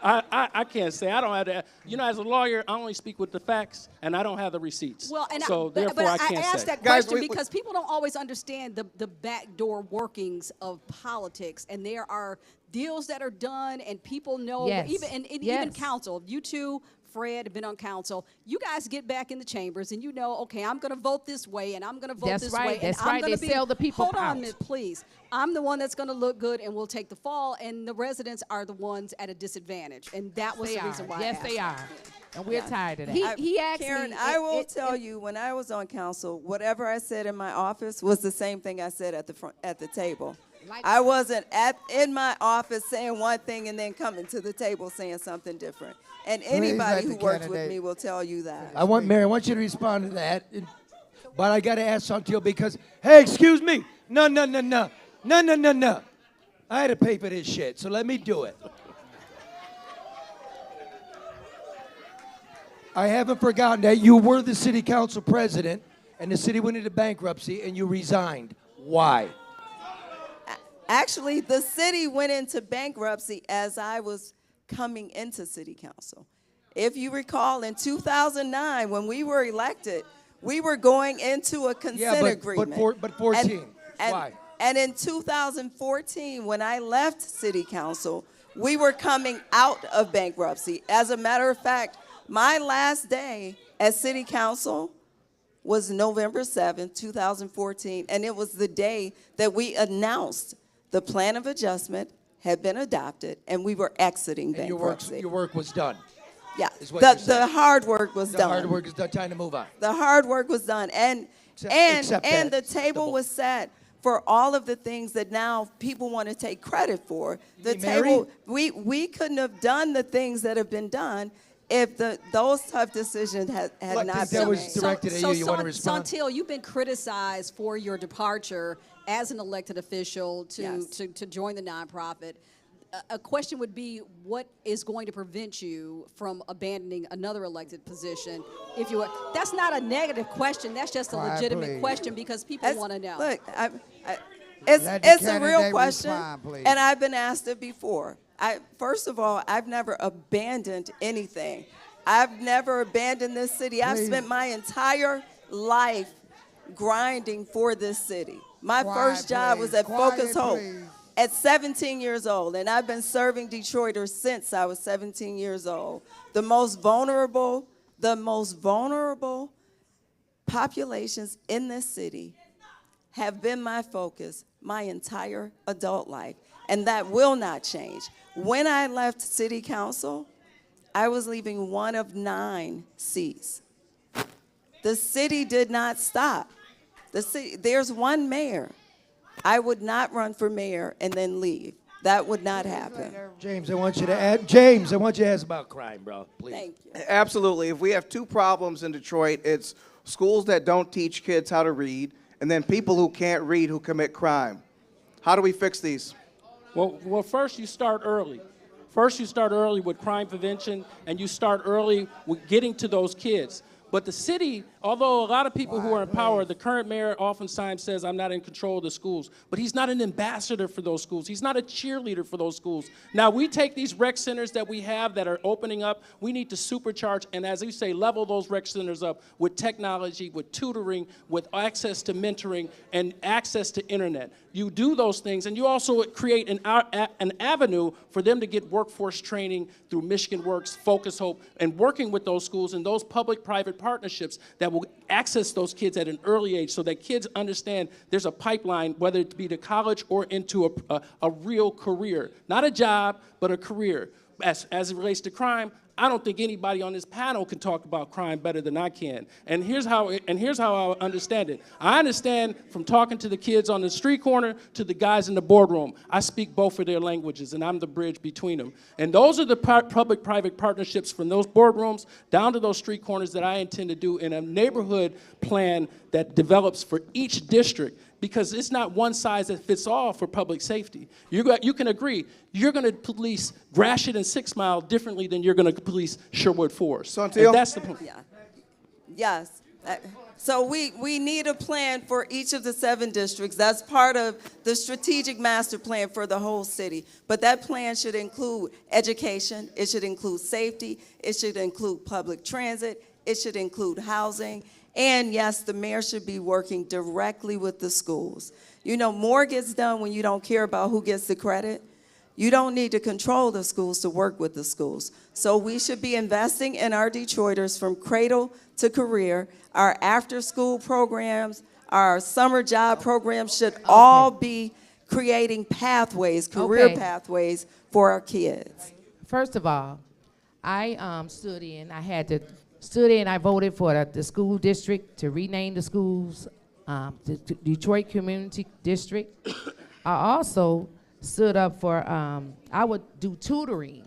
I can't say. I don't have that. You know, as a lawyer, I only speak with the facts, and I don't have the receipts. Well, and so but therefore, I can't asked say. that Guys, question because people don't always understand the backdoor workings of politics, and there are deals that are done, and people know. Yes. Even even Yes. council. You two, Fred, have been on council. You guys get back in the chambers, and you know, okay, I'm going to vote this way, and I'm going to vote That's this right, way, and that's I'm right. going to They be. sell the people Hold on, out. Miss, please. I'm the one that's going to look good, and we'll take the fall, and the residents are the ones at a disadvantage, and that was They the reason are. why. Yes, I they asked. are. And we're tired of that. I- asked Karen, me. I will tell you, when I was on council, whatever I said in my office was the same thing I said at the front, at the table. I wasn't in my office saying one thing and then coming to the table saying something different. And anybody who works with me will tell you that. Mary, I want you to respond to that. But I got to ask Santil because, hey, excuse me. No. I had to pay for this shit, so let me do it. I haven't forgotten that you were the city council president and the city went into bankruptcy and you resigned. Why? Actually, the city went into bankruptcy as I was coming into city council. If you recall, in 2009, when we were elected, we were going into a consent agreement. But 14, why? And in 2014, when I left city council, we were coming out of bankruptcy. As a matter of fact, my last day at city council was November 7th, 2014, and it was the day that we announced the plan of adjustment had been adopted, and we were exiting bankruptcy. Your work was done. Yeah, is what you're the saying. hard work was done. The hard work is done. Time to move on. The hard work was done, and the table was set for all of the things that now people want to take credit for. The table, we couldn't have done the things that have been done if those tough decisions had not been that made. was directed at you. You want to respond? Santil, you've been criticized for your departure as an elected official to join the nonprofit. A question would be, what is going to prevent you from abandoning another elected position? If you were, that's not a negative question. That's just a legitimate question because people want to know. Look, it's a real question, and I've been asked it before. First of all, I've never abandoned anything. I've never abandoned this city. I've spent my entire life grinding for this city. My first job was at Focus Hope at 17 years old, and I've been serving Detroiters since I was 17 years old. The most vulnerable populations in this city have been my focus my entire adult life, and that will not change. When I left city council, I was leaving one of 9 seats. The city did not stop. There's one mayor. I would not run for mayor and then leave. That would not happen. James, I want you to ask about crime, bro, please. Thank you. Absolutely. If we have 2 problems in Detroit, it's schools that don't teach kids how to read, and then people who can't read who commit crime. How do we fix these? Well, first you start early. First you start early with crime prevention, and you start early with getting to those kids. But the city, although a lot of people who are in power, the current mayor oftentimes says, I'm not in control of the schools. But he's not an ambassador for those schools. He's not a cheerleader for those schools. Now, we take these rec centers that we have that are opening up, we need to supercharge and, as you say, level those rec centers up with technology, with tutoring, with access to mentoring, and access to internet. You do those things, and you also create an avenue for them to get workforce training through Michigan Works, Focus Hope, and working with those schools and those public-private partnerships that will access those kids at an early age so that kids understand there's a pipeline, whether it be to college or into a real career. Not a job, but a career. As it relates to crime, I don't think anybody on this panel can talk about crime better than I can. And here's how I understand it. I understand from talking to the kids on the street corner to the guys in the boardroom. I speak both of their languages, and I'm the bridge between them. And those are the public-private partnerships from those boardrooms down to those street corners that I intend to do in a neighborhood plan that develops for each district. Because it's not one size that fits all for public safety. You can agree, you're going to police Gratiot and 6 Mile differently than you're going to police Sherwood Forest. Santil? That's the point. Yeah. Yes. So we need a plan for each of the 7 districts. That's part of the strategic master plan for the whole city. But that plan should include education. It should include safety. It should include public transit. It should include housing. And yes, the mayor should be working directly with the schools. You know, more gets done when you don't care about who gets the credit. You don't need to control the schools to work with the schools. So we should be investing in our Detroiters from cradle to career. Our after-school programs, our summer job programs should all be creating pathways, career pathways for our kids. First of all, I stood in. I voted for the school district to rename the schools the Detroit Community District. I also stood up for, I would do tutoring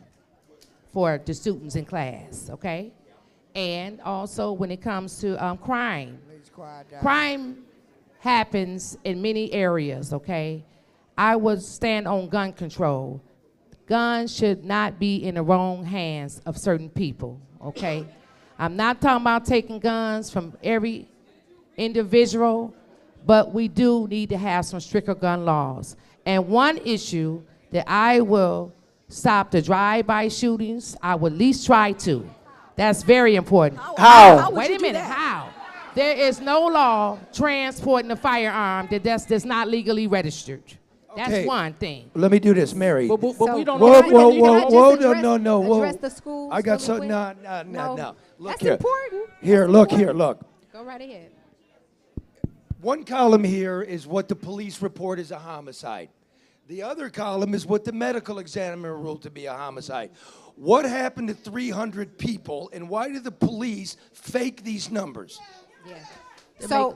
for the students in class, okay? And also when it comes to crime. Crime happens in many areas, okay? I would stand on gun control. Guns should not be in the wrong hands of certain people, okay? I'm not talking about taking guns from every individual, but we do need to have some stricter gun laws. And one issue that I will stop the drive-by shootings, I will at least try to. That's very important. How? Wait a minute, how? There is no law transporting a firearm that's not legally registered. That's Okay. one thing. Let me do this, Mary. But we don't Whoa, know. whoa, no, whoa. Address the schools I got really something, quick? no. Look That's here. important. Here, look. Go right ahead. One column here is what the police report is a homicide. The other column is what the medical examiner ruled to be a homicide. What happened to 300 people, and why did the police fake these numbers? Yeah. They So.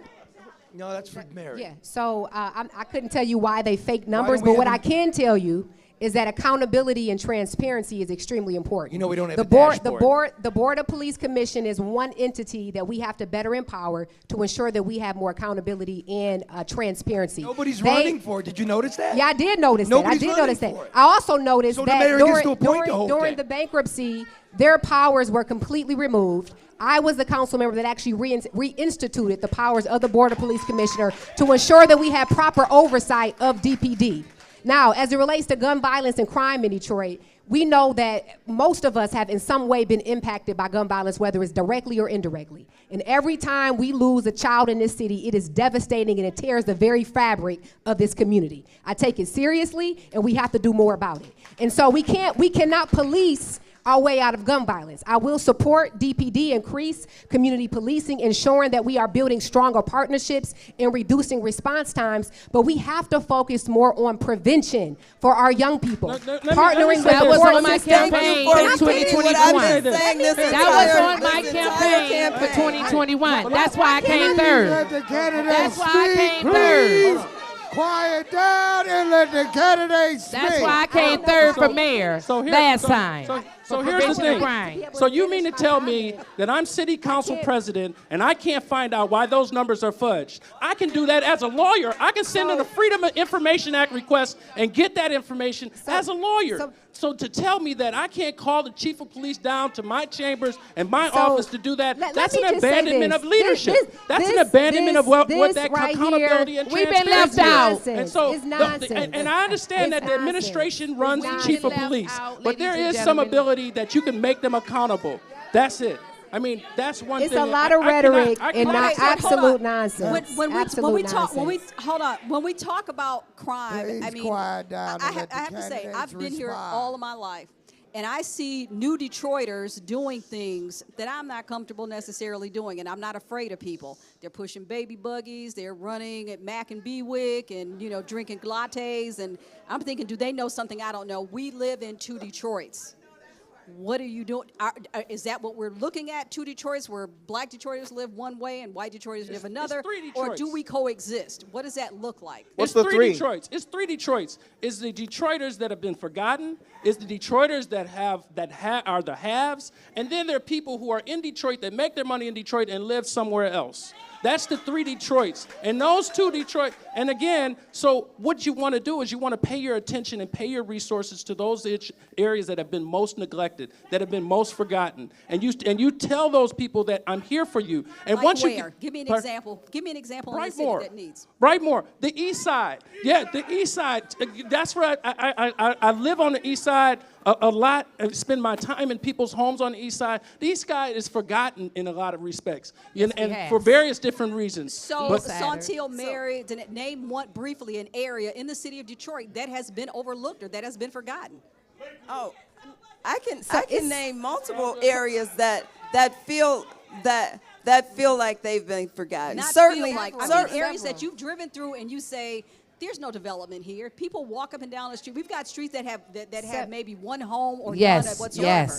No, that's for Mary. Yeah, so I couldn't tell you why they fake numbers, don't we but what have I can tell you is that accountability and transparency is extremely important. You know we don't have the a board, dashboard. the Board of Police Commission is one entity that we have to better empower to ensure that we have more accountability and transparency. Nobody's running for it. Did you notice that? Yeah, I did notice Nobody's that. I did running notice that. for it. I also noticed So the that mayor gets to appoint the whole during thing. the bankruptcy, their powers were completely removed. I was the council member that actually reinstituted the powers of the Board of Police Commissioner to ensure that we had proper oversight of DPD. Now, as it relates to gun violence and crime in Detroit, we know that most of us have in some way been impacted by gun violence, whether it's directly or indirectly. And every time we lose a child in this city, it is devastating and it tears the very fabric of this community. I take it seriously, and we have to do more about it. And so we cannot police our way out of gun violence. I will support DPD, increase community policing, ensuring that we are building stronger partnerships and reducing response times, but we have to focus more on prevention for our young people. Partnering with That was on my Thank you campaign for in repeating what I've 2021. been saying this That was on entire my campaign for campaign. 2021. That's why I came third. Let the candidates That's why I speak, came third. please. Quiet down and let the candidates speak. That's why I came third for mayor last time. So for here's the prevention of thing. crime. So you mean to tell me that I'm city council president and I can't find out why those numbers are fudged? I can do that as a lawyer. I can send in a Freedom of Information Act request and get that information as a lawyer. So to tell me that I can't call the chief of police down to my chambers and my office to do that, that's an abandonment of leadership. That's an abandonment of what that accountability and We've been left transparency is. out. And so, It's nonsense. and I understand It's that the administration runs the nonsense. chief of Left police, out, but there ladies and is some gentlemen. ability that you can make them accountable. That's it. I mean, that's one It's thing. a lot of rhetoric I and cannot- not Okay, so hold absolute on. nonsense. When Absolute we talk, nonsense. hold on. When we talk about crime, Please I mean, quiet down I and let the have to say, candidates I've been here respond. all of my life, and I see new Detroiters doing things that I'm not comfortable necessarily doing, and I'm not afraid of people. They're pushing baby buggies, they're running at Mac and Bewick, and drinking lattes, and I'm thinking, do they know something I don't know? We live in two Detroits. What are you doing? Is that what we're looking at, two Detroits, where black Detroiters live one way and white Detroiters live another? three Or Detroits. do we coexist? What does that look like? What's It's the three three? Detroits. It's three Detroits. It's the Detroiters that have been forgotten. It's the Detroiters that are the haves, and then there are people who are in Detroit that make their money in Detroit and live somewhere else. That's the 3 Detroits. And those 2 Detroit, and again, so what you want to do is you want to pay your attention and pay your resources to those areas that have been most neglected, that have been most forgotten. And you tell those people that I'm here for you. And Like once where? you Give me an example. Give me an example in the city that needs. Brightmoor, the east side. Yeah, the east side. That's where I live on the east side a lot. I spend my time in people's homes on the east side. The east side is forgotten in a lot of respects, and for various different reasons. So, Santil, Mary, name one briefly an area in the city of Detroit that has been overlooked or that has been forgotten. Oh, I can name multiple areas that feel like they've been forgotten. Not Certainly, feel like, I mean, areas that you've driven through and you say, there's no development here. People walk up and down the street. We've got streets that have maybe one home or none whatsoever.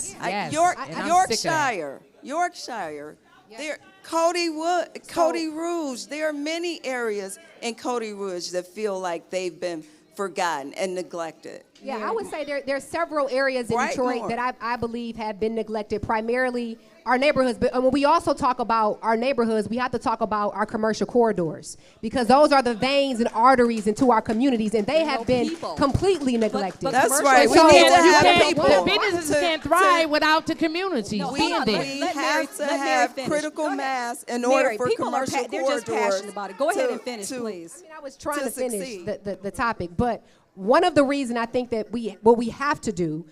Yorkshire. There, Cody Rouge. There are many areas in Cody Rouge that feel like they've been forgotten and neglected. Yeah, I would say there are several areas in Detroit that I believe have been neglected, primarily our neighborhoods. But when we also talk about our neighborhoods, we have to talk about our commercial corridors, because those are the veins and arteries into our communities, and they have been completely neglected. But that's right. We need to have people. The businesses can't thrive without the community. We have to have critical mass in order for commercial corridors. They're just passionate about it. Go ahead and finish, please. I was trying to finish the topic, but one of the reasons I think that what we have to do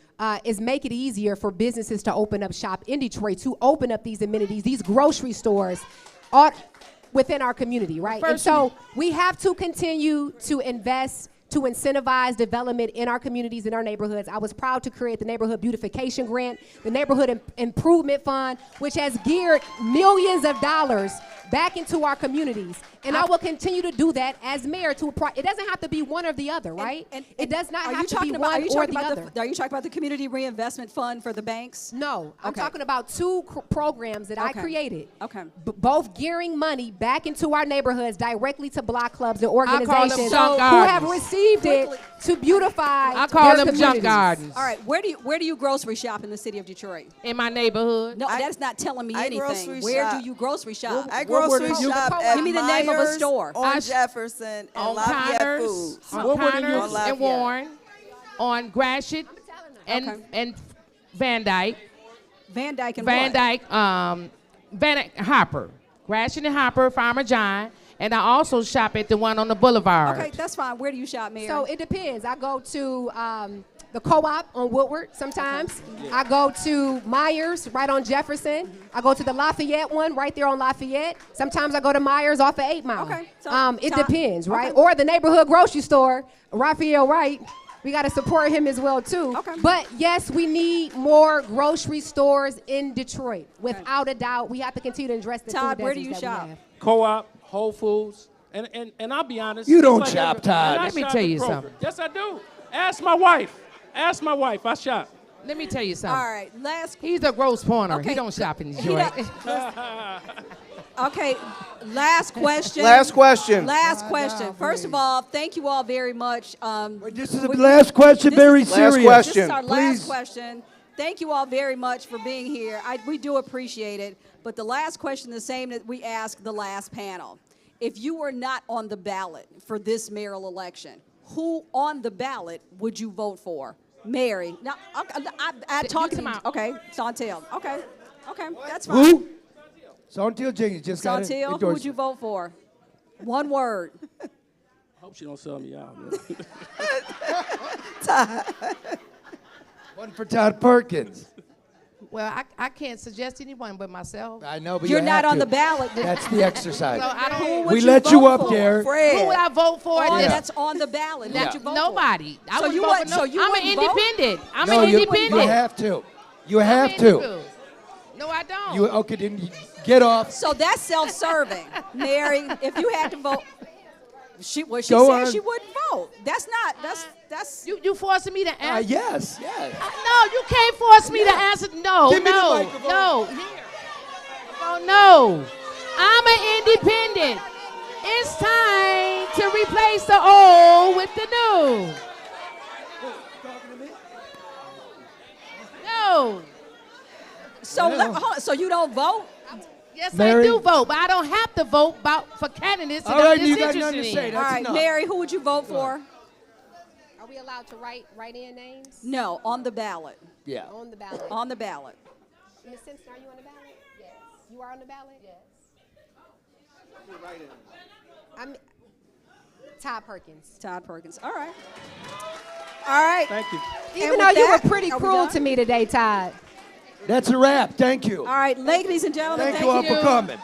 is make it easier for businesses to open up shop in Detroit, to open up these amenities, these grocery stores within our community, right? And so we have to continue to invest, to incentivize development in our communities, in our neighborhoods. I was proud to create the Neighborhood Beautification Grant, the Neighborhood Improvement Fund, which has geared millions of dollars back into our communities. And I will continue to do that as mayor. It doesn't have to be one or the other, right? And it does not have to be one or the other. Are you talking about the Community Reinvestment Fund for the banks? No, I'm talking about 2 programs that I created. Okay. Both gearing money back into our neighborhoods directly to block clubs and organizations who junk have received it to beautify I call them communities. junk gardens. All right, where do you grocery shop in the city of Detroit? In my neighborhood. No, that's not telling me anything. Where do you grocery shop? I grocery shop at Give me the name of a store. On Jefferson and Lafayette Foods. On Connors and Warren, on Gratiot and Van Dyke. Van Dyke and Van Dyke, Hopper. Gratiot and Hopper, Farmer John. And I also shop at the one on the boulevard. Okay, that's fine. Where do you shop, Mary? So it depends. I go to the Co-op on Woodward sometimes. Okay. I go to Myers right on Jefferson. I go to the Lafayette one right there on Lafayette. Sometimes I go to Myers off of 8 Mile. Okay. So it depends, right? Okay. Or the neighborhood grocery store, Raphael Wright. We got to support him as well, too. Okay. But, yes, we need more grocery stores in Detroit. Without a doubt, we have to continue to address the Todd, food where do you deserts that shop? we have. Co-op, Whole Foods, and I'll be honest. You don't shop, Todd. Let me tell you something. Yes, I do. Ask my wife. I shop. Let me tell you something. All right, He's a gross pointer. Okay. He don't shop in Detroit. Okay, last question. Last question. Last question. First of all, thank you all very much. This is the last question, very serious. Last question. This is our last question. Thank you all very much for being here. We do appreciate it. But the last question, the same that we asked the last panel. If you were not on the ballot for this mayoral election, who on the ballot would you vote for? Mary. Now, I talking about. Okay, Santil. Okay, that's fine. Who? Santil Jenkins just got it. Santil, who would you vote for? One word. I hope she don't sell me out. One for Todd Perkins. Well, I can't suggest anyone but myself. I know, but you're you not have on to. the ballot. That's the exercise. So I don't. We let you up there. Who would I vote for? That's on the ballot. Yeah. Would you vote Nobody. For? So you would. So you I'm an independent. I'm an independent. You have to. You have to. No, I don't. You okay? Then you get off. So that's self-serving, Mary. If you had to vote, she said she wouldn't vote. That's not. That's. You forcing me to answer? Yes. No, you can't force me to answer. No. Give me the microphone. No. Here. Oh no. I'm an independent. It's time to replace the old with the new. No. So you don't vote? Yes, Mary? I do vote, but I don't have to vote for candidates that All right, I'm you got disinterested nothing to say. in. That's All right, enough. Mary, who would you vote for? Are we allowed to write in names? No, on the ballot. Yeah. On the ballot. On the ballot. Ms. Simpson, are you on the ballot? Yes. You are on the ballot? Yes. I'm Todd Perkins. Todd Perkins. All right. All right. Thank you. Even though you were pretty cruel to me today, Todd. That's a wrap. Thank you. All right, ladies and gentlemen, Thank you all for coming.